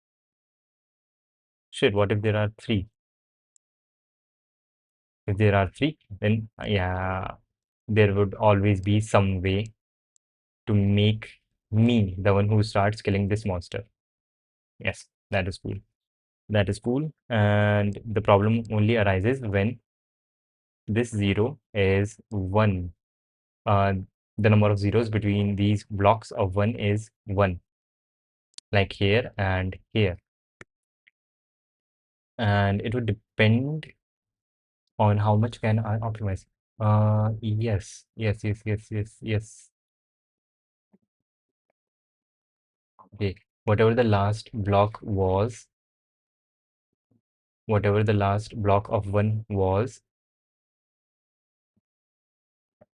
shit. What if there are 3? If there are 3, then yeah, there would always be some way to make me the one who starts killing this monster. Yes, that is cool. That is cool. And the problem only arises when this 0 is 1. Uh, the number of zeros between these blocks of 1 is 1, like here and here. And it would depend on how much can I optimize. Yes. Okay, whatever the last block was, whatever the last block of 1 was,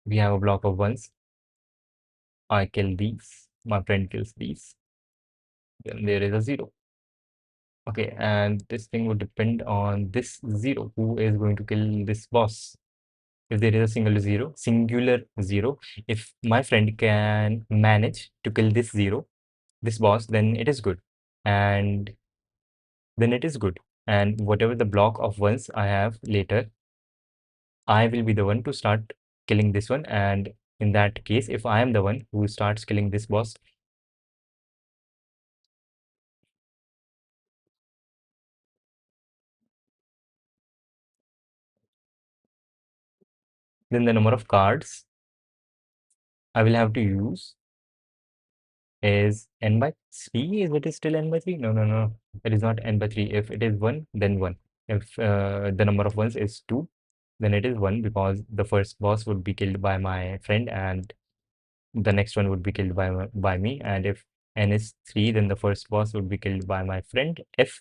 we have a block of 1s. I kill these, my friend kills these, then there is a 0. Okay, and this thing would depend on this 0, who is going to kill this boss. If there is a singular 0, if my friend can manage to kill this 0, this boss, then it is good. And then it is good. And whatever the block of ones I have later, I will be the one to start killing this one. And in that case, if I am the one who starts killing this boss, then the number of cards I will have to use is n by 3. Is it still n by 3? No. It is not n by 3. If it is 1, then 1. If the number of ones is 2, then it is 1 because the first boss would be killed by my friend and the next one would be killed by me, and if n is 3, then the first boss would be killed by my friend F,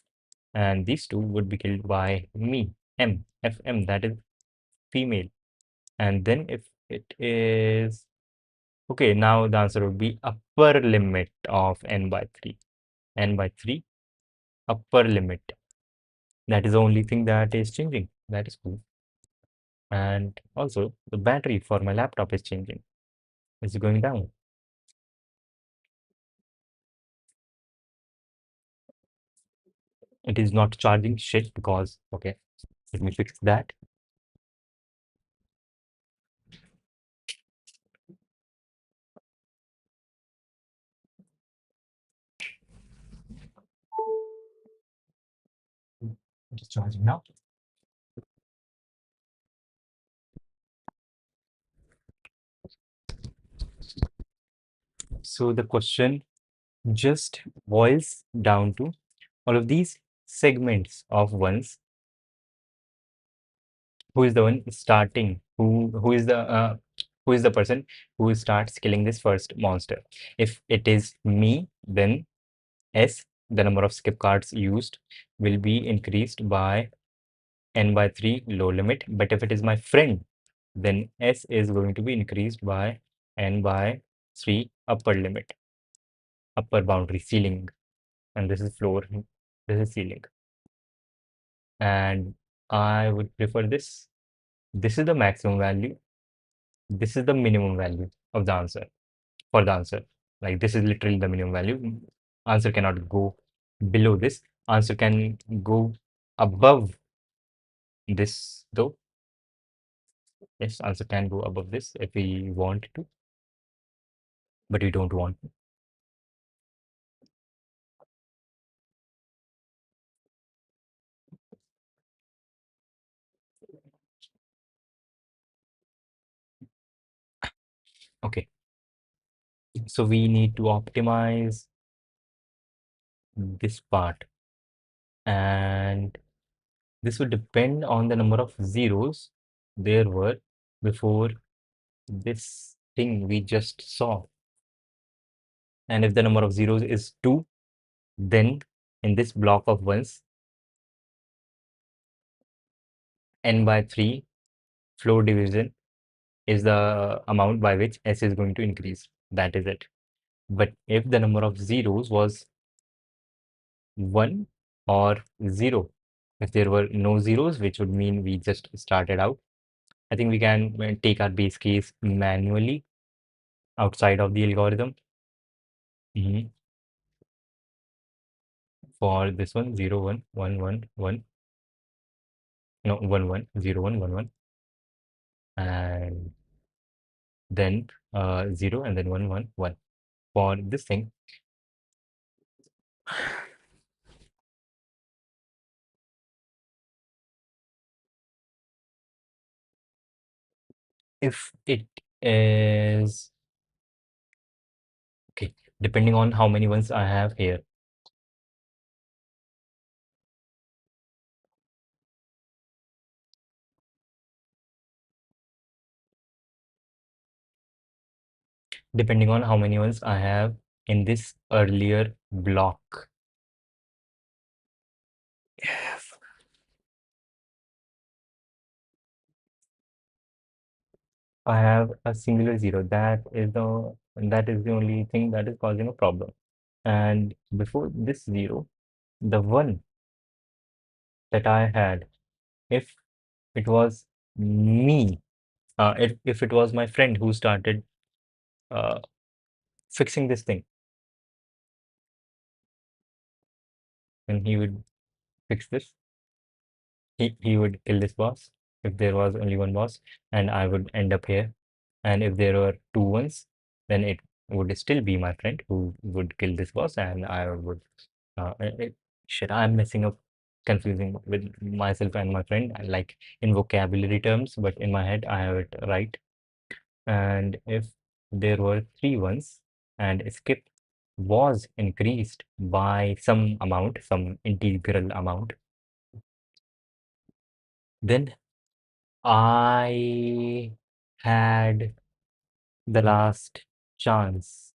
and these two would be killed by me, M, FM, that is female. And then if it is okay, now the answer would be upper limit of n by 3. N by 3, upper limit. That is the only thing that is changing. That is cool. And also, the battery for my laptop is changing. It's going down. It is not charging shit because, okay, let me fix that. It is charging now. So the question just boils down to all of these segments of ones. Who is the one starting? Who is the person who starts killing this first monster? If it is me, then S, the number of skip cards used, will be increased by n by 3 low limit. But if it is my friend, then S is going to be increased by n by 3 upper limit, upper boundary, ceiling. And this is floor, this is ceiling. And I would prefer this. This is the maximum value. This is the minimum value of the answer for the answer. Like this is literally the minimum value. Answer cannot go below this. Answer can go above this though. Yes, answer can go above this if we want to, but we don't want to. Okay, so we need to optimize this part, and this will depend on the number of zeros there were before this thing we just saw. And if the number of zeros is 2, then in this block of ones, n by 3 floor division is the amount by which S is going to increase. That is it. But if the number of zeros was 1 or 0, if there were no zeros, which would mean we just started out, I think we can take our base case manually outside of the algorithm. Mhm. For this one, 0, 1, 1, 1, 1, no, 1, 1, 0, 1, 1, 1, and then 0, and then 1, 1, 1. For this thing, if it is okay, depending on how many ones I have here, depending on how many ones I have in this earlier block. If I have a singular zero, that is the only thing that is causing a problem. And before this zero, the one that I had, if it was me, if it was my friend who started uh, fixing this thing, and he would fix this, he would kill this boss if there was only one boss, and I would end up here. And if there were two ones, then it would still be my friend who would kill this boss, and I would. Shit, I'm messing up, confusing with myself and my friend, like in vocabulary terms, but in my head I have it right. And if there were three ones, and skip was increased by some amount, some integral amount, then I had the last chance.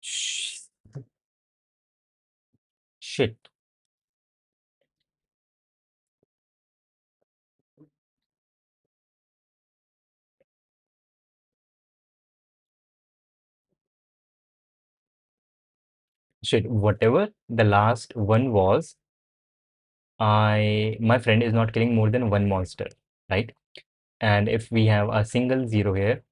Sh- Shit. Shit. Whatever the last one was, my friend is not killing more than one monster, right? And if we have a single zero here,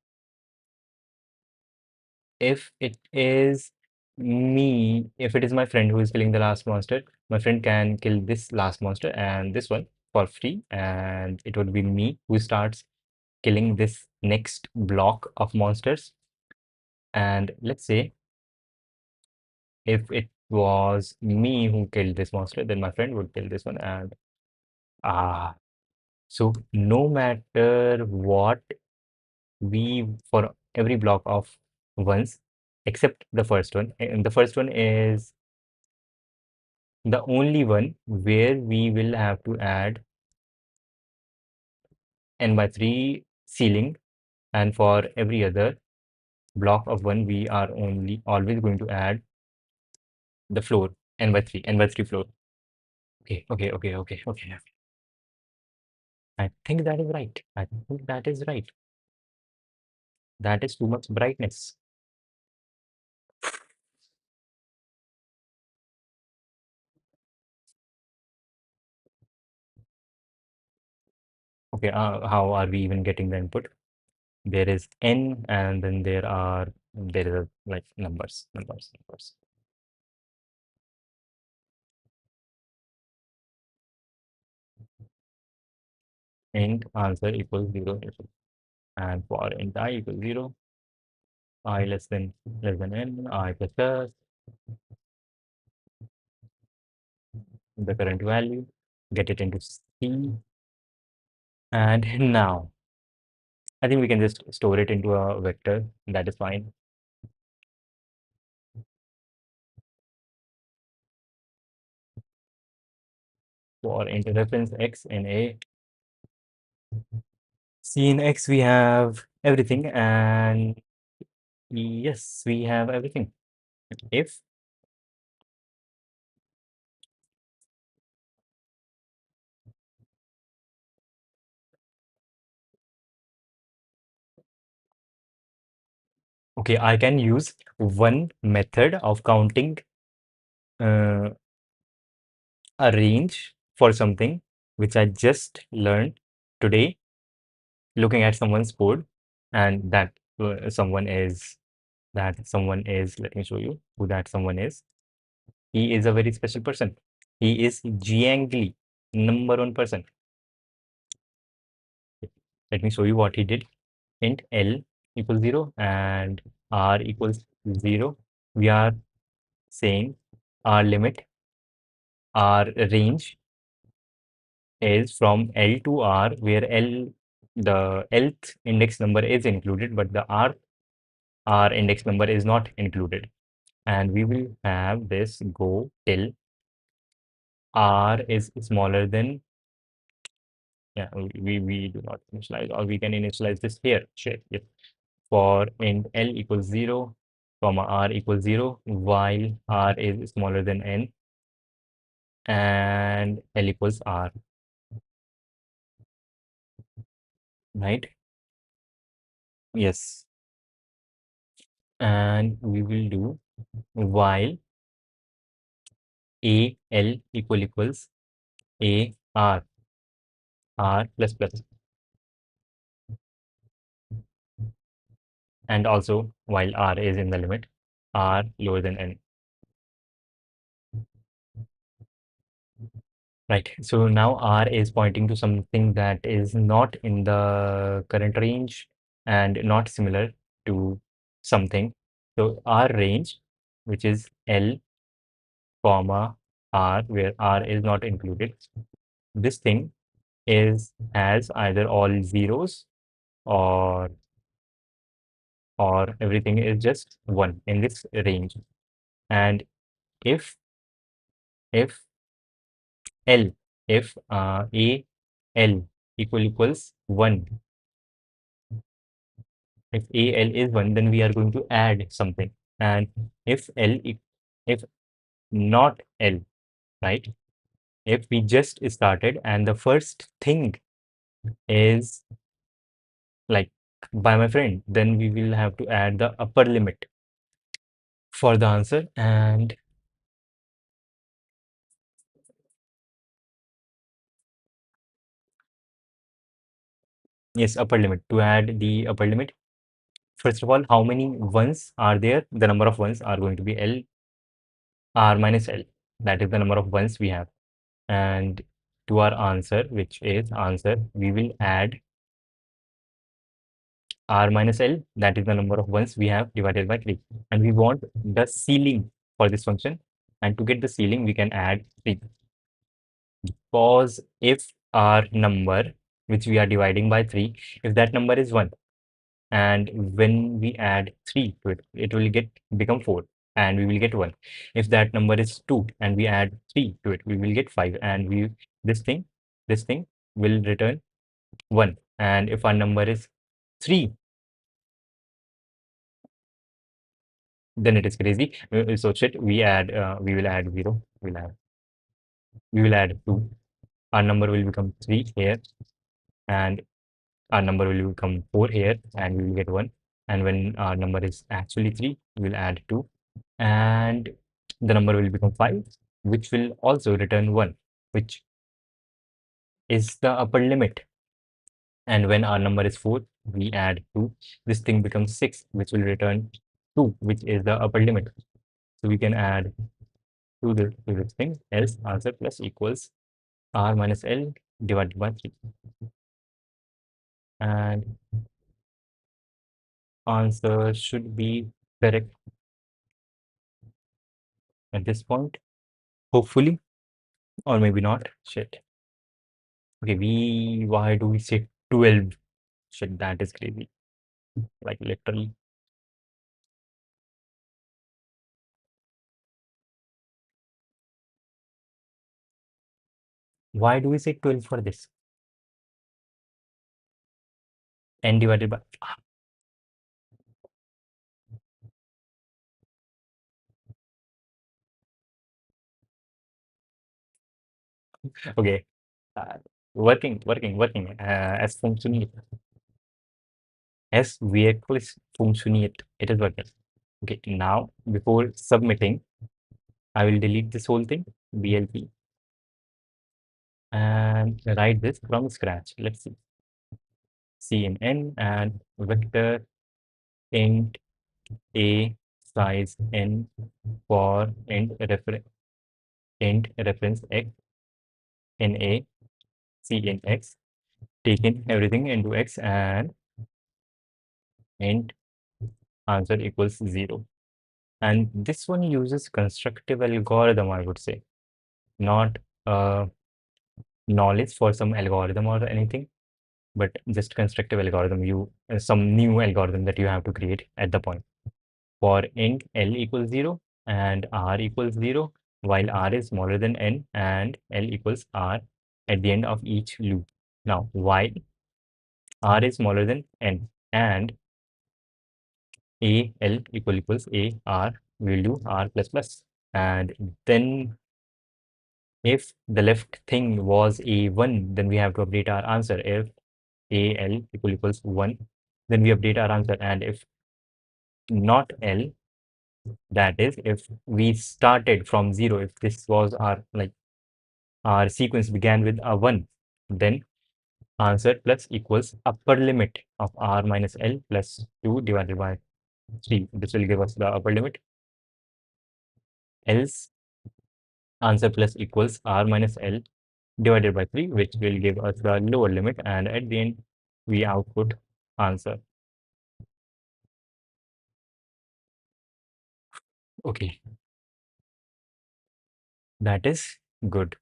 if it is if it is my friend who is killing the last monster, my friend can kill this last monster and this one for free, and it would be me who starts killing this next block of monsters. And let's say if it was me who killed this monster, then my friend would kill this one. And ah, so no matter what, we for every block of ones except the first one, and the first one is the only one where we will have to add n by 3 ceiling, and for every other block of one we are only always going to add the floor n by 3 floor. Okay. I think that is right. I think that is right. That is too much brightness. Okay, how are we even getting the input? There is n, and then there is a, like numbers. Int answer equals 0, and for int I equals 0, I less than n, I plus the current value, get it into C, and now I think we can just store it into a vector. That is fine. For int reference x in A, C in X we have everything, and yes, we have everything. If okay, I can use one method of counting uh, a range for something which I just learned today looking at someone's code, and that someone is, let me show you who that someone is. He is a very special person. He is Jiangli, number one person. Let me show you what he did. Int L equals 0 and R equals 0. We are saying our limit, our range is from L to R, where the Lth index number is included, but the R index number is not included. And we will have this go till R is smaller than, yeah, we do not initialize, or we can initialize this here. Sure. Yes. For int L equals 0, comma R equals 0, while R is smaller than N and L equals R, right? Yes. And we will do while A L equals A R plus plus, and also while R is in the limit, R lower than N. Right. So now R is pointing to something that is not in the current range and not similar to something. So R range, which is L, comma R, where R is not included. This thing is has either all zeros or everything is just one in this range. And if if L if A L equals 1, if A L is 1, then we are going to add something. And if if not L, right? If we just started and the first thing is like by my friend, then we will have to add the upper limit for the answer. And yes, upper limit. To add the upper limit, first of all, how many ones are there? The number of ones are going to be L R minus L. That is the number of ones we have. And to our answer, which is answer, we will add R minus L. That is the number of ones we have divided by 3. And we want the ceiling for this function. And to get the ceiling, we can add 3. Because if our number, which we are dividing by 3, if that number is 1, and when we add 3 to it, it will become 4 and we will get 1. If that number is 2 and we add 3 to it, we will get 5 and this thing this thing will return 1. And if our number is 3, then it is crazy. So shit, we will add 0, we will add 2. Our number will become 3 here, and our number will become 4 here, and we will get 1. And when our number is actually 3, we will add 2, and the number will become 5, which will also return 1, which is the upper limit. And when our number is 4, we add 2. This thing becomes 6, which will return 2, which is the upper limit. So we can add to this thing, else answer plus equals R minus L divided by 3. And answer should be correct at this point, hopefully, or maybe not. Shit. Okay, why do we say 12? Shit, that is crazy. Like literally. Why do we say 12 for this? N divided by. Okay. Uh, working. Es funktioniert. Es wirklich funktioniert. It is working. Okay, now before submitting, I will delete this whole thing, BLP, and write this from scratch. Let's see. CNN and vector int a size n for int reference x in a c in x, taking everything into x, and int answer equals 0. And this one uses constructive algorithm, I would say, not knowledge for some algorithm or anything, but just constructive algorithm. Some new algorithm that you have to create at the point. For int L equals 0 and R equals 0, while R is smaller than N and L equals R at the end of each loop. Now, while R is smaller than N and A L equals A R, we'll do R plus plus. And then if the left thing was A1, then we have to update our answer. If A L equals 1, then we update our answer. And if not L, that is, if we started from 0, if this was our sequence began with a 1, then answer plus equals upper limit of R minus L plus 2 divided by 3. This will give us the upper limit. Else answer plus equals R minus L divided by 3, which will give us the lower limit, and at the end we output answer. Okay, that is good.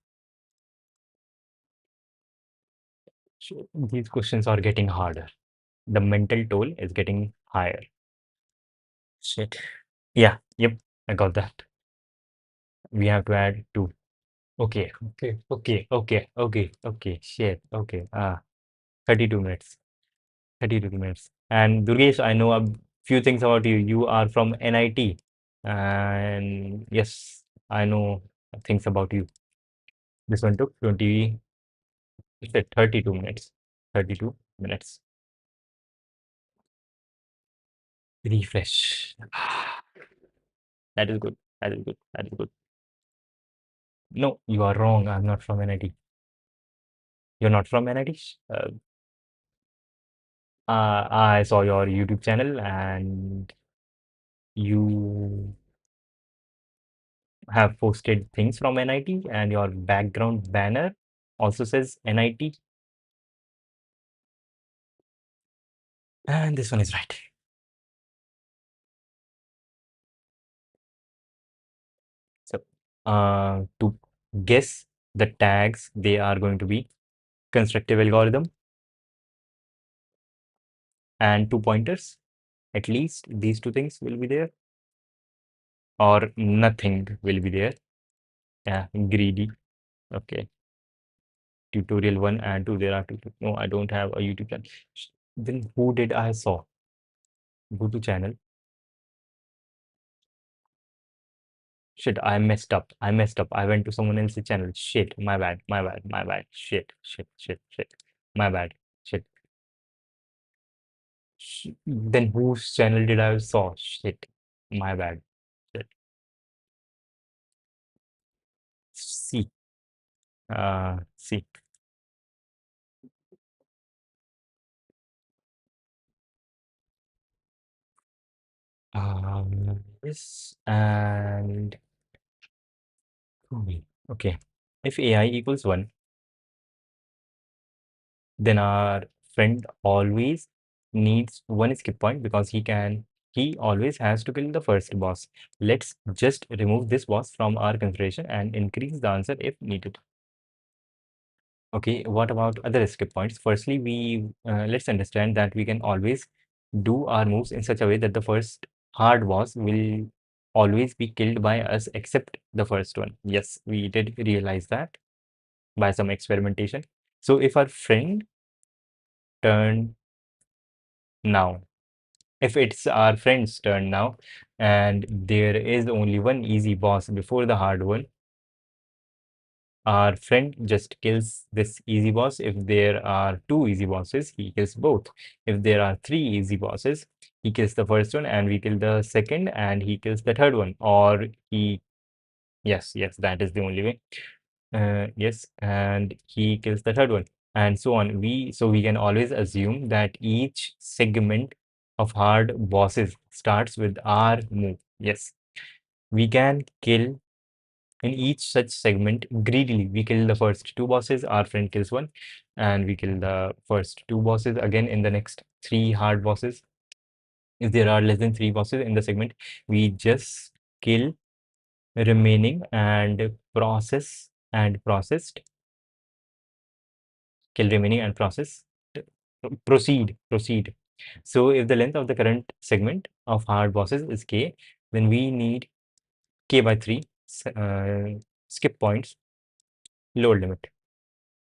These questions are getting harder. The mental toll is getting higher. Shit. Yeah, yep, I got that. We have to add two. Okay. Shit. Okay. 32 minutes. 32 minutes. And Durgesh, I know a few things about you. You are from NIT. And yes, I know things about you. This one took 20, it's at 32 minutes. 32 minutes. Refresh. That is good. That is good. That is good. No, you are wrong. I'm not from NIT. You're not from NIT? I saw your YouTube channel and you have posted things from NIT and your background banner also says NIT. And this one is right. So, to guess the tags, they are going to be constructive algorithm and two pointers. At least these two things will be there, or nothing will be there. Yeah, greedy. Okay. Tutorial one and two. There are two. No, I don't have a YouTube channel. Then who did I saw? Go to channel. Shit, I messed up. I messed up. I went to someone else's channel. Shit, my bad. My bad. My bad. Shit. My bad. Shit. Then whose channel did I saw? Shit. My bad. Shit. See. See. This and okay. If AI equals one, then our friend always needs one skip point because he always has to kill the first boss. Let's just remove this boss from our consideration and increase the answer if needed. Okay, what about other skip points? Firstly, we let's understand that we can always do our moves in such a way that the first hard boss will always be killed by us except the first one. Yes, we did realize that by some experimentation. So if our friend turn now, if it's our friend's turn now, and there is only one easy boss before the hard one, our friend just kills this easy boss. If there are two easy bosses, he kills both. If there are three easy bosses, he kills the first one and we kill the second and he kills the third one. Or he, yes, that is the only way. Yes, and he kills the third one and so on. So we can always assume that each segment of hard bosses starts with our move. Yes, we can kill in each such segment greedily. We kill the first two bosses, our friend kills one, and we kill the first two bosses again in the next three hard bosses. If there are less than three bosses in the segment, we just kill remaining and processed, kill remaining and process, proceed. So if the length of the current segment of hard bosses is k, then we need k by 3 skip points, lower limit.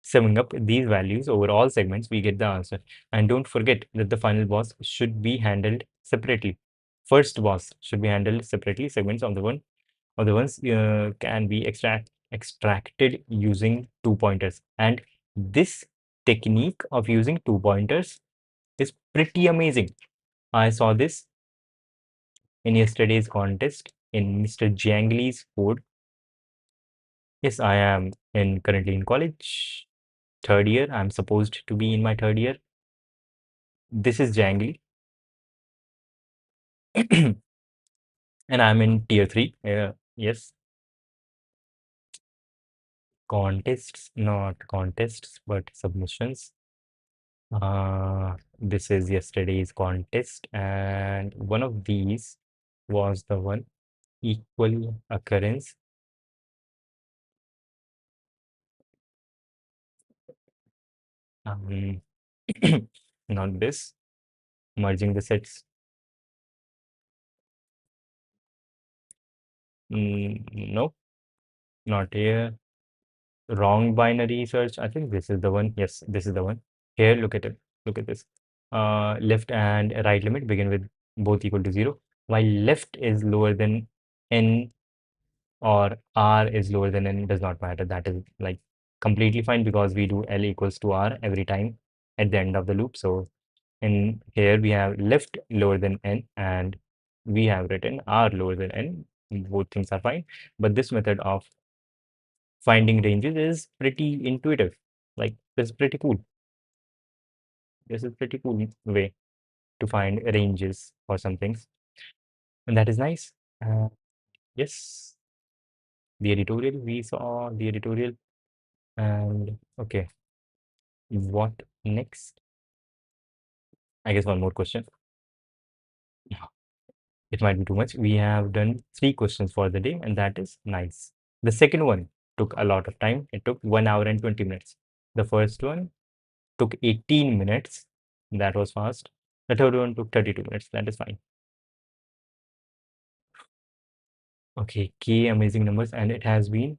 Summing up these values over all segments, we get the answer. And don't forget that the final boss should be handled separately. First boss should be handled separately. Segments of the ones can be extracted using two pointers. And this technique of using two pointers is pretty amazing. I saw this in yesterday's contest in Mr. Jangli's code. Yes, I am currently in college, third year. I'm supposed to be in my third year. This is Jangly, and I'm in tier three. Yes, contests, not contests, but submissions. This is yesterday's contest, and one of these was the one equal occurrence. Um, not this. Merging the sets. No, not here. Wrong binary search. I think this is the one. Yes, this is the one. Here, look at it. Look at this. Left and right limit begin with both equal to 0, while left is lower than n or r is lower than n does not matter. That is like completely fine because we do L equals to R every time at the end of the loop. So in here we have left lower than n and we have written R lower than n. Both things are fine. But this method of finding ranges is pretty intuitive. Like this is pretty cool. This is pretty cool way to find ranges for some things. And that is nice. Yes, the editorial, we saw the editorial. And okay, what next? I guess one more question. It might be too much. We have done 3 questions for the day, and that is nice. The second one took a lot of time. It took 1 hour and 20 minutes. The first one took 18 minutes. That was fast. The third one took 32 minutes. That is fine. Okay, K amazing numbers, and it has been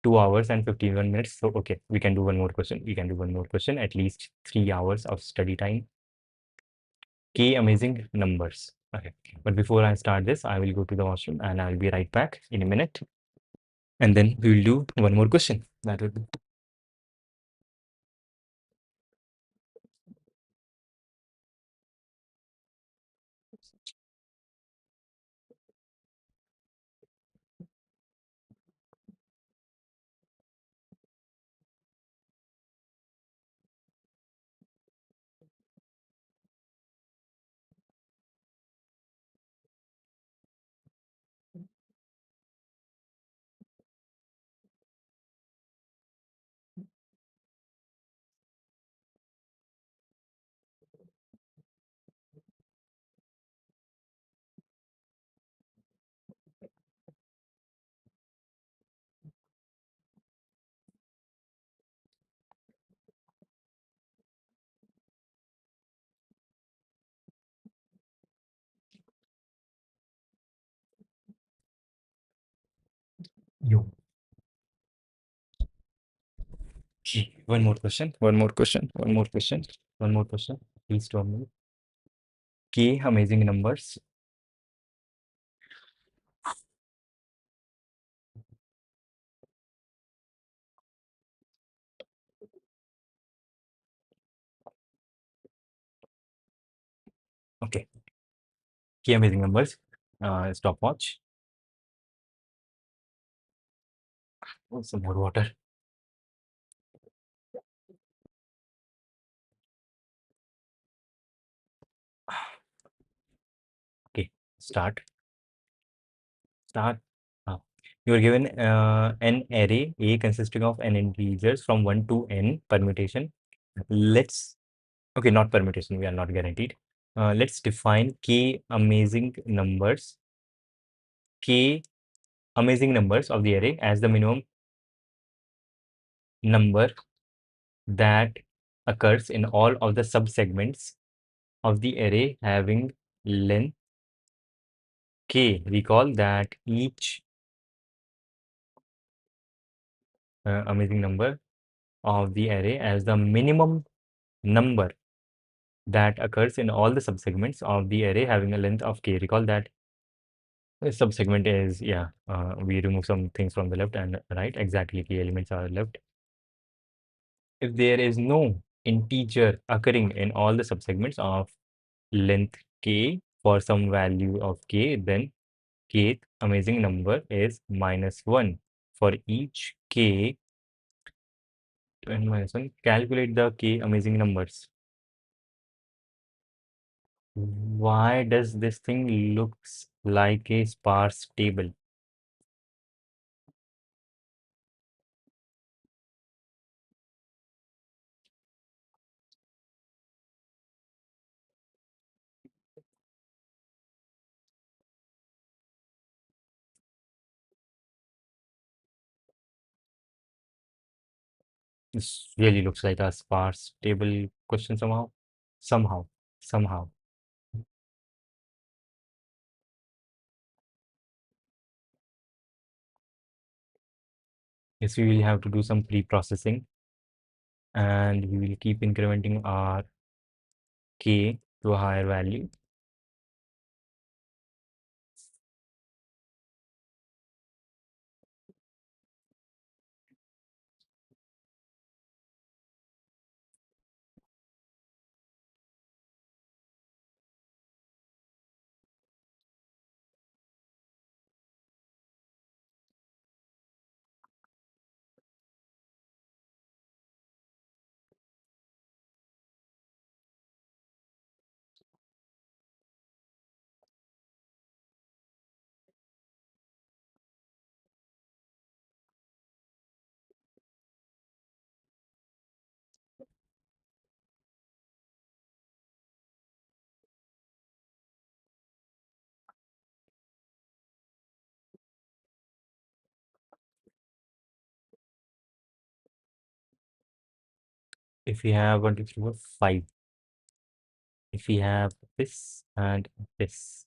2 hours and 51 minutes. So, okay, we can do one more question. We can do one more question, at least 3 hours of study time. K amazing numbers. Okay, but before I start this, I will go to the washroom and I'll be right back in a minute. And then we will do one more question. That will be you. Okay, one more question. One more question. One more question. One more question. Please tell me. K amazing numbers. Okay. K amazing numbers. Stopwatch. Oh, some more water. Okay. Start. Start. Ah. You are given an array A consisting of n integers from 1 to n permutation. Let's, okay, not permutation, we are not guaranteed. Let's define k amazing numbers, k amazing numbers of the array as the minimum number that occurs in all of the subsegments of the array having length k. Recall that each amazing number of the array as the minimum number that occurs in all the subsegments of the array having a length of k. Recall that the subsegment is, yeah, we remove some things from the left and right. Exactly, k elements are left. If there is no integer occurring in all the subsegments of length k for some value of k, then kth amazing number is -1. For each k, n minus 1, calculate the k amazing numbers. Why does this thing looks like a sparse table? This really looks like a sparse table question somehow. Somehow. Somehow. Yes, we will have to do some pre-processing and we will keep incrementing our k to a higher value. If we have 1, 2, 3, 4, 5, if we have this and this,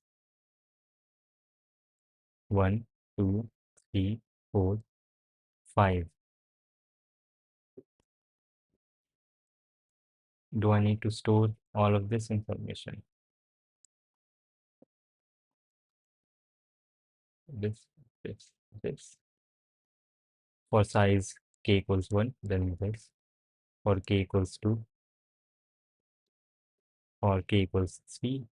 1, 2, 3, 4, 5. Do I need to store all of this information? This, this, this. For size k equals 1, then this. For k equals 2, for k equals 3.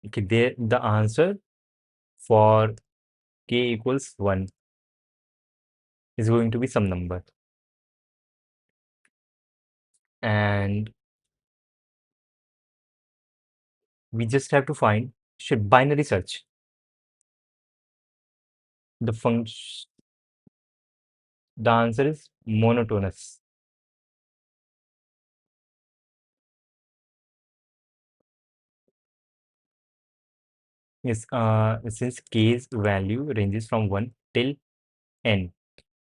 Okay, there the answer for k equals 1 is going to be some number. And we just have to find, should binary search the function. The answer is monotonous. Yes, since k's value ranges from 1 till n.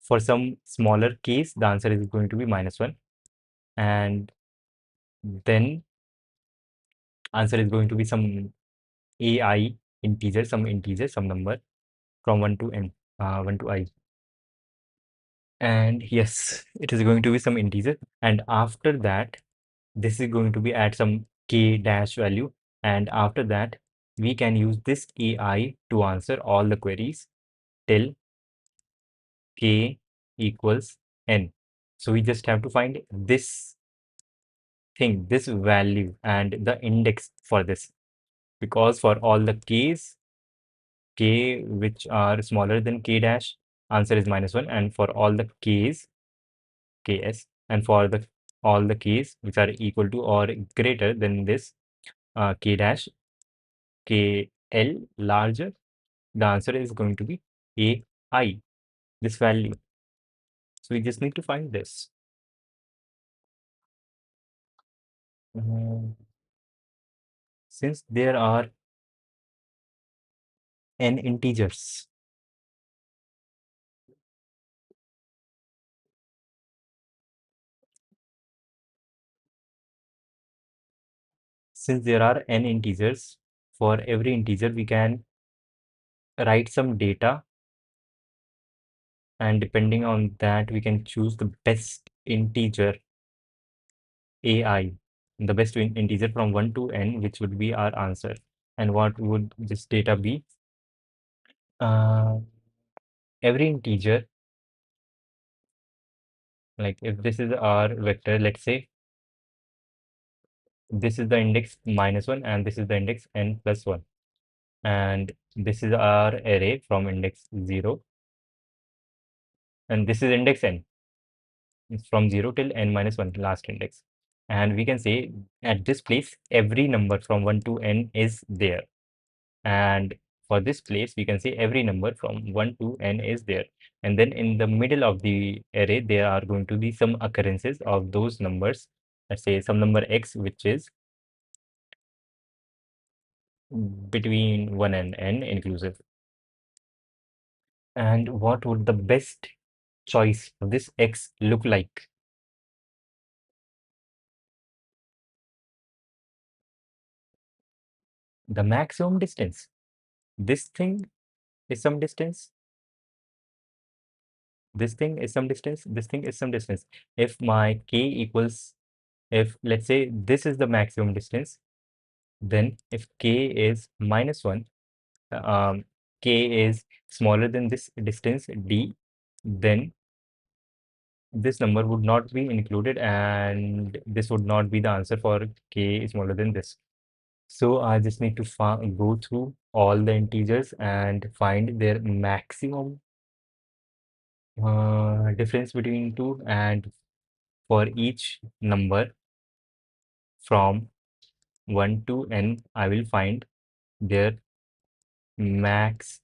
For some smaller case, the answer is going to be -1. And then answer is going to be some ai integer, some number from 1 to n, 1 to I. And yes, it is going to be some integer. And after that, this is going to be at some k dash value. And after that, we can use this AI to answer all the queries till k equals n. So we just have to find this thing, this value and the index for this. Because for all the k's, k which are smaller than k dash, answer is -1. And for all the k's, ks, and for the all the k's which are equal to or greater than this, k dash, kl larger, the answer is going to be ai, this value. So we just need to find this. Mm, since there are n integers, for every integer we can write some data, and depending on that we can choose the best integer ai, the best integer from 1 to n, which would be our answer. And what would this data be? uh, every integer, like if this is our vector, let's say this is the index -1 and this is the index n plus 1, and this is our array from index 0 and this is index n. It's from 0 till n minus 1, last index. And we can say at this place, every number from 1 to n is there. And for this place, we can say every number from 1 to n is there. And then in the middle of the array, there are going to be some occurrences of those numbers. Let's say some number x, which is between 1 and n inclusive. And what would the best choice of this x look like? The maximum distance. This thing is some distance. This thing is some distance. This thing is some distance. If my k equals, if let's say this is the maximum distance, then if k is minus 1, um, k is smaller than this distance d, then this number would not be included and this would not be the answer for k is smaller than this. So I just need to go through all the integers and find their maximum difference between two, and for each number from 1 to n, I will find their max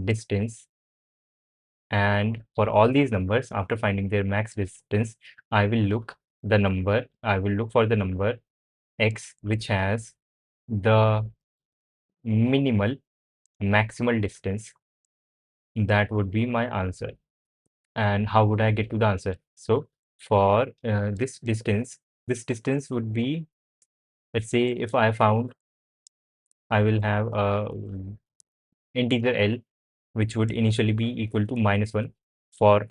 distance. And for all these numbers, after finding their max distance, I will look for the number x which has the minimal maximal distance. That would be my answer. And how would I get to the answer? So for this distance would be, let's say if I found, I will have a integer L which would initially be equal to minus 1 for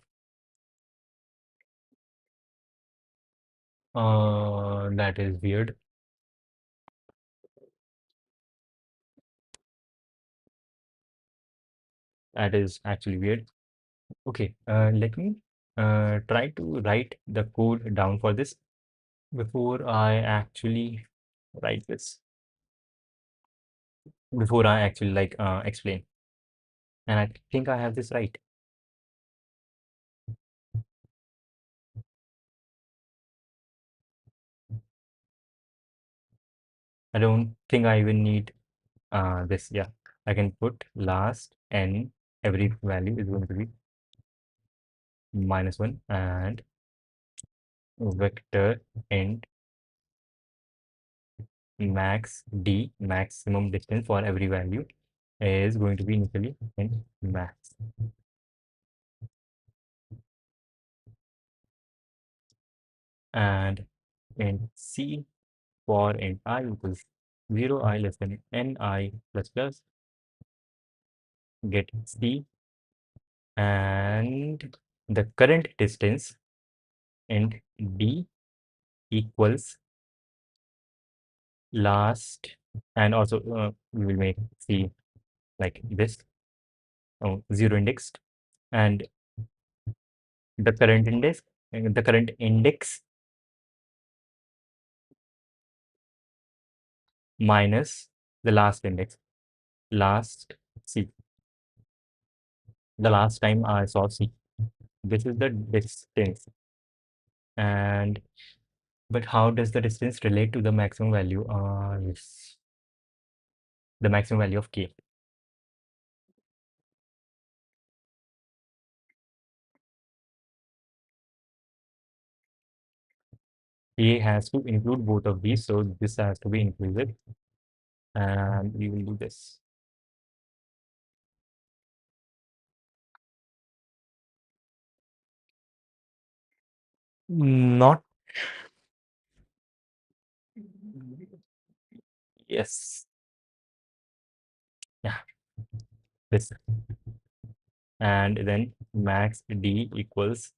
that is weird. That is actually weird. Okay, let me try to write the code down for this before I actually write this, before I actually explain. And I think I have this right. I don't think I even need this. Yeah, I can put last n, every value is going to be minus 1, and vector int max d, maximum distance for every value, is going to be initially in max. And in c for int I equals 0, I less than ni plus plus, get c, and the current distance int d equals last, and also we will make c like this, 0 indexed, and the current index minus the last index, last c, the last time I saw c. This is the distance. And but how does the distance relate to the maximum value? Yes, the maximum value of k. K has to include both of these, so this has to be included, and we will do this. Not, yes, yeah, this, and then max d equals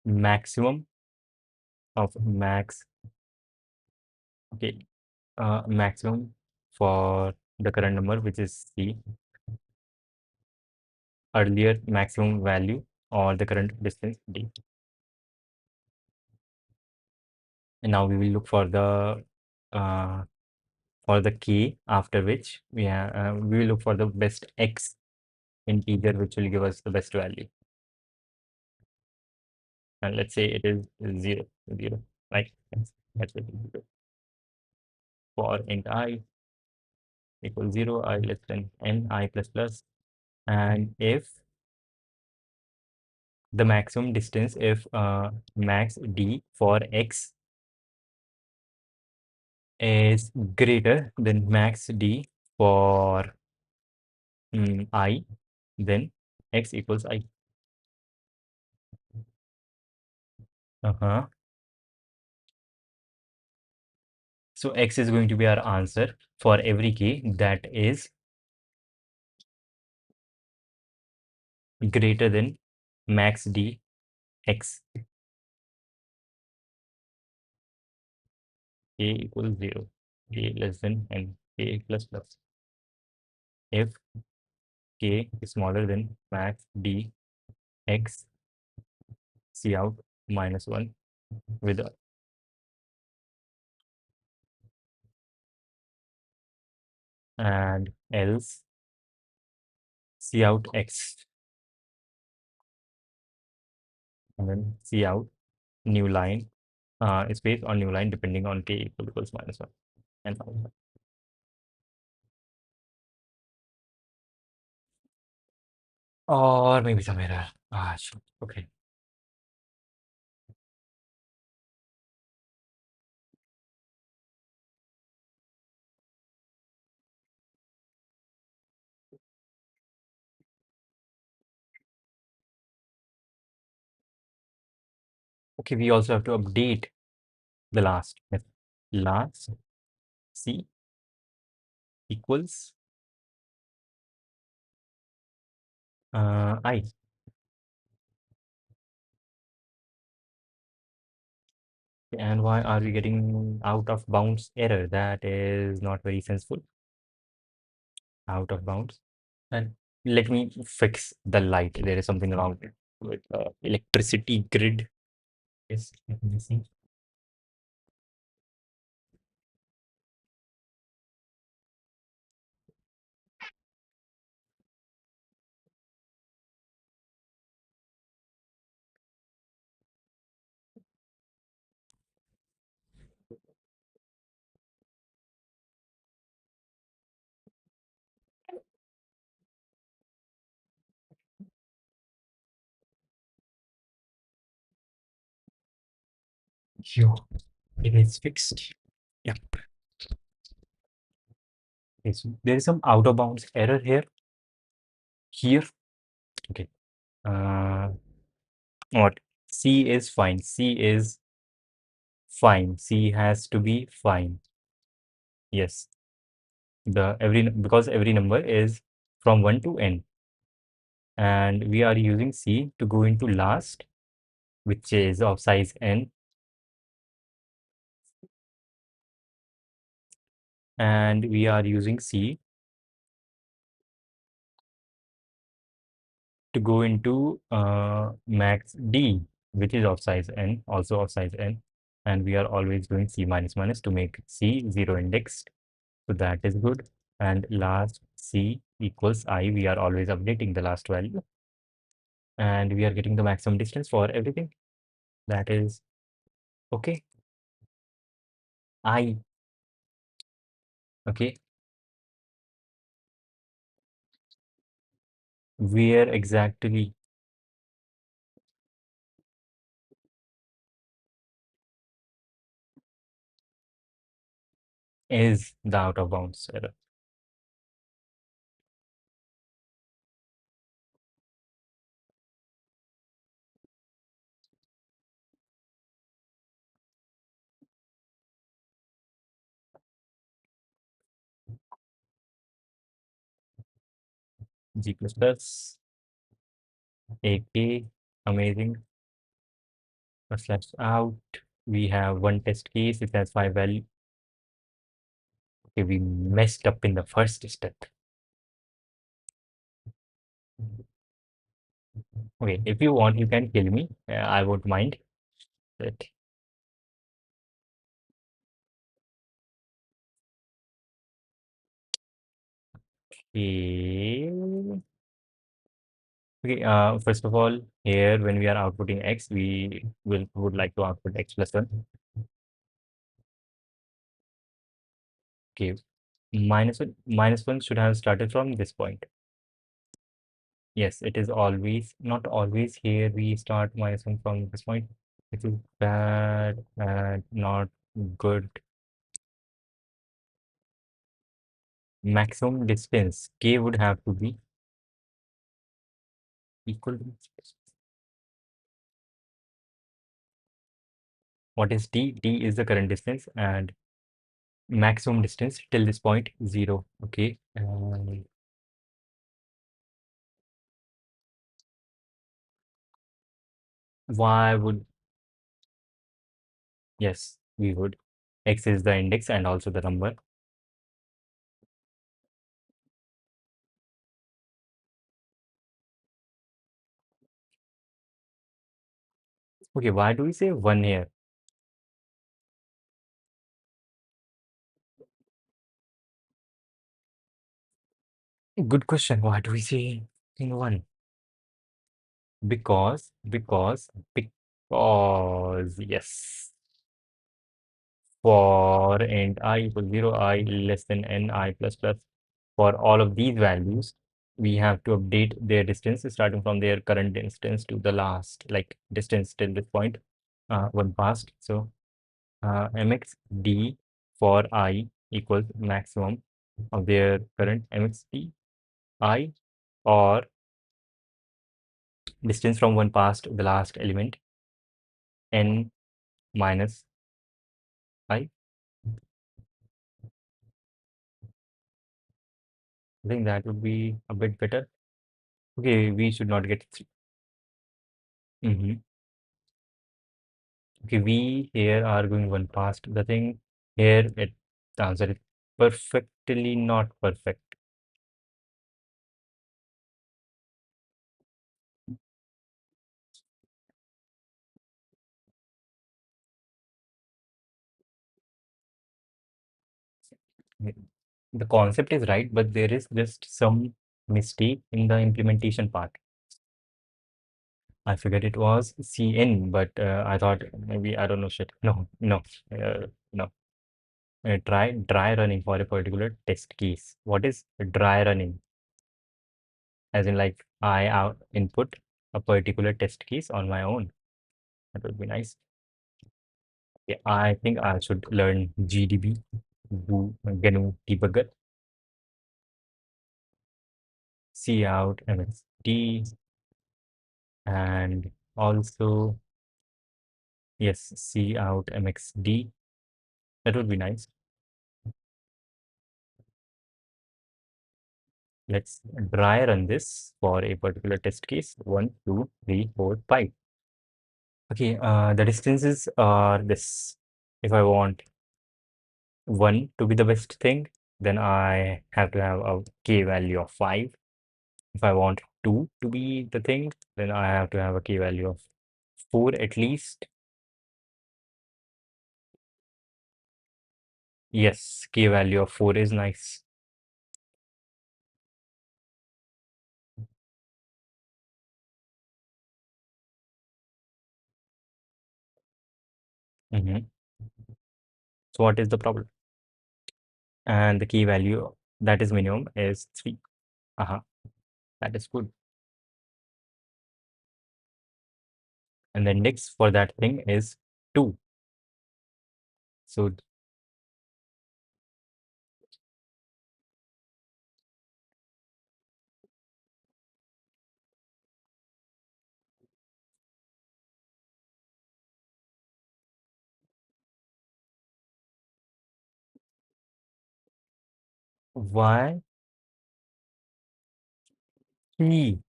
maximum of max. Okay, maximum for the current number, which is c, earlier maximum value, or the current distance d. And now we will look uh, for the key, after which we will look for the best x integer which will give us the best value. And let's say it is 0, 0, right? That's what it will do. For int I equals 0, I less than n, I plus plus. And if the maximum distance, if max d for x is greater than max d for I, then x equals I. Uh-huh. So x is going to be our answer for every k that is greater than max d x. K equals 0, k less than n, k plus plus. If k is smaller than max d x, C out minus 1 with and else C out x, and then C out new line, space or new line depending on k equals minus 1 and all. Or maybe some error. Shoot. Okay. Okay, we also have to update the last. If last C equals I. And why are we getting out of bounds error? That is not very sensible. Out of bounds. And let me fix the light. There is something wrong with electricity grid. Yes, let me see. Yo, it is fixed. Yep. Okay, so there is some out of bounds error here. Here. Okay. Uh, what? C is fine. C is fine. C has to be fine. Yes. Because every number is from 1 to n, and we are using C to go into last, which is of size n, and we are using C to go into max D, which is of size n, also of size n, and we are always doing C minus minus to make C 0 indexed. So that is good. And last C equals I, we are always updating the last value, and we are getting the maximum distance for everything. That is okay. I, okay. Where exactly is the out of bounds error? G plus plus, AK, amazing. Slash out. We have one test case, it has 5 value. Okay, we messed up in the first step. Okay, if you want, you can kill me. I won't mind. But Okay. Okay, first of all, here when we are outputting x, we would like to output x plus 1. Okay, minus 1 should have started from this point. Yes, it is always, not always here we start minus 1 from this point. It is bad and not good. Maximum distance k would have to be equal to, what is d? D is the current distance and maximum distance till this point 0. Okay, and why would, yes, we would. X is the index and also the number. Okay, why do we say 1 here? Good question. Why do we say in 1? Because, yes. For int I equals 0, I less than n, I plus plus. For all of these values, we have to update their distance starting from their current distance to the last, like distance till this point, one passed. So mx d for I equals maximum of their current mx d I, or distance from one past the last element n minus I. I think that would be a bit better. Okay, we should not get 3. Okay, we here are going one past the thing. Here it, the answer is perfectly not perfect. Yeah, the concept is right, but there is just some mistake in the implementation part. I figured it was CN, but I thought maybe, I don't know, shit. No, no, no. Try dry running for a particular test case. What is dry running? As in, like, I out input a particular test case on my own. That would be nice. Yeah, I think I should learn GDB, GNU debugger, cout mxd, and also, yes, cout mxd. That would be nice. Let's dry run this for a particular test case. 1, 2, 3, 4, 5. Okay, the distances are this. If I want 1 to be the best thing, then I have to have a k value of 5. If I want 2 to be the thing, then I have to have a k value of 4 at least. Yes, k value of 4 is nice. Mhm. So what is the problem? And the key value that is minimum is 3. That is good. And the index for that thing is 2. So why 3?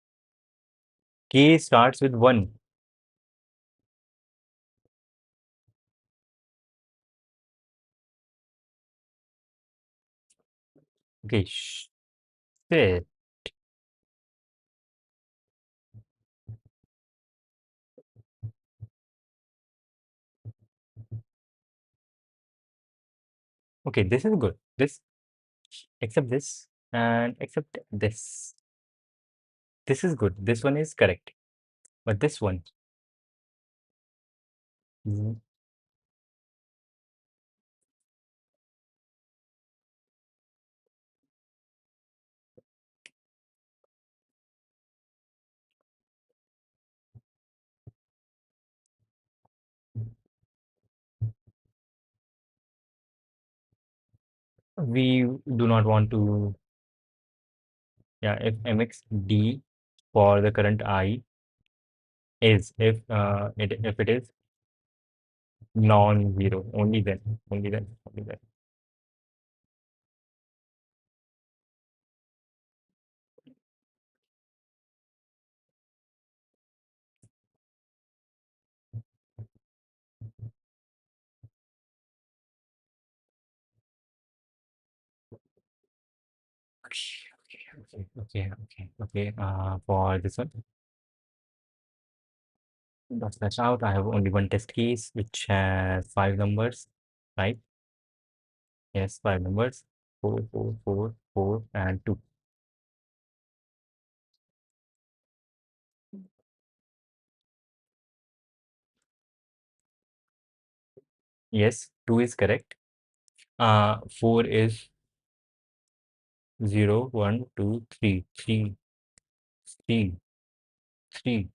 K starts with 1. Okay, shit. Okay, this is good. This, except this. And except this. This is good. This one is correct. But this one, mm, we do not want to, yeah, if mxd for the current I is, if it is non-zero, only then. Okay. For this one, that's out. I have only one test case which has five numbers, right? Yes, five numbers, four, and two. Yes, two is correct. Four is zero, one, two, three, three, three, three.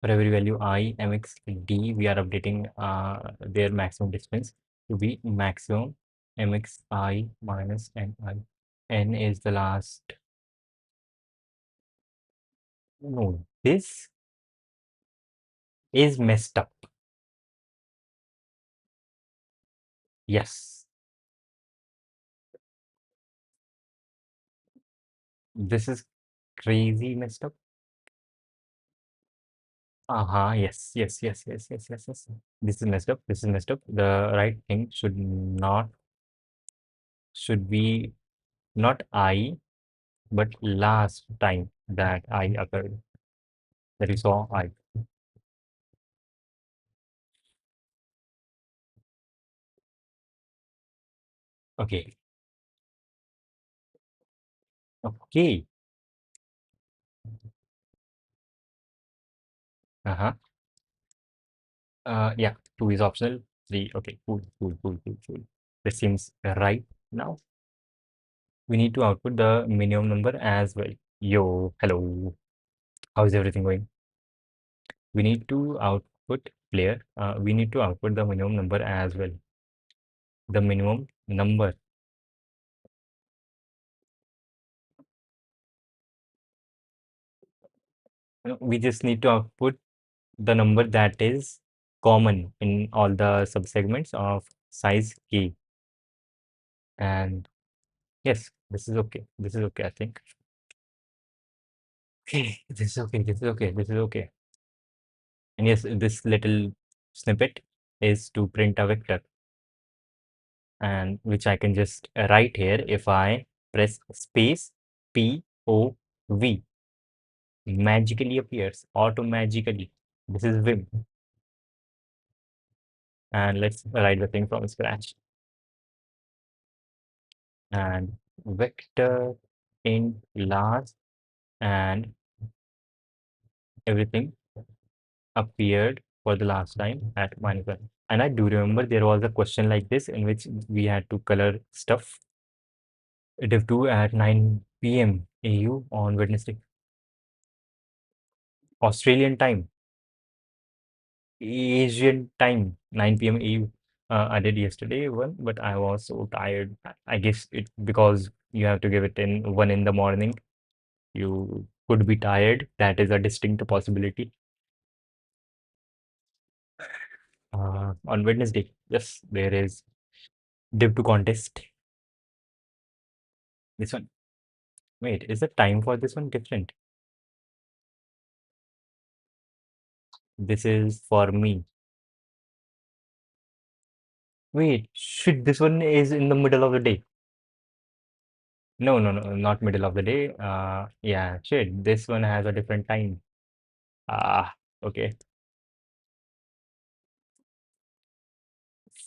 For every value I, mx, d, we are updating their maximum distance to be maximum mx I minus ni. N is the last. No, this is messed up. Yes, this is crazy messed up. Yes. This is messed up. This is messed up. The right thing should be not I, but last time that I occurred, that you saw I. Okay. Okay. Uh-huh. Yeah, two is optional. Three. Okay. Cool. This seems right now. We need to output the minimum number as well. Yo, hello. How is everything going? We need to output player. We need to output the minimum number as well. The minimum number. We just need to output the number that is common in all the subsegments of size k. And yes, this is okay. This is okay, I think. Okay, this is okay. And yes, this little snippet is to print a vector, and which I can just write here if I press space POV. Magically appears, auto magically. This is Vim. And let's write the thing from scratch. And vector int last, and everything appeared for the last time at -1. And I do remember there was a question like this in which we had to color stuff. Div 2 at 9 p.m. AU on Wednesday. Australian time, Asian time, 9 p.m. AU. I did yesterday one, but I was so tired. I guess it because you have to give it in 1 in the morning. You could be tired. That is a distinct possibility. On Wednesday, yes, there is Div 2 contest. This one. Wait, is the time for this one different? This is for me. Wait, shit, this one is in the middle of the day. No, no, no, not middle of the day. Yeah, shit, this one has a different time. Ah, okay.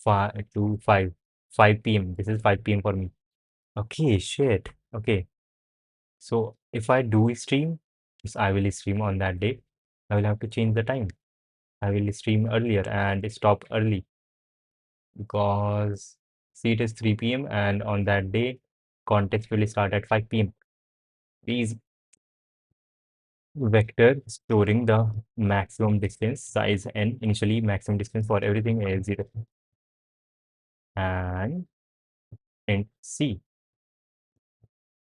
5 p.m. This is 5 p.m. for me. Okay, shit. Okay. So if I do stream, yes, I will stream on that day. I will have to change the time. I will stream earlier and stop early because see it is 3 p.m. and on that day context will start at 5 p.m. These vector storing the maximum distance size n, initially maximum distance for everything is 0, and int c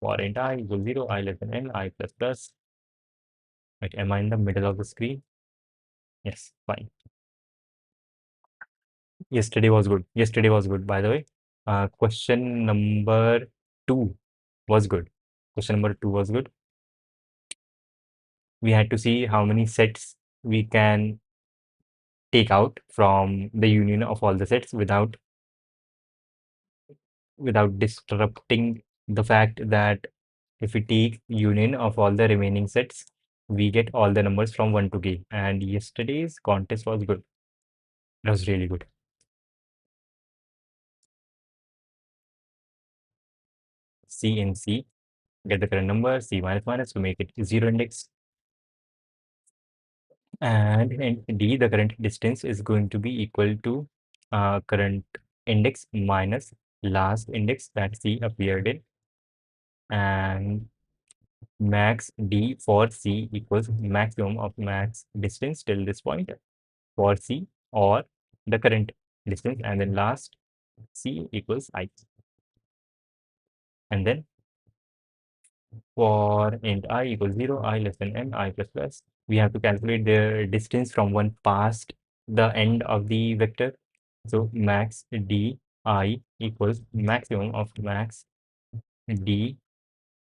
for int I equals 0, I less than n, I plus plus. Wait, am I in the middle of the screen? Yes, fine. Yesterday was good. Yesterday was good, by the way. Question number 2 was good. Question number 2 was good. We had to see how many sets we can take out from the union of all the sets without disrupting the fact that if we take union of all the remaining sets, we get all the numbers from 1 to k. And yesterday's contest was good. It was really good. C in C, get the current number, C minus minus to make it 0 index. And in D, the current distance is going to be equal to current index minus last index that C appeared in. And max D for C equals maximum of max distance till this point for C, or the current distance, and then last C equals I. And then for int I equals 0, I less than n, I plus plus, we have to calculate the distance from one past the end of the vector. So max D I equals maximum of max D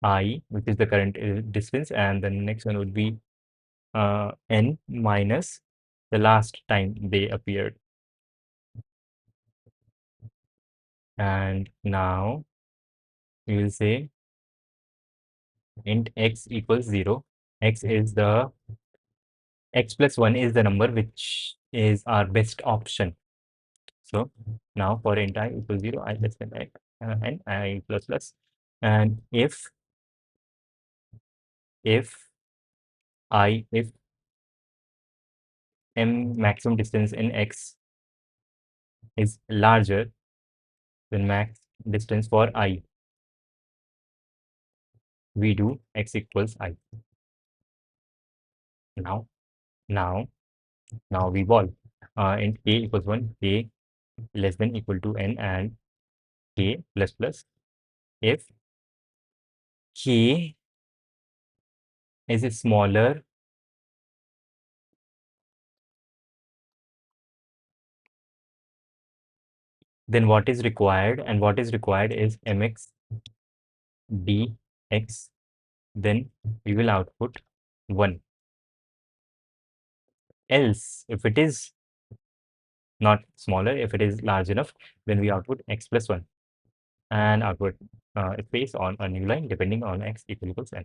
I, which is the current distance, and the next one would be n minus the last time they appeared. And now we will say int x equals 0. X is the x plus 1 is the number which is our best option. So now for int I equals 0, I less than x, and I plus plus. And if m maximum distance in x is larger than max distance for I, we do x equals I. Now, now, now we ball. Int k equals 1, k less than equal to n, and k plus plus. If k is smaller, then what is required? And what is required is mx dx, then we will output 1. Else, if it is not smaller, if it is large enough, then we output x plus 1 and output space on a new line depending on x equals n.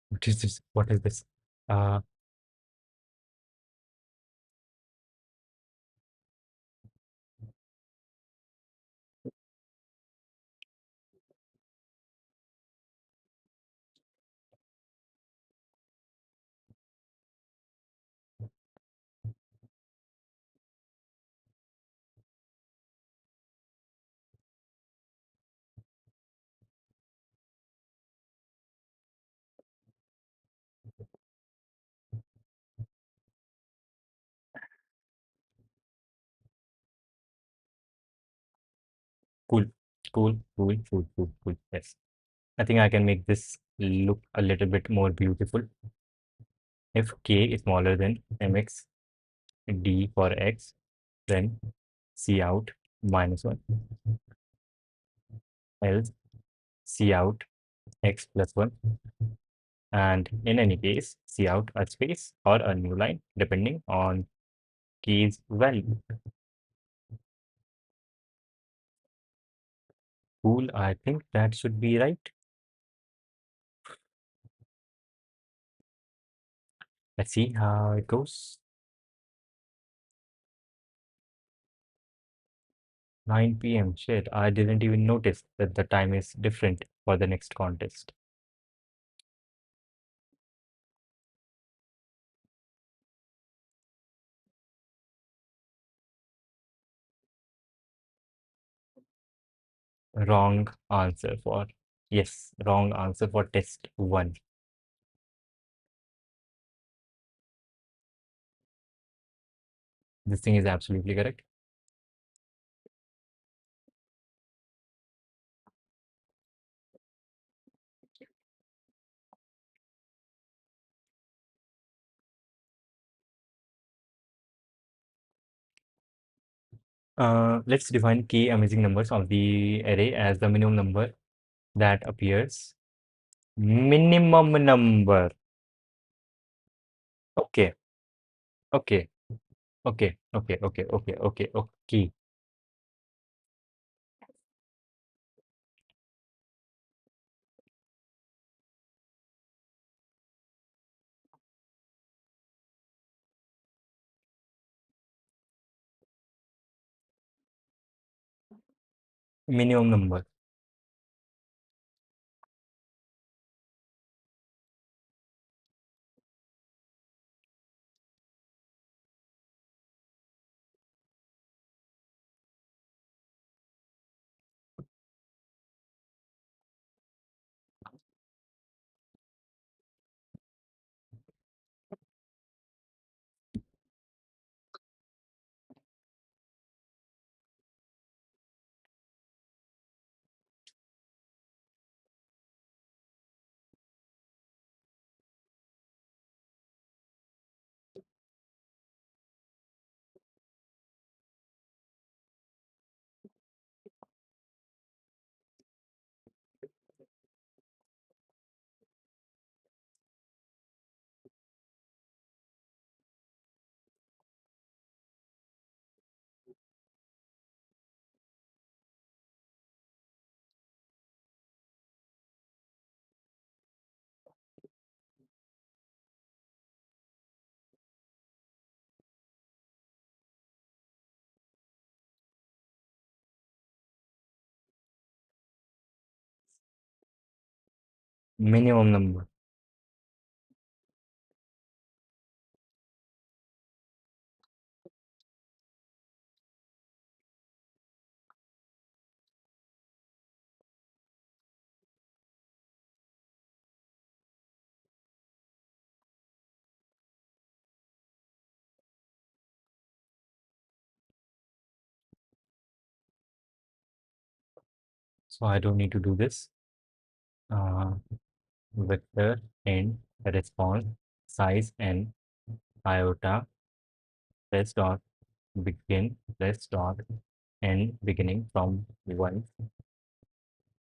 What is this? What is this? Uh, Cool, cool, cool, cool, cool. Yes. I think I can make this look a little bit more beautiful. If k is smaller than mx d for x, then C out minus 1, else C out x plus 1, and in any case, C out a space or a new line depending on k's value. Cool, I think that should be right. Let's see how it goes. 9 p.m. Shit, I didn't even notice that the time is different for the next contest. Wrong answer for, yes, wrong answer for test 1. This thing is absolutely correct. Let's define key amazing numbers of the array as the minimum number that appears. Minimum number. Okay, okay, okay, okay, okay, okay, okay, okay. Minimum number. Minimum number. So I don't need to do this. Vector int response size n iota press dot begin press dot end beginning from 1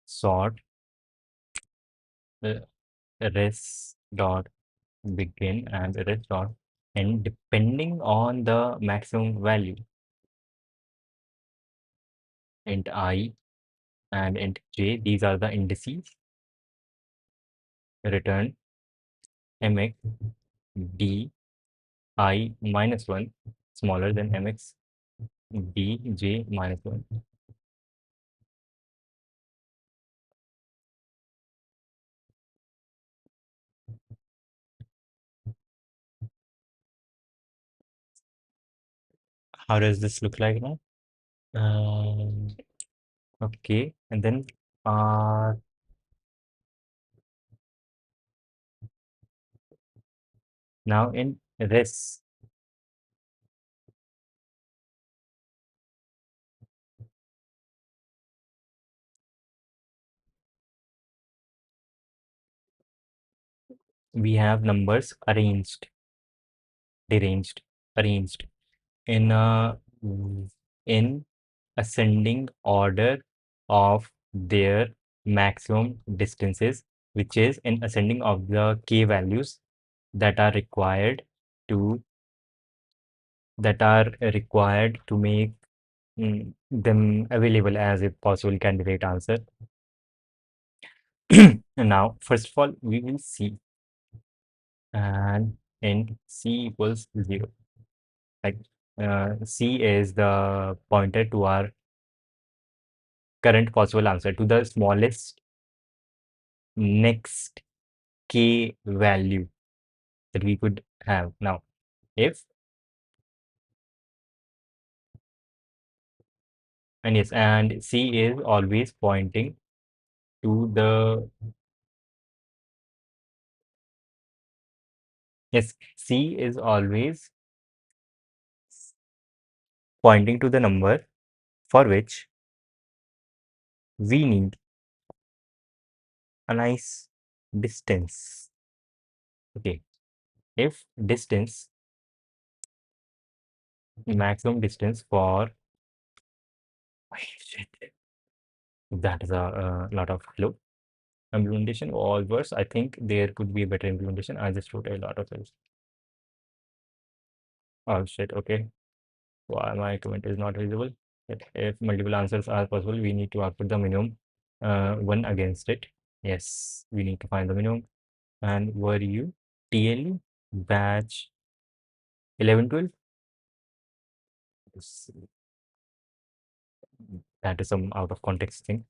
sort uh, res dot begin and res dot end depending on the maximum value int I and int j. These are the indices. Return mx d I minus 1 smaller than mx d j minus 1. How does this look like now? Um, okay, and then uh, now in res, we have numbers deranged, arranged in a in ascending order of their maximum distances, which is in ascending of the k values that are required to make them available as a possible candidate answer. Now, first of all, we will see and in c equals 0. Like c is the pointer to our current possible answer, to the smallest next k value that we could have. Now, if and yes, and c is always pointing to the yes, c is always pointing to the number for which we need a nice distance. Okay, if distance, maximum distance for shit, that is a lot of hello implementation or worse. I think there could be a better implementation. I just wrote a lot of things. Oh shit, okay. Why my comment is not visible? But if multiple answers are possible, we need to output the minimum one against it. Yes, we need to find the minimum. And were you TLE batch 11, 12? Yes, that is some out of context thing.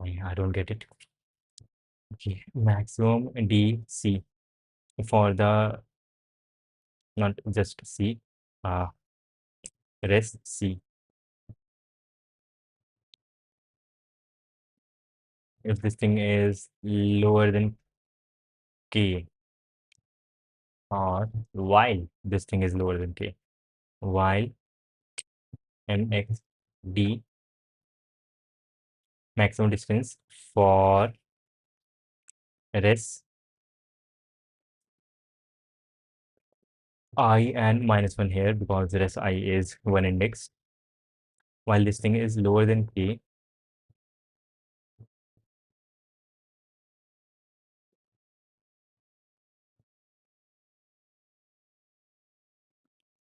I don't get it. Okay, maximum DC for the not just C, uh, rest C. If this thing is lower than K, or while this thing is lower than K, while MXD maximum distance for res I and minus 1 here because res I is one index, while this thing is lower than K.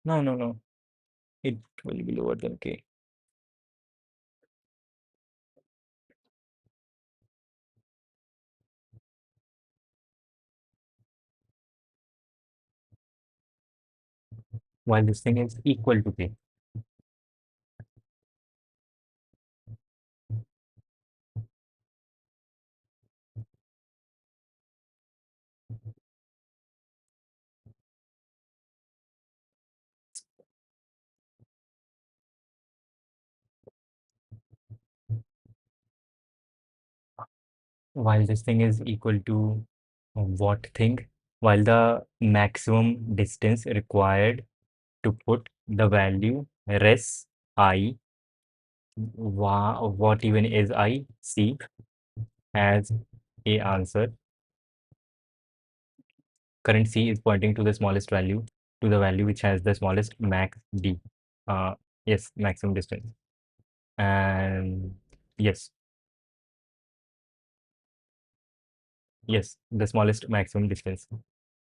No, no, no. It will be lower than K. While this thing is equal to K. While this thing is equal to what thing? While the maximum distance required to put the value res I, what even is I? C as a answer. Current C is pointing to the smallest value, to the value which has the smallest max D. Uh, yes, maximum distance. And yes, yes, the smallest maximum distance.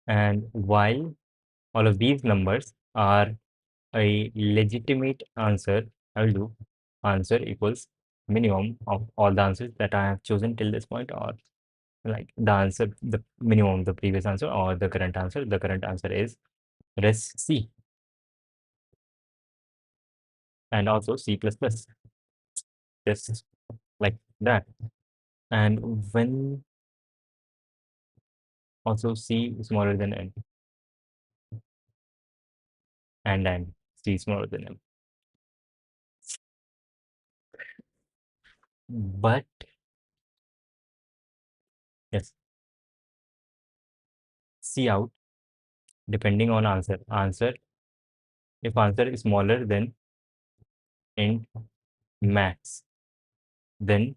And while all of these numbers are a legitimate answer, I will do answer equals minimum of all the answers that I have chosen till this point, or like the answer, the minimum, the previous answer, or the current answer. The current answer is res C and also C++, just like that. And when also C is smaller than N and C is smaller than M. But yes, C out depending on answer. If answer is smaller than int max, then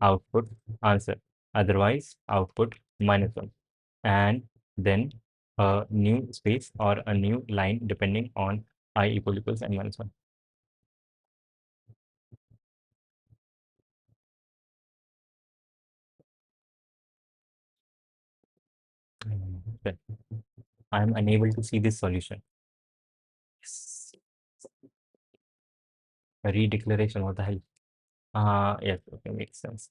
output answer. Otherwise, output -1. and then a new space or a new line depending on I equals n minus 1. Then I am unable to see this solution. Yes. A redeclaration, what the hell? Yes, okay, makes sense.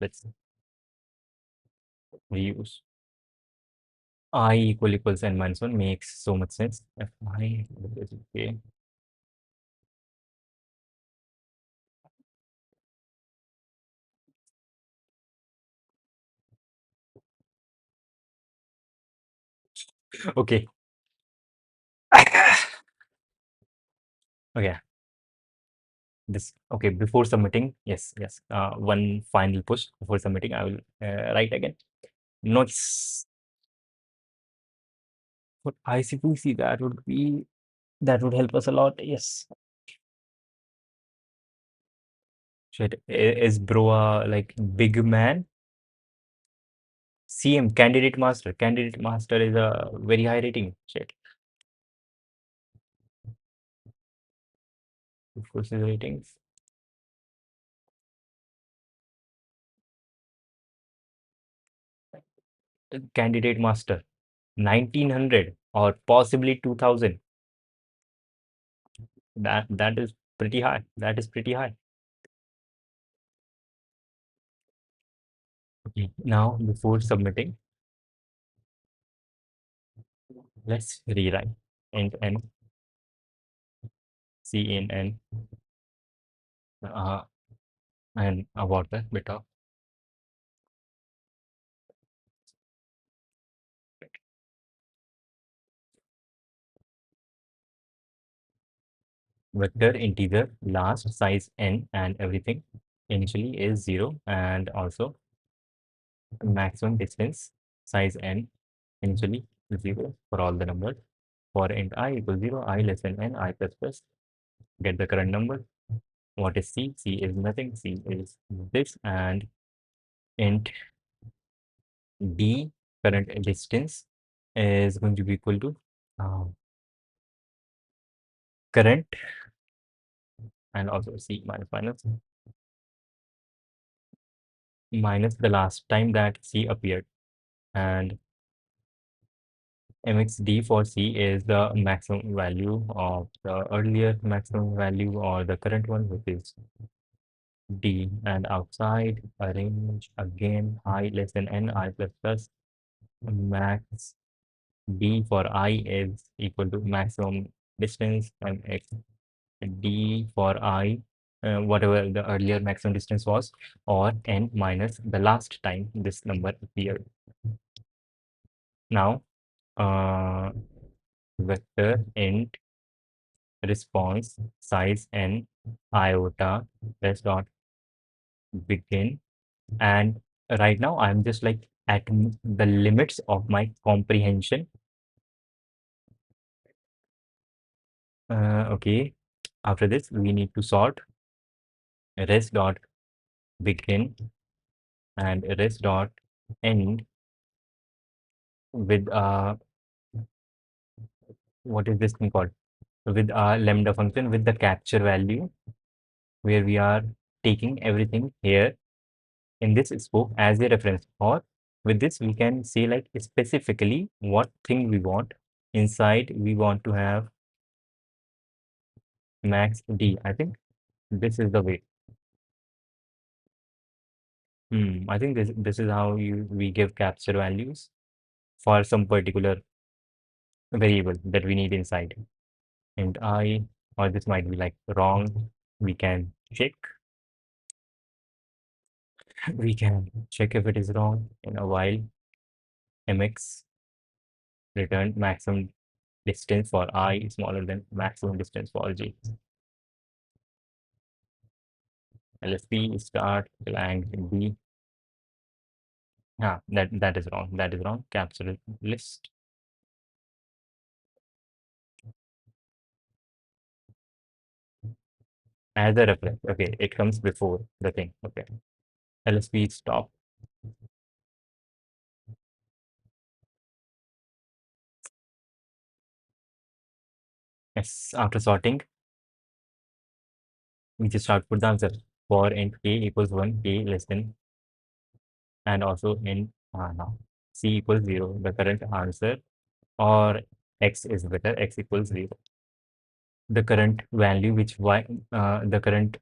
Let's reuse. I equals n minus 1 makes so much sense. If I is okay. Okay. Okay. This okay before submitting. Yes, yes. One final push before submitting. I will write again. Notes. But ICPC that would help us a lot. Yes. Shit. Is bro like big man? CM candidate master. Candidate master is a very high rating. Shit. Of course, his ratings. Candidate master 1900 or possibly 2000. That is pretty high. That is pretty high. Okay. Now before submitting, let's rewrite int n c in n uh, and a water beta vector integer last size n and everything initially is 0 and also maximum distance size n initially 0 for all the numbers. For int I equals 0, I less than n, I plus plus, get the current number. What is C? C is nothing, C is this, and int D, current distance, is going to be equal to uh, current and also C minus the last time that C appeared. And mxd for C is the maximum value of the earlier maximum value or the current one, which is D. And outside, arrange again I less than n, I plus plus, max D for I is equal to maximum distance and x D for I, whatever the earlier maximum distance was, or n minus the last time this number appeared. Now, vector int response size n iota press dot begin, and right now I'm just like at the limits of my comprehension. Okay, after this we need to sort res dot begin and res dot end with what is this thing called, with our lambda function with the capture value, where we are taking everything here in this scope as a reference, or with this we can say like specifically what thing we want. Inside we want to have max D. I think this is the way. I think this is how we give capture values for some particular variable that we need inside. And I, or this might be like wrong. We can check. We can check if it is wrong in a while. Mx return maximum distance for I is smaller than maximum distance for j. LSP start blank B. That is wrong. That is wrong. Capture list as a reference. Okay, it comes before the thing. Okay. LSP stop Yes, after sorting, we just output the answer. For int k equals 1, k less than, and also int now c equals 0. The current answer, or x is better, x equals 0. The current value which the current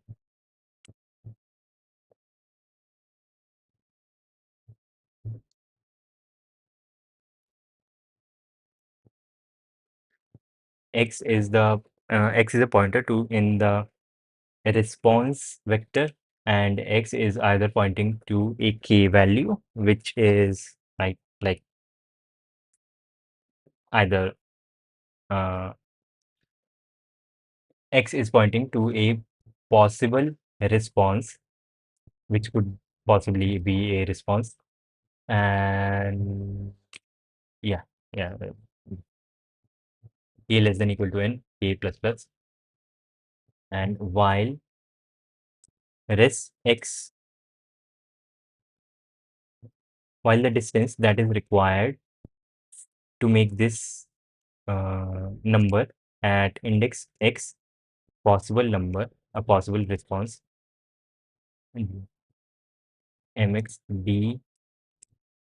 x is the x is a pointer to in the response vector, and x is either pointing to a k value which is like either uh, x is pointing to a possible response which could possibly be a response, and yeah, yeah, k less than equal to n, k plus plus, and res x while the distance that is required to make this number at index x possible number, a possible response, mhm, mx d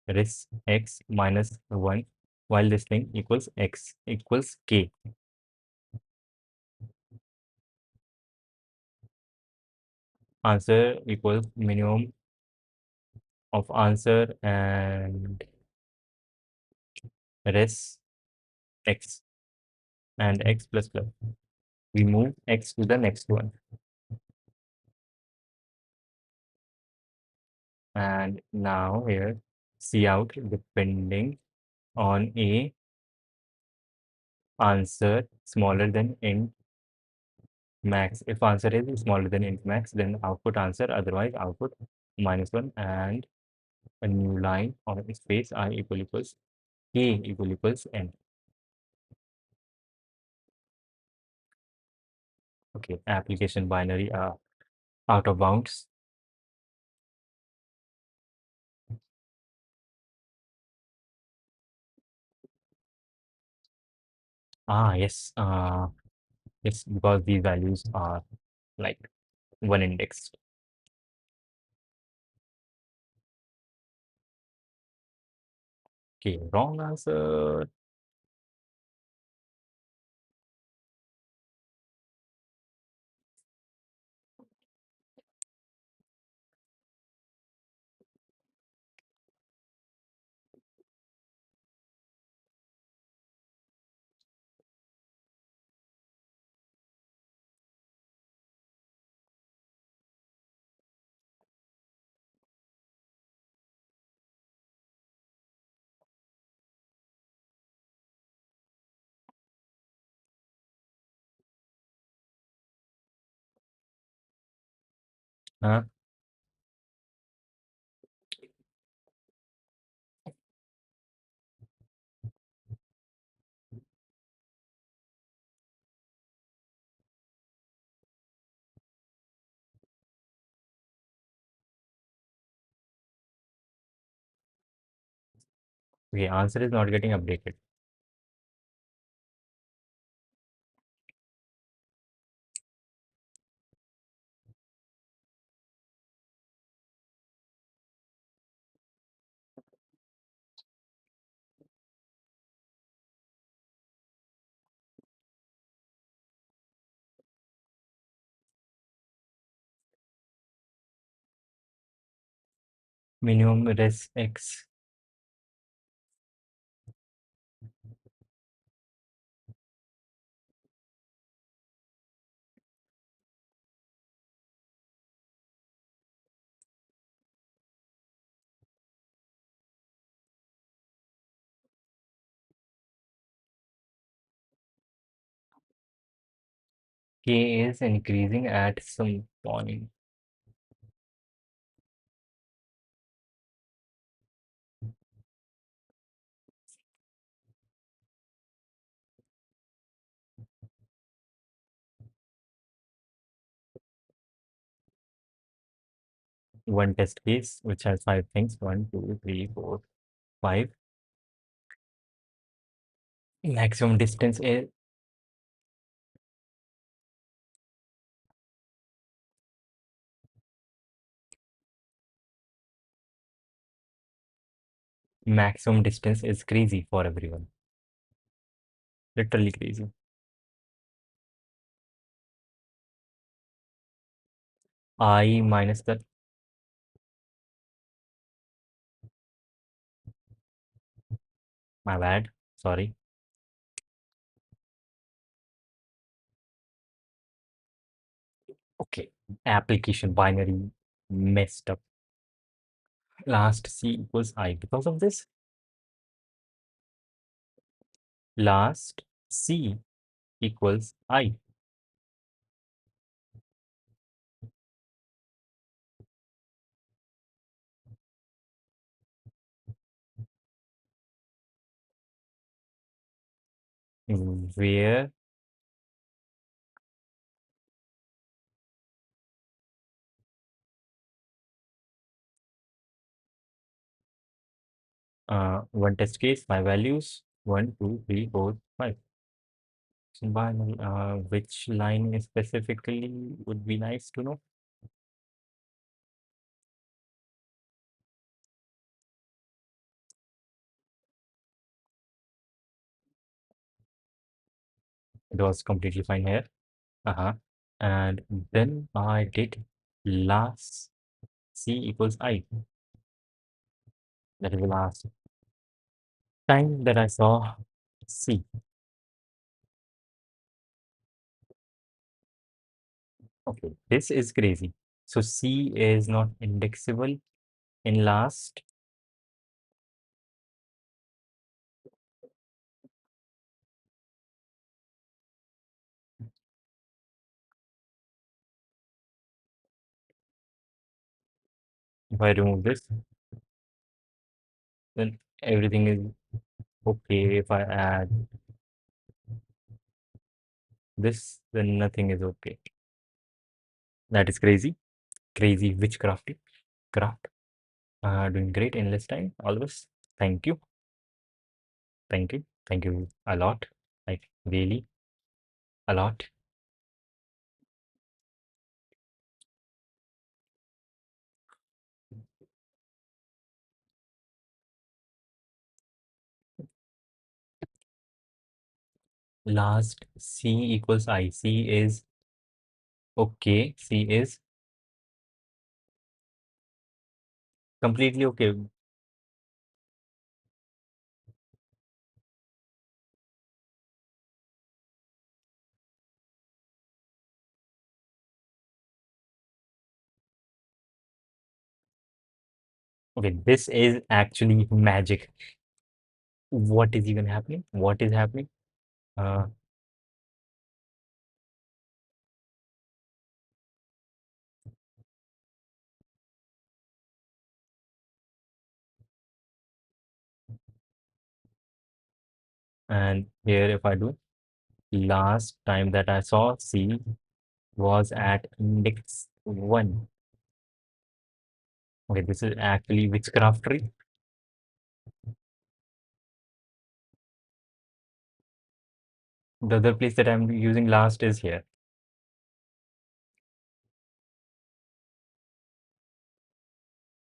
res x minus 1 while this thing equals x equals k. Answer equals minimum of answer and res x and x plus plus. We move x to the next one, and now here see out depending on a answer smaller than int max. If answer is smaller than int max, then output answer, otherwise output -1, and a new line or space I equals k equals n. Okay, application binary out of bounds. Yes, yes, because these values are like one indexed. Okay, wrong answer. Uh, okay, answer is not getting updated. Minimum res x. K is increasing at some point. One test case which has 5 things: 1, 2, 3, 4, 5. Maximum distance is Maximum distance is crazy for everyone. Literally crazy. I minus the, my bad. Sorry. Okay. Application binary messed up. Last C equals I. Because of this, last C equals I. Where one test case, my values 1, 2, 3, 4, 5. Binary, which line specifically would be nice to know? It was completely fine here. Uh-huh. And then I did last C equals I. That is the last time that I saw C. Okay, this is crazy. So C is not indexable in last. If I remove this, then everything is okay. If I add this, then nothing is okay. That is crazy. Crazy witchcraft. Craft. Doing great in less time. Always. Thank you. Thank you. Thank you a lot. Like really a lot. Last C equals I. C is okay. C is completely okay. Okay, this is actually magic. What is even happening? What is happening? Uh, and here if I do last time that I saw C was at index 1. Okay, this is actually witchcraftery. The other place that I'm using last is here.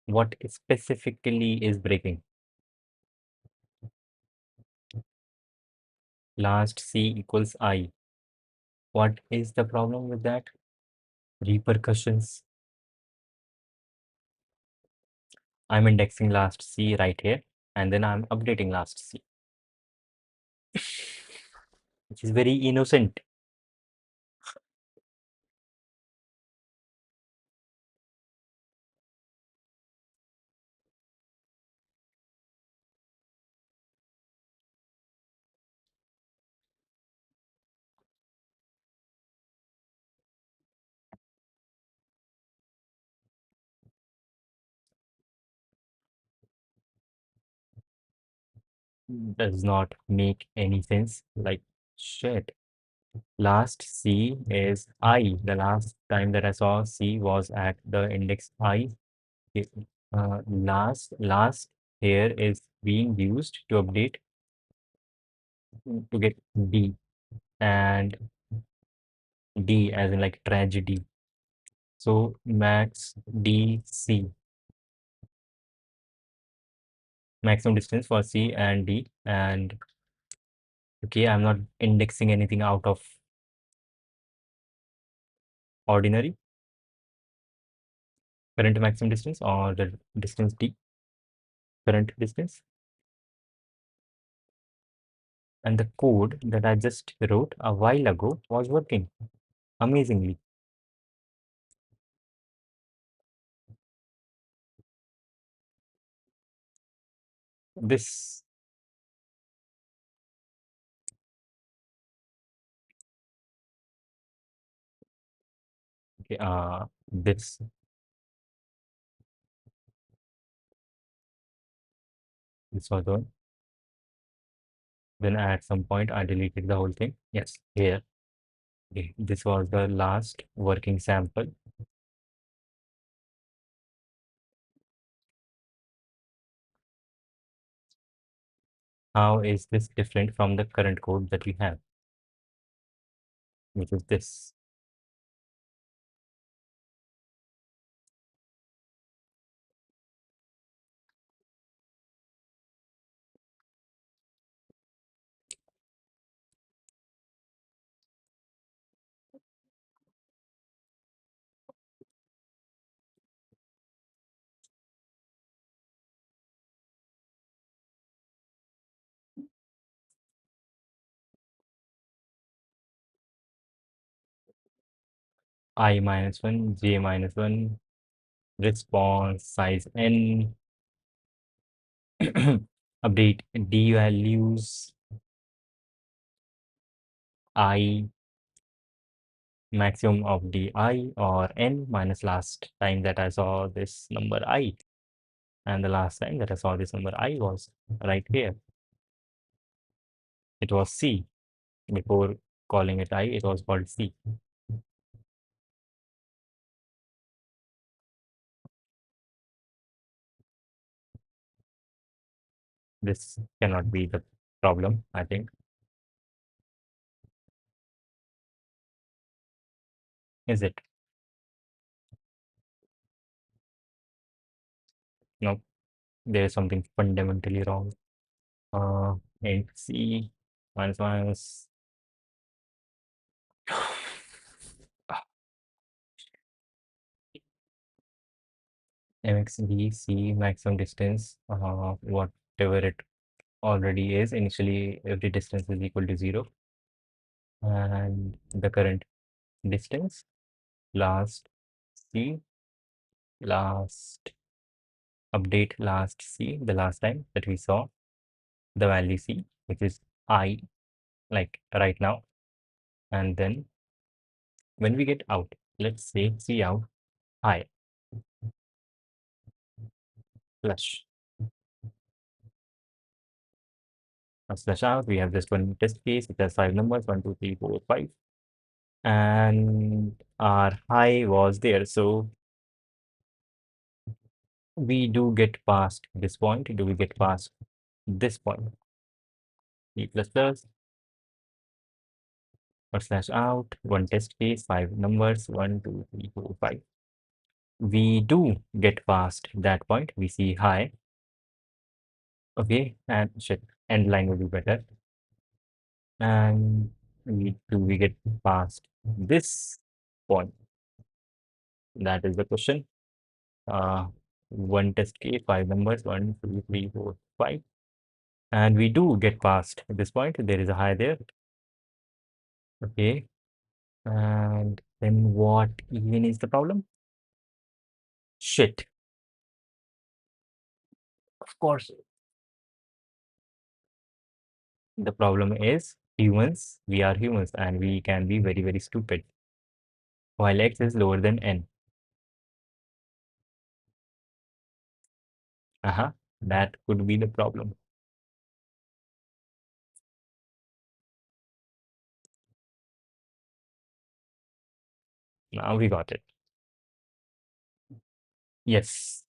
What specifically is breaking? Last C equals I. What is the problem with that? Repercussions. I'm indexing last C right here, and then I'm updating last C, which is very innocent. Does not make any sense. Like, shit. Last C is I. The last time that I saw C was at the index I. It- last here is being used to update to get D, and D as in like tragedy. So max DC. maximum distance for C and D. And okay, I'm not indexing anything out of ordinary. Current maximum distance or the distance D, current distance. And the code that I just wrote a while ago was working amazingly. This, okay, this was the one. Then at some point I deleted the whole thing. Yes, here. Okay, this was the last working sample. How is this different from the current code that we have, which is this? I minus 1, j minus 1, response size n, update d values, I maximum of di or n minus last time that I saw this number I, and the last time that I saw this number I was right here. It was C. Before calling it I, it was called C. This cannot be the problem, I think. Is it? No, there is something fundamentally wrong. Int C minus minus mxd C maximum distance, whatever it already is. Initially, every distance is equal to 0. And the current distance, last C, last update last C, the last time that we saw the value C, which is I, like right now. And then when we get out, let's say C out, I, flush. Now flush out, we have just one test case, it has 5 numbers, 1, 2, 3, 4, 5. And our high was there. So we do get past this point. Do we get past this point? E plus plus or slash out, one test case, 5 numbers, 1, 2, 3, 4, 5. We do get past that point. We see high. Okay, and shit, end line would be better. And we get past this point? That is the question. One test case, 5 numbers, 1, 2, 3, 4, 5. And we do get past this point. There is a high there. Okay. And then what even is the problem? Shit. Of course. The problem is humans. We are humans and we can be very, very stupid. While x is lower than n. That could be the problem. Now we got it. Yes.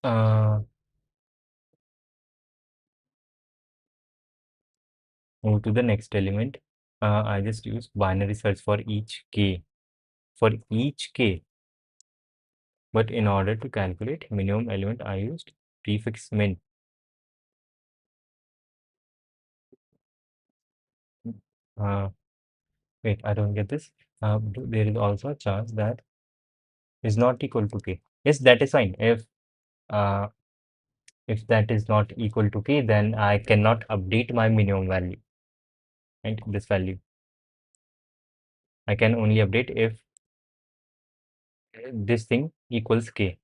Move to the next element. I just use binary search for each k. For each k. But in order to calculate minimum element, I used prefix min. Uh, Wait, I don't get this. There is also a chance that is not equal to k. Yes, that is fine. Uh, if that is not equal to k, then I cannot update my minimum value, right? This value. I can only update if this thing equals k,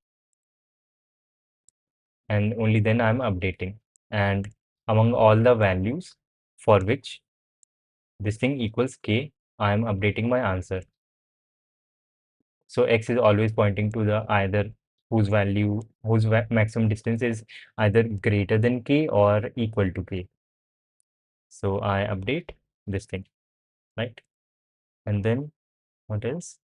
and only then I'm updating. And among all the values for which this thing equals k, I am updating my answer. So x is always pointing to the either whose value, maximum distance is either greater than k or equal to k. So I update this thing, right? And then what else?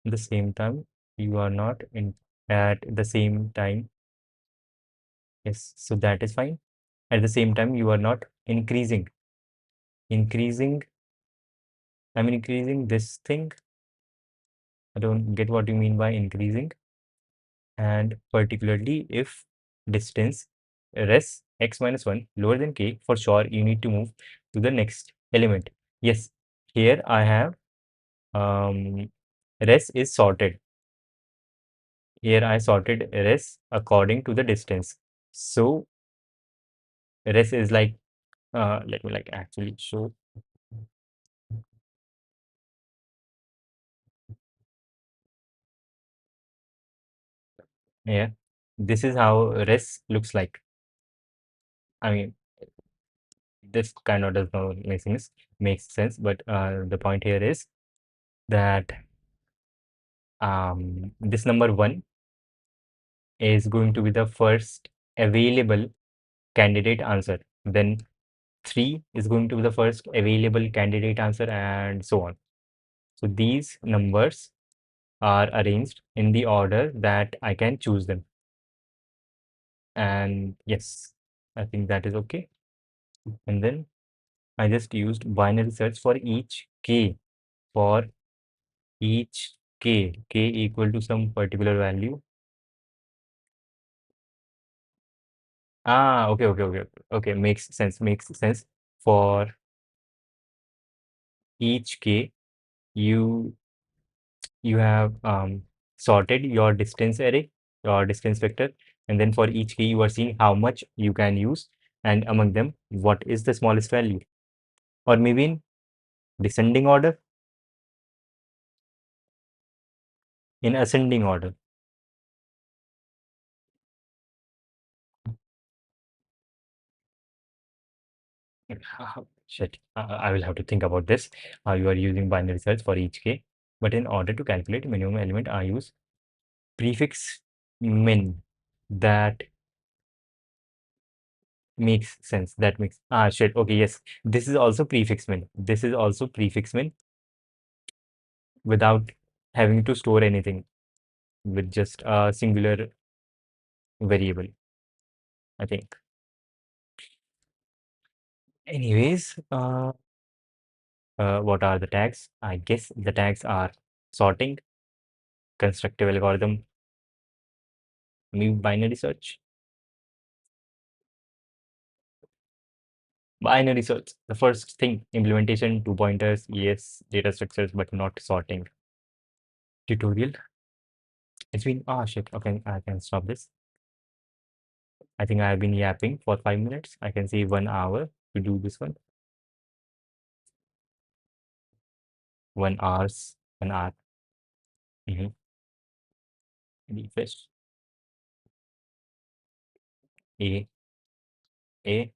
At the same time, you are not in at the same time. Yes, so that is fine. At the same time, you are not increasing. Increasing, I mean increasing this thing. I don't get what you mean by increasing. And particularly if distance res x minus 1 lower than k, for sure you need to move to the next element. Yes, here I have res is sorted. Here I sorted res according to the distance. So res is like, let me like actually show. Yeah, this is how res looks like. I mean, this kind of does not makes sense, but the point here is that this number 1 is going to be the first available candidate answer. Then 3 is going to be the first available candidate answer, and so on. So these numbers are arranged in the order that I can choose them. And yes, I think that is okay. And then I just used binary search for each k, for each k equal to some particular value. Okay. Makes sense. For each k, you you have sorted your distance array, your distance vector, and then for each k you are seeing how much you can use, and among them what is the smallest value, or maybe in descending order, in ascending order. Shit, I will have to think about this. You are using binary search for each k, but in order to calculate minimum element, I use prefix min. That makes sense. That makes shit. Okay, yes. This is also prefix min. This is also prefix min without having to store anything, with just a singular variable, I think. Anyways, what are the tags? I guess the tags are sorting, constructive algorithm, maybe binary search. Binary search, the first thing, implementation, 2 pointers, yes, data structures, but not sorting. Tutorial. It's been, shit, okay, I can stop this. I think I have been yapping for 5 minutes. I can say 1 hour to do this one. 1 hours, 1 hour. Refresh. A, A,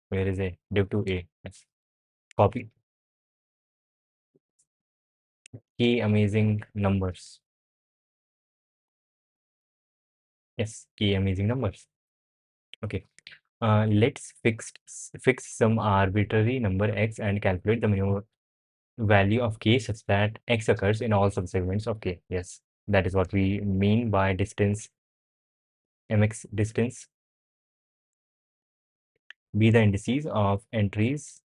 where is A? Div to A. Yes. Copy. Key amazing numbers. Yes, key amazing numbers. Okay. Let's fix some arbitrary number x and calculate the minimum value of k such that x occurs in all subsegments of k. Yes, that is what we mean by distance, mx distance. Be the indices of entries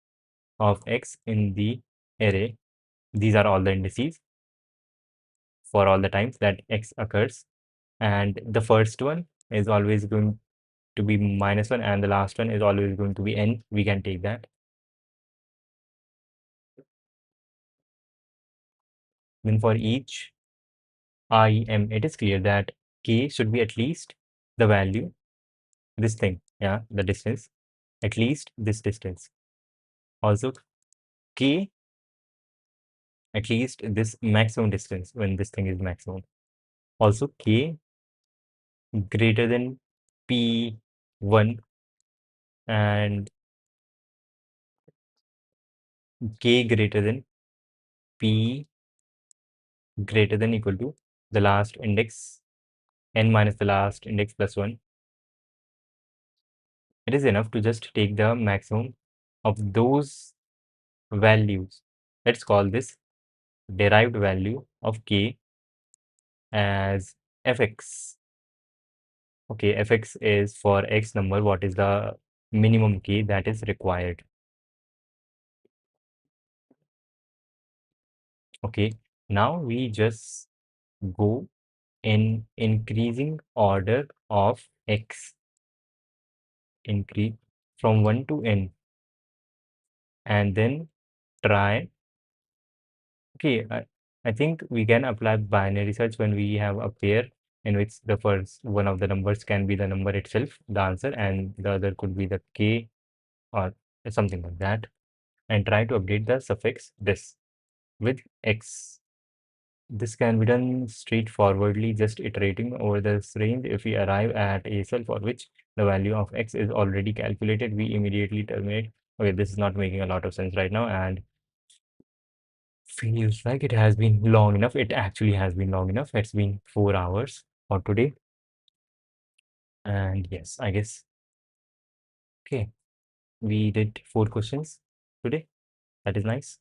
of x in the array. These are all the indices for all the times that x occurs. And the first one is always going to be -1, and the last one is always going to be n. We can take that. Then for each IM, it is clear that K should be at least the value, this thing, yeah, the distance, at least this distance. Also, K, at least this maximum distance when this thing is maximum. Also, K greater than P1 and K greater than P greater than equal to the last index n minus the last index plus 1. It is enough to just take the maximum of those values. Let's call this derived value of K as fx. Okay, fx is for x number, what is the minimum K that is required. Okay, now we just go in increasing order of x, increase from 1 to n, and then try. Okay, I think we can apply binary search when we have a pair in which the first one of the numbers can be the number itself, the answer, and the other could be the K or something like that, and try to update the suffix this with x. This can be done straightforwardly, just iterating over this range. If we arrive at a cell for which the value of x is already calculated, we immediately terminate. Okay, this is not making a lot of sense right now, and feels like it has been long enough. It actually has been long enough. It's been 4 hours for today. And yes, I guess, okay, we did 4 questions today. That is nice.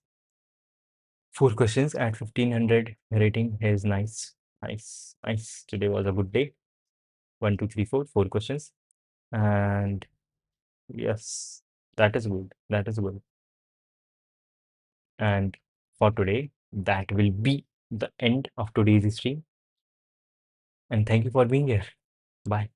4 questions at 1500 rating is nice. Nice, nice. Today was a good day. 1, 2, 3, 4, 4 questions. And yes, that is good. That is good. And for today, that will be the end of today's stream. And thank you for being here. Bye.